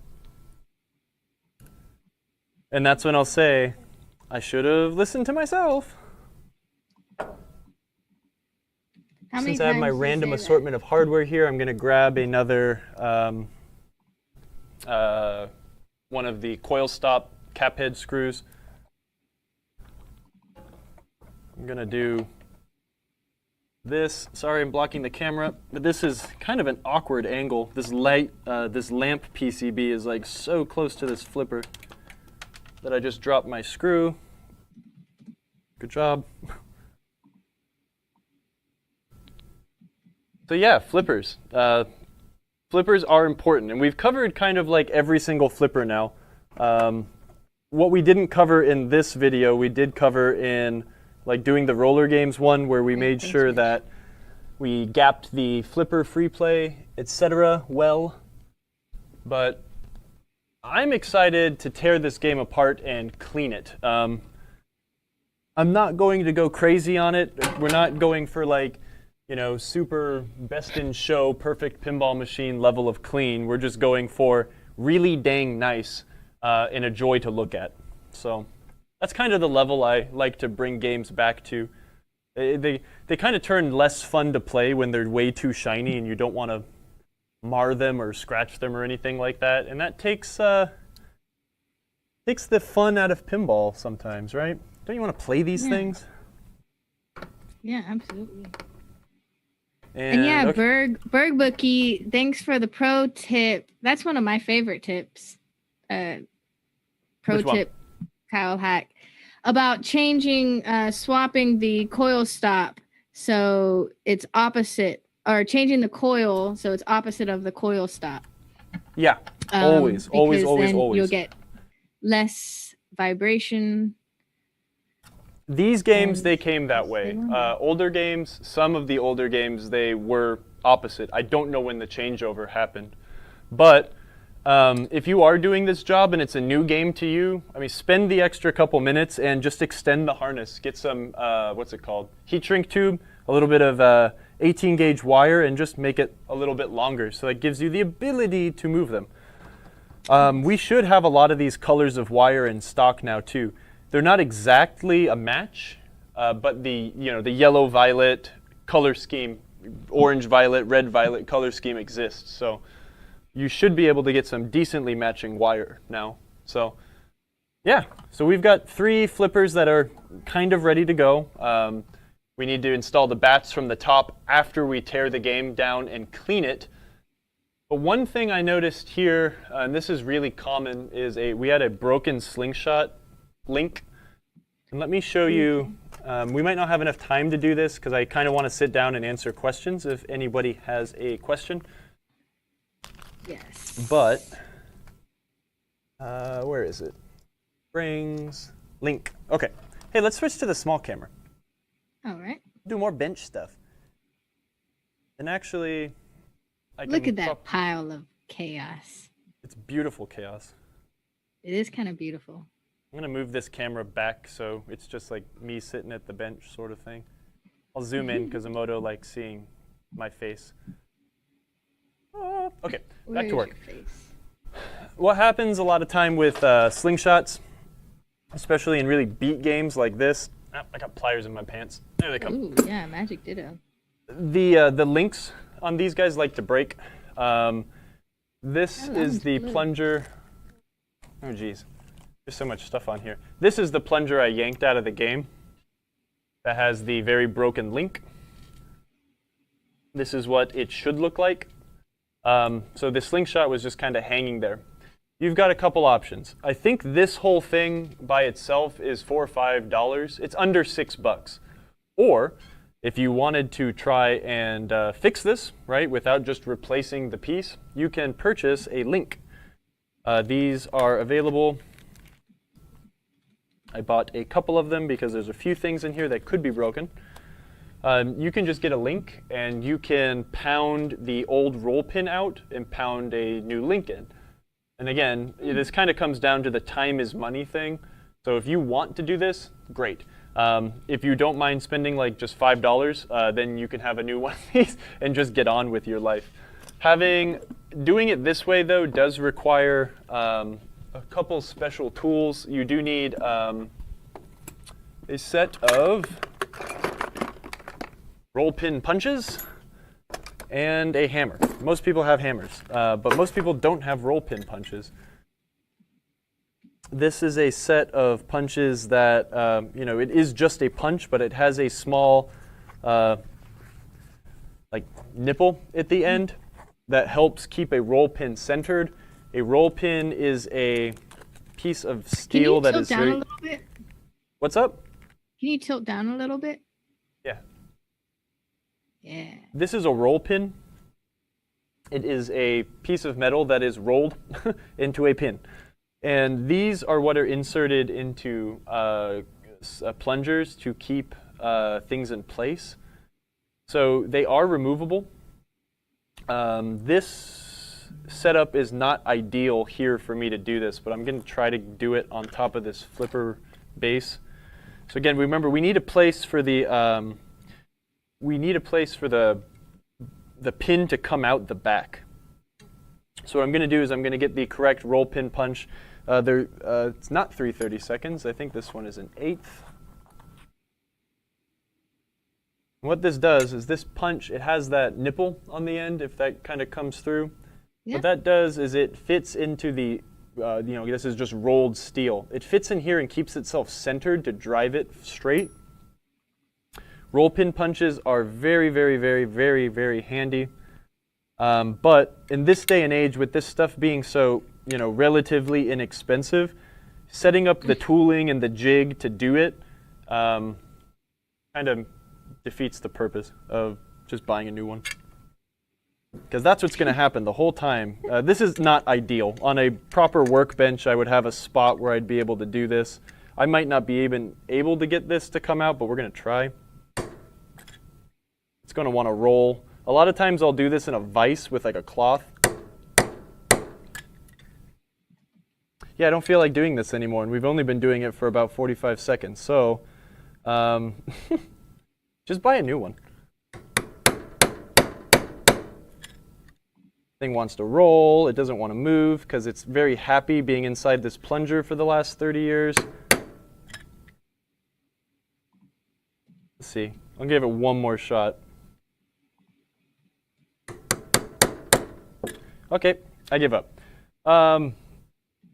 And that's when I'll say, I should have listened to myself. Since I have my random assortment of hardware here, I'm going to grab another one of the coil stop cap head screws. I'm going to do this. Sorry, I'm blocking the camera, but this is kind of an awkward angle. This lamp PCB is like so close to this flipper that I just dropped my screw. Good job. So yeah, flippers. Flippers are important, and we've covered kind of like every single flipper now. What we didn't cover in this video, we did cover in like doing the roller games one, where we made sure that we gapped the flipper free play, etc. well. But I'm excited to tear this game apart and clean it. I'm not going to go crazy on it. We're not going for like, you know, super best in show, perfect pinball machine level of clean. We're just going for really dang nice and a joy to look at. So that's kind of the level I like to bring games back to. They kind of turn less fun to play when they're way too shiny and you don't want to mar them or scratch them or anything like that. And that takes the fun out of pinball sometimes, right? Don't you want to play these things? Yeah, absolutely. And yeah, okay. Berg Bookie, thanks for the pro tip. That's one of my favorite tips. Pro tip, Kyle Hack, about swapping the coil stop so it's opposite, or changing the coil so it's opposite of the coil stop. Yeah, always. You'll get less vibration. These games, they came that way. Older games, some of the older games, they were opposite. I don't know when the changeover happened. But if you are doing this job and it's a new game to you, I mean, spend the extra couple minutes and just extend the harness. Get some, what's it called? Heat shrink tube, a little bit of 18 gauge wire, and just make it a little bit longer. So that gives you the ability to move them. We should have a lot of these colors of wire in stock now too. They're not exactly a match, but the yellow-violet color scheme, orange-violet, red-violet color scheme exists. So you should be able to get some decently matching wire now. So yeah, so we've got 3 flippers that are kind of ready to go. We need to install the bats from the top after we tear the game down and clean it. But one thing I noticed here, and this is really common, is we had a broken slingshot link. And let me show you, we might not have enough time to do this because I kind of want to sit down and answer questions if anybody has a question. Yes. But, where is it? Springs, link. Okay. Hey, let's switch to the small camera. All right. Do more bench stuff. And actually, look at that pile of chaos. It's beautiful chaos. It is kind of beautiful. I'm going to move this camera back so it's just like me sitting at the bench sort of thing. I'll zoom in because Emoto likes seeing my face. Okay, back to work. What happens a lot of time with slingshots, especially in really beat games like this. Oh, I got pliers in my pants. There they come. Ooh, yeah, Magic Ditto. The links on these guys like to break. This Oh, is the blue. plunger. Oh, geez. There's so much stuff on here. This is the plunger I yanked out of the game that has the very broken link. This is what it should look like. So the slingshot was just kind of hanging there. You've got a couple options. I think this whole thing by itself is $4 or $5. It's under $6. Or if you wanted to try and fix this, right, without just replacing the piece, you can purchase a link. These are available. I bought a couple of them because there's a few things in here that could be broken. You can just get a link and you can pound the old roll pin out and pound a new link in. And again, this kind of comes down to the time is money thing. So if you want to do this, great. If you don't mind spending like just $5, then you can have a new one of these and just get on with your life. Doing it this way though does require a couple special tools. You do need a set of roll pin punches and a hammer. Most people have hammers, but most people don't have roll pin punches. This is a set of punches that, it is just a punch, but it has a small nipple at the end that helps keep a roll pin centered. A roll pin is a piece of steel that is Can you tilt down a little bit? What's up? Can you tilt down a little bit? Yeah. Yeah. This is a roll pin. It is a piece of metal that is rolled into a pin. And these are what are inserted into plungers to keep things in place. So they are removable. This setup is not ideal here for me to do this, but I'm going to try to do it on top of this flipper base. So again, remember we need a place for the the pin to come out the back. So what I'm going to do is I'm going to get the correct roll pin punch. It's not 3/30 seconds. I think this one is an 1/8. What this does is this punch, it has that nipple on the end, if that kind of comes through. Yeah. What that does is it fits into the, this is just rolled steel. It fits in here and keeps itself centered to drive it straight. Roll pin punches are very, very, very, very, very handy. But in this day and age, with this stuff being so, relatively inexpensive, setting up the tooling and the jig to do it kind of defeats the purpose of just buying a new one. Because that's what's going to happen the whole time. This is not ideal. On a proper workbench, I would have a spot where I'd be able to do this. I might not be even able to get this to come out, but we're going to try. It's going to want to roll. A lot of times I'll do this in a vise with like a cloth. Yeah, I don't feel like doing this anymore, and we've only been doing it for about 45 seconds. So just buy a new one. Thing wants to roll. It doesn't want to move because it's very happy being inside this plunger for the last 30 years. Let's see. I'll give it one more shot. Okay, I give up.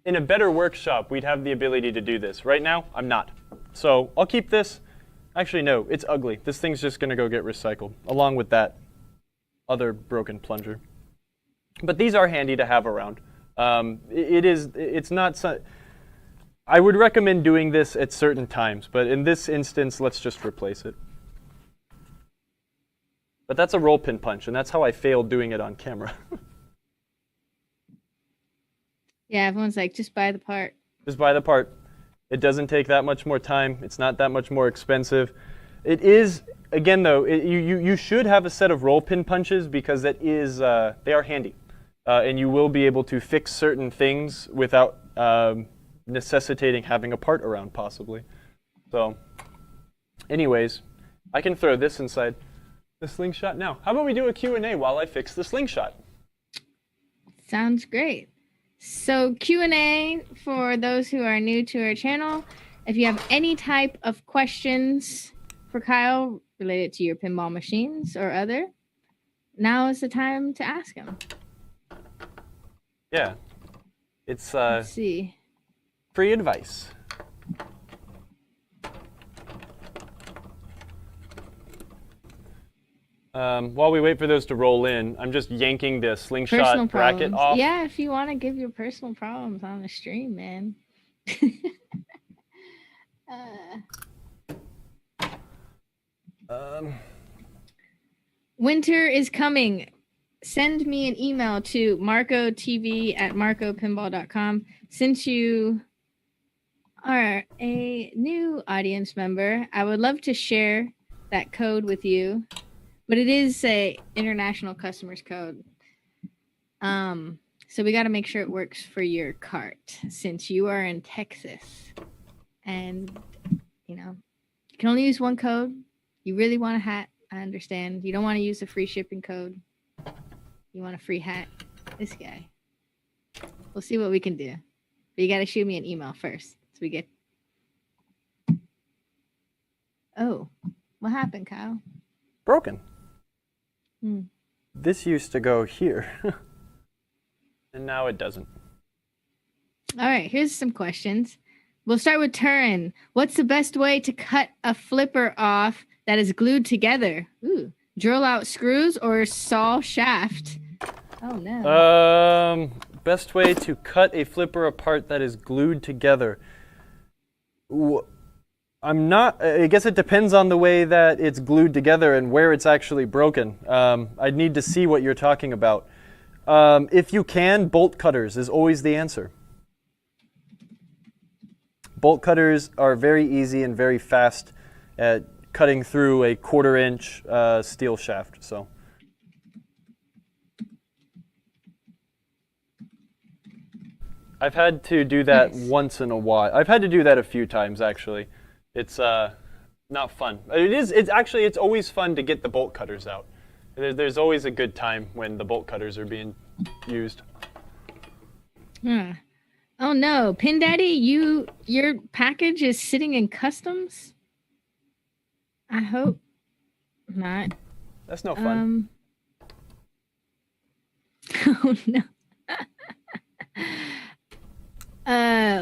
In a better workshop, we'd have the ability to do this. Right now, I'm not. So I'll keep this. Actually, no, it's ugly. This thing's just going to go get recycled, along with that other broken plunger. But these are handy to have around. It's not. I would recommend doing this at certain times, but in this instance, let's just replace it. But that's a roll pin punch, and that's how I failed doing it on camera. Yeah, everyone's like, just buy the part. Just buy the part. It doesn't take that much more time. It's not that much more expensive. It is, again though, you should have a set of roll pin punches because that is, they are handy. And you will be able to fix certain things without necessitating having a part around possibly. So anyways, I can throw this inside the slingshot now. How about we do a Q&A while I fix the slingshot? Sounds great. So Q&A for those who are new to our channel. If you have any type of questions for Kyle related to your pinball machines or other, now is the time to ask him. Yeah. It's Let's see. free advice. While we wait for those to roll in, I'm just yanking the slingshot Personal bracket problems. off. Yeah, if you want to give your personal problems on the stream, man. Winter is coming. Send me an email to marcotv@marcopinball.com. Since you are a new audience member, I would love to share that code with you, but it is a international customers code. So we got to make sure it works for your cart since you are in Texas, and you know you can only use one code. You really want a hat, I understand. You don't want to use a free shipping code. You want a free hat. This guy. We'll see what we can do. But you got to shoot me an email first. So we get. Oh, what happened, Kyle? Broken. Hmm. This used to go here. And now it doesn't. All right, here's some questions. We'll start with Turin. What's the best way to cut a flipper off that is glued together? Ooh, drill out screws or saw shaft? Oh no. Best way to cut a flipper apart that is glued together. I guess it depends on the way that it's glued together and where it's actually broken. I'd need to see what you're talking about. If you can, bolt cutters is always the answer. Bolt cutters are very easy and very fast at cutting through a 1/4 inch steel shaft. So. I've had to do that once in a while. I've had to do that a few times actually. It's not fun. It's always fun to get the bolt cutters out. There's always a good time when the bolt cutters are being used. Oh no, Pin Daddy, your package is sitting in customs? I hope not. That's no fun. Oh no.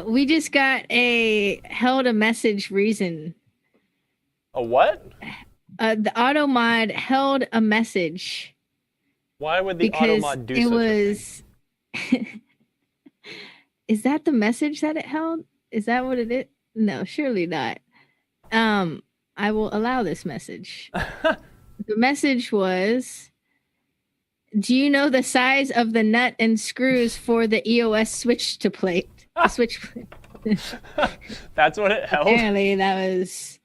We just got held a message reason. A what? The auto mod held a message. Why would the auto mod do such a thing? Is that the message that it held? Is that what it is? No, surely not. I will allow this message. The message was, do you know the size of the nut and screws for the EOS switch plate? Switch plate. That's what it held? Apparently that was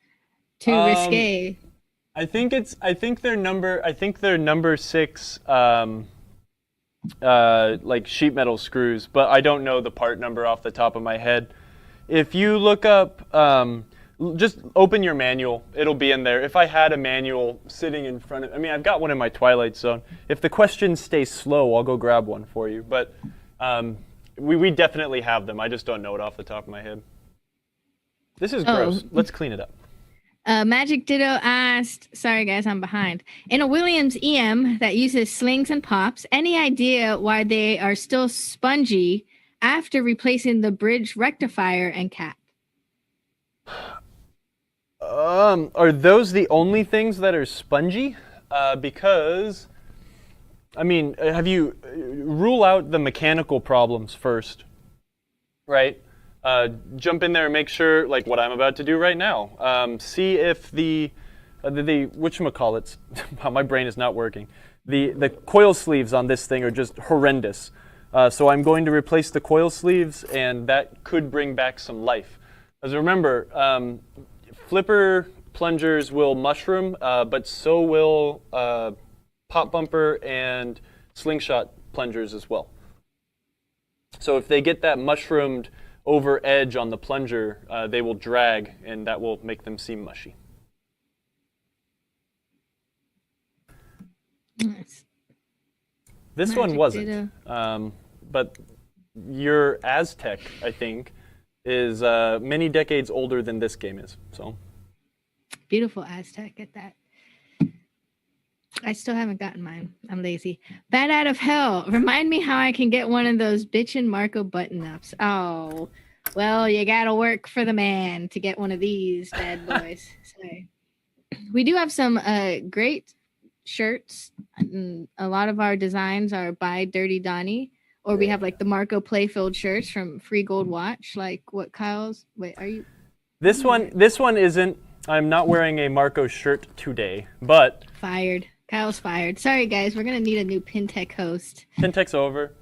too risque. I think they're number 6 like sheet metal screws, but I don't know the part number off the top of my head. If you look up, just open your manual, it'll be in there. If I had a manual sitting in front of, I've got one in my Twilight Zone. If the questions stay slow, I'll go grab one for you. But we definitely have them. I just don't know it off the top of my head. This is gross. Let's clean it up. Magic Ditto asked, sorry guys, I'm behind. In a Williams EM that uses slings and pops, any idea why they are still spongy after replacing the bridge rectifier and cap? Are those the only things that are spongy? Because, have you rule out the mechanical problems first, right? Jump in there and make sure, like what I'm about to do right now. See if the whatchamacallits, my brain is not working. The coil sleeves on this thing are just horrendous. So I'm going to replace the coil sleeves, and that could bring back some life. As remember, flipper plungers will mushroom, but so will pop bumper and slingshot plungers as well. So if they get that mushroomed over edge on the plunger, they will drag, and that will make them seem mushy. Nice. This Magic one wasn't. Ditto. But your Aztec, I think, is many decades older than this game is. So Beautiful Aztec at that. I still haven't gotten mine. I'm lazy. Bat out of hell. Remind me how I can get one of those bitchin' Marco button-ups. Oh, well, you gotta work for the man to get one of these bad boys. Sorry. We do have some great shirts. A lot of our designs are by Dirty Donnie, or we have like the Marco Playfield shirts from Free Gold Watch, like what Kyle's. Wait, are you? this one isn't. I'm not wearing a Marco shirt today, but Fired. Kyle's fired. Sorry, guys. We're gonna need a new PinTech host. PinTech's over.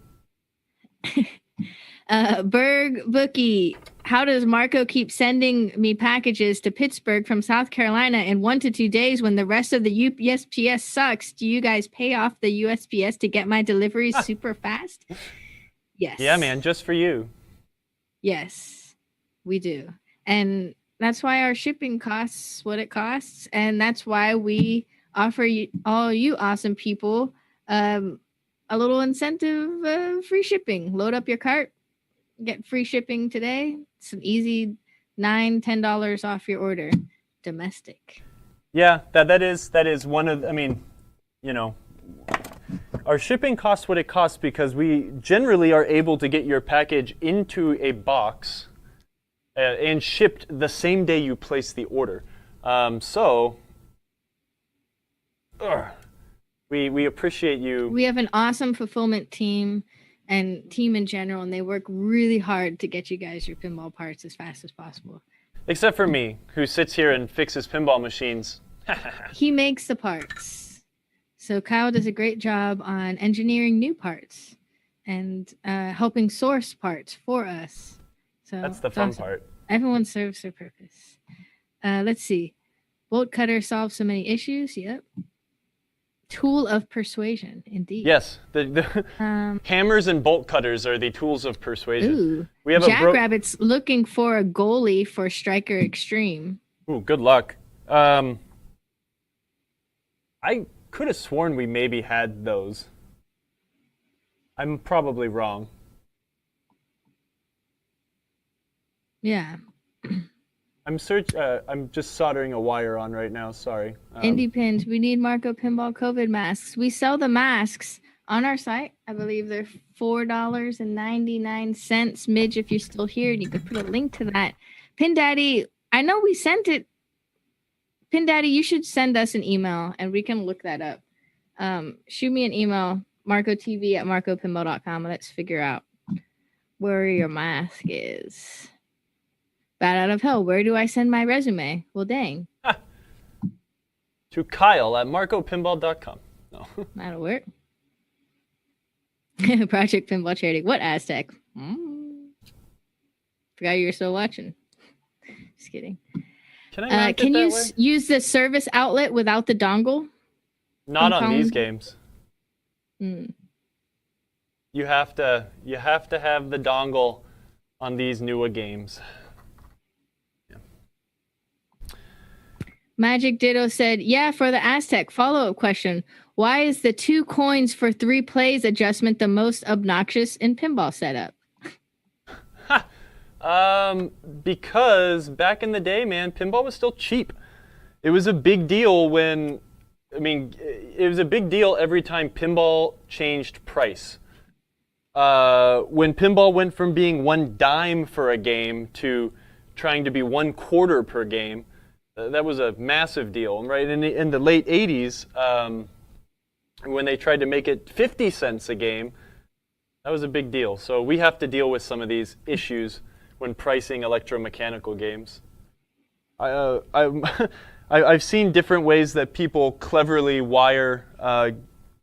Berg Bookie. How does Marco keep sending me packages to Pittsburgh from South Carolina in 1 to 2 days when the rest of the USPS sucks? Do you guys pay off the USPS to get my deliveries super fast? Yes. Yeah, man, just for you. Yes, we do. And that's why our shipping costs what it costs. And that's why we offer you, all you awesome people a little incentive, free shipping. Load up your cart, get free shipping today. It's an easy $9-10 off your order. Domestic. Yeah, that is one of. I mean, our shipping costs what it costs because we generally are able to get your package into a box and shipped the same day you place the order. We appreciate you. We have an awesome fulfillment team and team in general, and they work really hard to get you guys your pinball parts as fast as possible. Except for me, who sits here and fixes pinball machines. He makes the parts. So Kyle does a great job on engineering new parts and helping source parts for us. So That's the fun awesome. part. Everyone serves their purpose. Let's see. Bolt cutter solves so many issues. Yep. Tool of persuasion, indeed. Yes, the hammers and bolt cutters are the tools of persuasion. Ooh. We have Jackrabbit's looking for a goalie for Striker Extreme. Ooh, good luck. I could have sworn we maybe had those. I'm probably wrong. Yeah. I'm just soldering a wire on right now. Sorry. Indie pins. We need Marco Pinball COVID masks. We sell the masks on our site. I believe they're $4.99. Midge, if you're still here, and you could put a link to that. Pin Daddy, I know we sent it. Pin Daddy, you should send us an email and we can look that up. Shoot me an email, marcotv@marcopinball.com. Let's figure out where your mask is. Bat out of hell. Where do I send my resume? Well, dang. To Kyle at marcopinball.com. No. That'll work. Project Pinball Charity. What Aztec? Forgot you were still watching. Just kidding. Can I mount can it you that way? use the service outlet without the dongle? Not on these compound? games. Mm. You have to have the dongle on these newer games. Magic Ditto said, yeah, for the Aztec. Follow-up question. Why is the 2 coins for 3 plays adjustment the most obnoxious in pinball setup? Because back in the day, man, pinball was still cheap. It was a big deal it was a big deal every time pinball changed price. When pinball went from being 1 dime for a game to trying to be 1/4 per game, that was a massive deal, right? In the late 80s, when they tried to make it 50 cents a game, that was a big deal. So we have to deal with some of these issues when pricing electromechanical games. I've seen different ways that people cleverly wire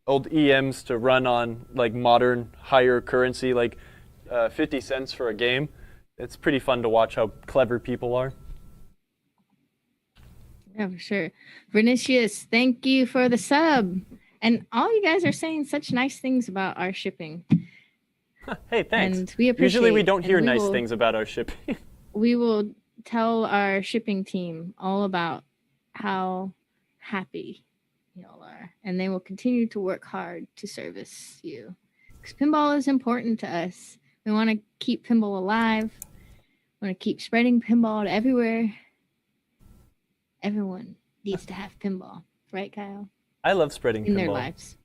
old EMs to run on like modern higher currency, like 50 cents for a game. It's pretty fun to watch how clever people are. Yeah, for sure. Vinicius, thank you for the sub. And all you guys are saying such nice things about our shipping. Hey, thanks. And we appreciate Usually we don't hear and we nice will- things about our shipping. We will tell our shipping team all about how happy Y'all are. And they will continue to work hard to service you. Because pinball is important to us. We want to keep pinball alive. We want to keep spreading pinball to everywhere. Everyone needs to have pinball. Right, Kyle? I love spreading In pinball. their lives.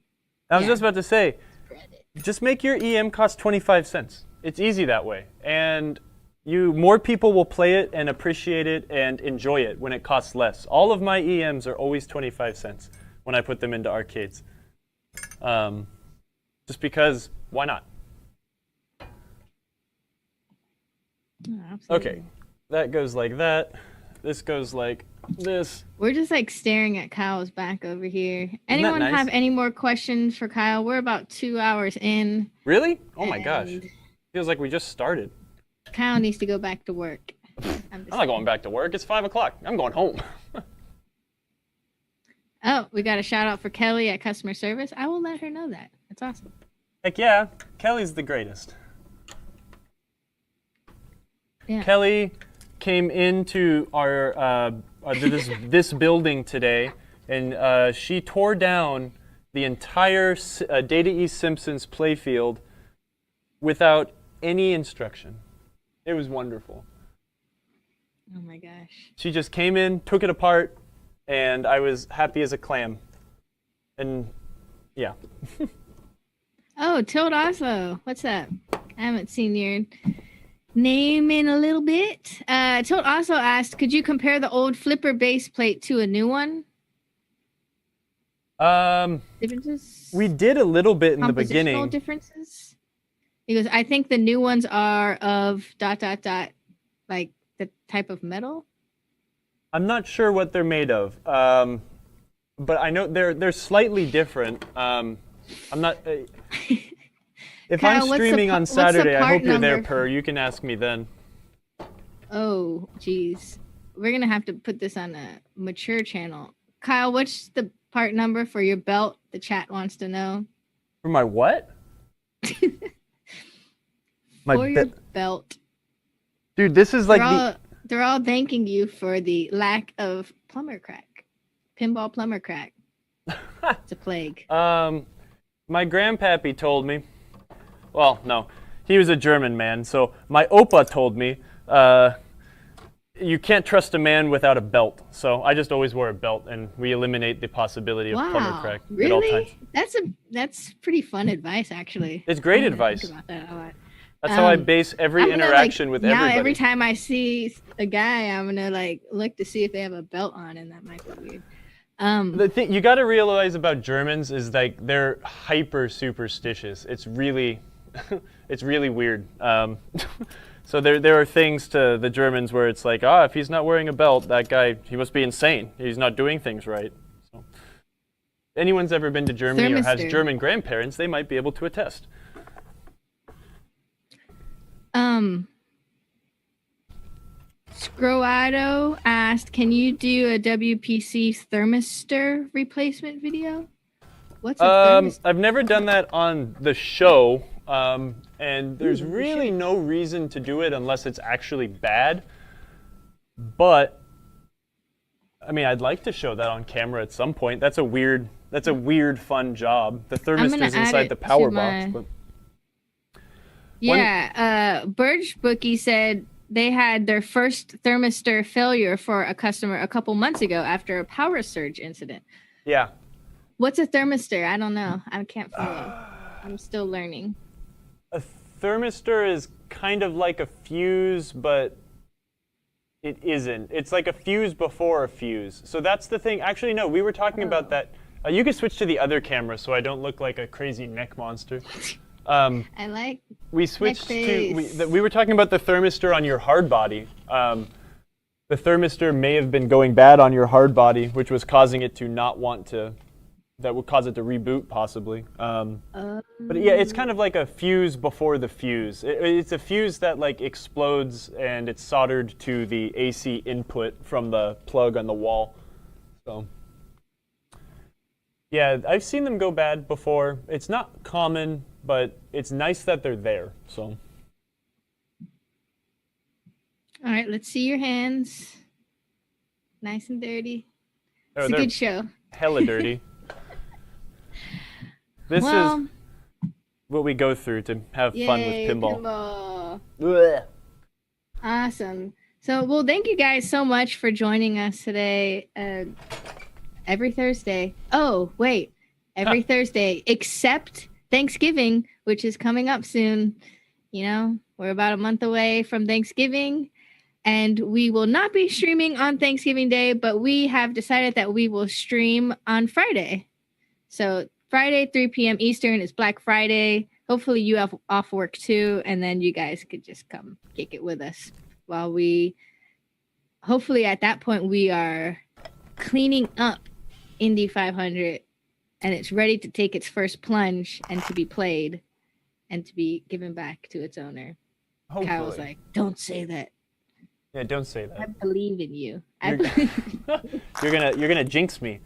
I was Yeah. just about to say, Spread it. just make your EM cost 25 cents. It's easy that way. And more people will play it and appreciate it and enjoy it when it costs less. All of my EMs are always 25 cents when I put them into arcades. Just because, why not? Oh, absolutely. Okay, that goes like that. This goes like this. We're just like staring at Kyle's back over here. Anyone nice? have any more questions for Kyle? We're about 2 hours in. Really? Oh my gosh. and Feels like we just started. Kyle needs to go back to work. I'm not going back to work. It's 5 o'clock. I'm going home. Oh, we got a shout out for Kelly at customer service. I will let her know that. That's awesome. Heck yeah. Kelly's the greatest. Yeah. Kelly came into our this building today, and she tore down the entire Data East Simpsons playfield without any instruction. It was wonderful. Oh my gosh. She just came in, took it apart, and I was happy as a clam. And yeah. Oh, Tilt Oslo. What's up? I haven't seen your name in a little bit. Tilt also asked, could you compare the old flipper base plate to a new one? Differences? We did a little bit in the Compositional beginning. differences? He goes, I think the new ones are of ... like the type of metal. I'm not sure what they're made of, but I know they're slightly different. I'm not. If Kyle, I'm what's the streaming pa- on what's the Saturday, I part hope you're there, number? Per. You can ask me then. Oh, geez. We're going to have to put this on a mature channel. Kyle, what's the part number for your belt? The chat wants to know. For my what? For your belt. Dude, this is like They're all thanking you for the lack of plumber crack. Pinball plumber crack. It's a plague. My grandpappy told me. Well, no, he was a German man. So my opa told me, you can't trust a man without a belt. So I just always wore a belt, and we eliminate the possibility of plumber crack at all times. Really? That's pretty fun advice, actually. It's great I'm gonna advice. think about that a lot. That's how I base every I'm gonna, interaction with now everybody. every time I see a guy, I'm gonna look to see if they have a belt on, and that might be weird. The thing you got to realize about Germans is like they're hyper superstitious. It's really, it's really weird. So there are things to the Germans where it's like, if he's not wearing a belt, that guy, he must be insane. He's not doing things right. So, anyone's ever been to Germany or has German grandparents, they might be able to attest. Scroado asked, can you do a WPC thermistor replacement video? What's a thermistor? I've never done that on the show, and there's really no reason to do it unless it's actually bad. But I mean, I'd like to show that on camera at some point. That's a weird, fun job. The thermistor's inside the power box. But yeah, Birch Bookie said they had their first thermistor failure for a customer a couple months ago after a power surge incident. Yeah. What's a thermistor? I don't know. I can't follow. I'm still learning. A thermistor is kind of like a fuse, but it isn't. It's like a fuse before a fuse. So that's the thing. Actually, no, we were talking about that. You can switch to the other camera so I don't look like a crazy neck monster. I like. We switched to. We were talking about the thermistor on your hard body. The thermistor may have been going bad on your hard body, which was causing it to not want to. That would cause it to reboot, possibly. But yeah, it's kind of like a fuse before the fuse. It's a fuse that explodes, and it's soldered to the AC input from the plug on the wall. So yeah, I've seen them go bad before. It's not common, but it's nice that they're there. So. All right, let's see your hands. Nice and dirty. It's a good show. Hella dirty. This Well, is what we go through to have fun with yay, pinball. pinball. Awesome. So, well, thank you guys so much for joining us today. Every Thursday. Oh, wait. Every Thursday, except Thanksgiving, which is coming up soon. You know, we're about a month away from Thanksgiving, and we will not be streaming on Thanksgiving Day, but we have decided that we will stream on Friday. So, Friday, 3 p.m. Eastern is Black Friday. Hopefully, you have off work too, and then you guys could just come kick it with us while hopefully, at that point, we are cleaning up Indy500 and it's ready to take its first plunge and to be played and to be given back to its owner. Hopefully. Kyle's like, don't say that. Yeah, don't say I that. believe in you. You're gonna jinx me.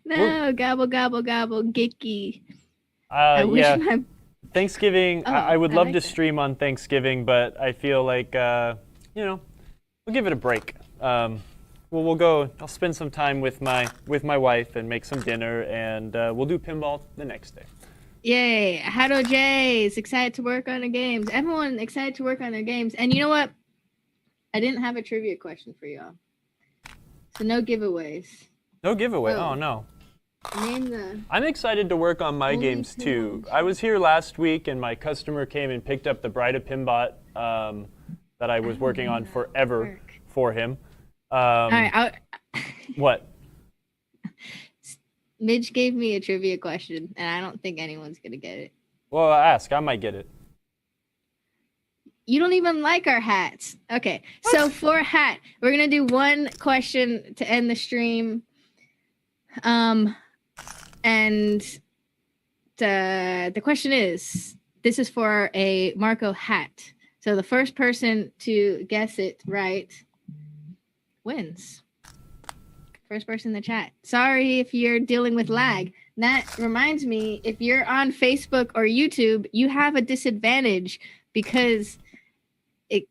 No, gobble, gobble, gobble, gicky. I wish Yeah. my... Thanksgiving. Oh, I would I love like to that. stream on Thanksgiving, but I feel like we'll give it a break. We'll go. I'll spend some time with my wife and make some dinner, and we'll do pinball the next day. Yay. Hado J is excited to work on their games. Everyone excited to work on their games. And you know what? I didn't have a trivia question for y'all. So no giveaways. No giveaway. Oh. Oh no. Name the... I'm excited to work on my Only games too. pinball. I was here last week, and my customer came and picked up the Bride of Pinbot that I was working on forever work. for him. All right. What? Midge gave me a trivia question, and I don't think anyone's going to get it. Well, ask. I might get it. You don't even like our hats. Okay. So for a hat, we're going to do one question to end the stream. And the question is, this is for a Marco hat. So the first person to guess it right wins. First person in the chat. Sorry if you're dealing with lag. That reminds me, if you're on Facebook or YouTube, you have a disadvantage because it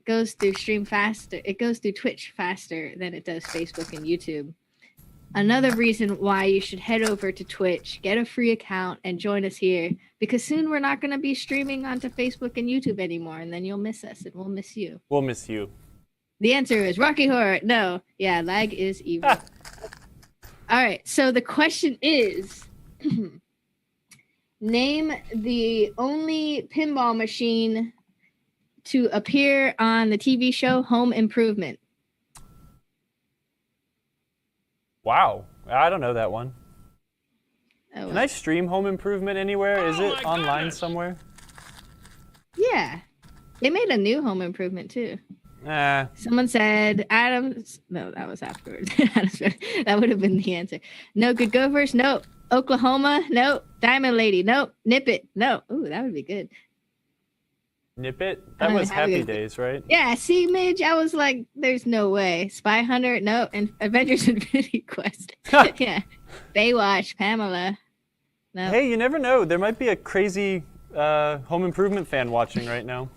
goes through stream faster. It goes through Twitch faster than it does Facebook and YouTube. Another reason why you should head over to Twitch, get a free account, and join us here. Because soon we're not going to be streaming onto Facebook and YouTube anymore, and then you'll miss us, and we'll miss you. We'll miss you. The answer is Rocky Horror. No. Yeah, lag is evil. All right, so the question is, name the only pinball machine to appear on the TV show Home Improvement. Wow. I don't know that one. Oh, Can I stream Home Improvement anywhere? Is Oh it my online goodness. somewhere? yeah. They made a new Home Improvement, too. Nah. Someone said Adams. No, that was afterwards. That would have been the answer. No Good Gophers. Nope. Oklahoma. Nope. Diamond Lady. Nope. Nip It. No. Ooh, that would be good. Nip It? I That don't was even have a Happy good- Days, right? Yeah, see, Midge, I was like, there's no way. Spy Hunter. No. And Avengers Infinity Quest. Yeah. Baywatch. Pamela. No. Hey, you never know. There might be a crazy Home Improvement fan watching right now.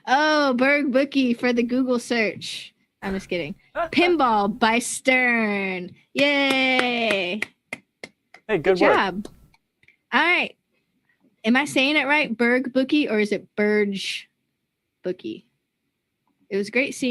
Oh, Berg Bookie for the Google search. I'm just kidding. Pinball by Stern. Yay. Hey, Good good work. job. All right. Am I saying it right? Berg Bookie, or is it Burge Bookie? It was great seeing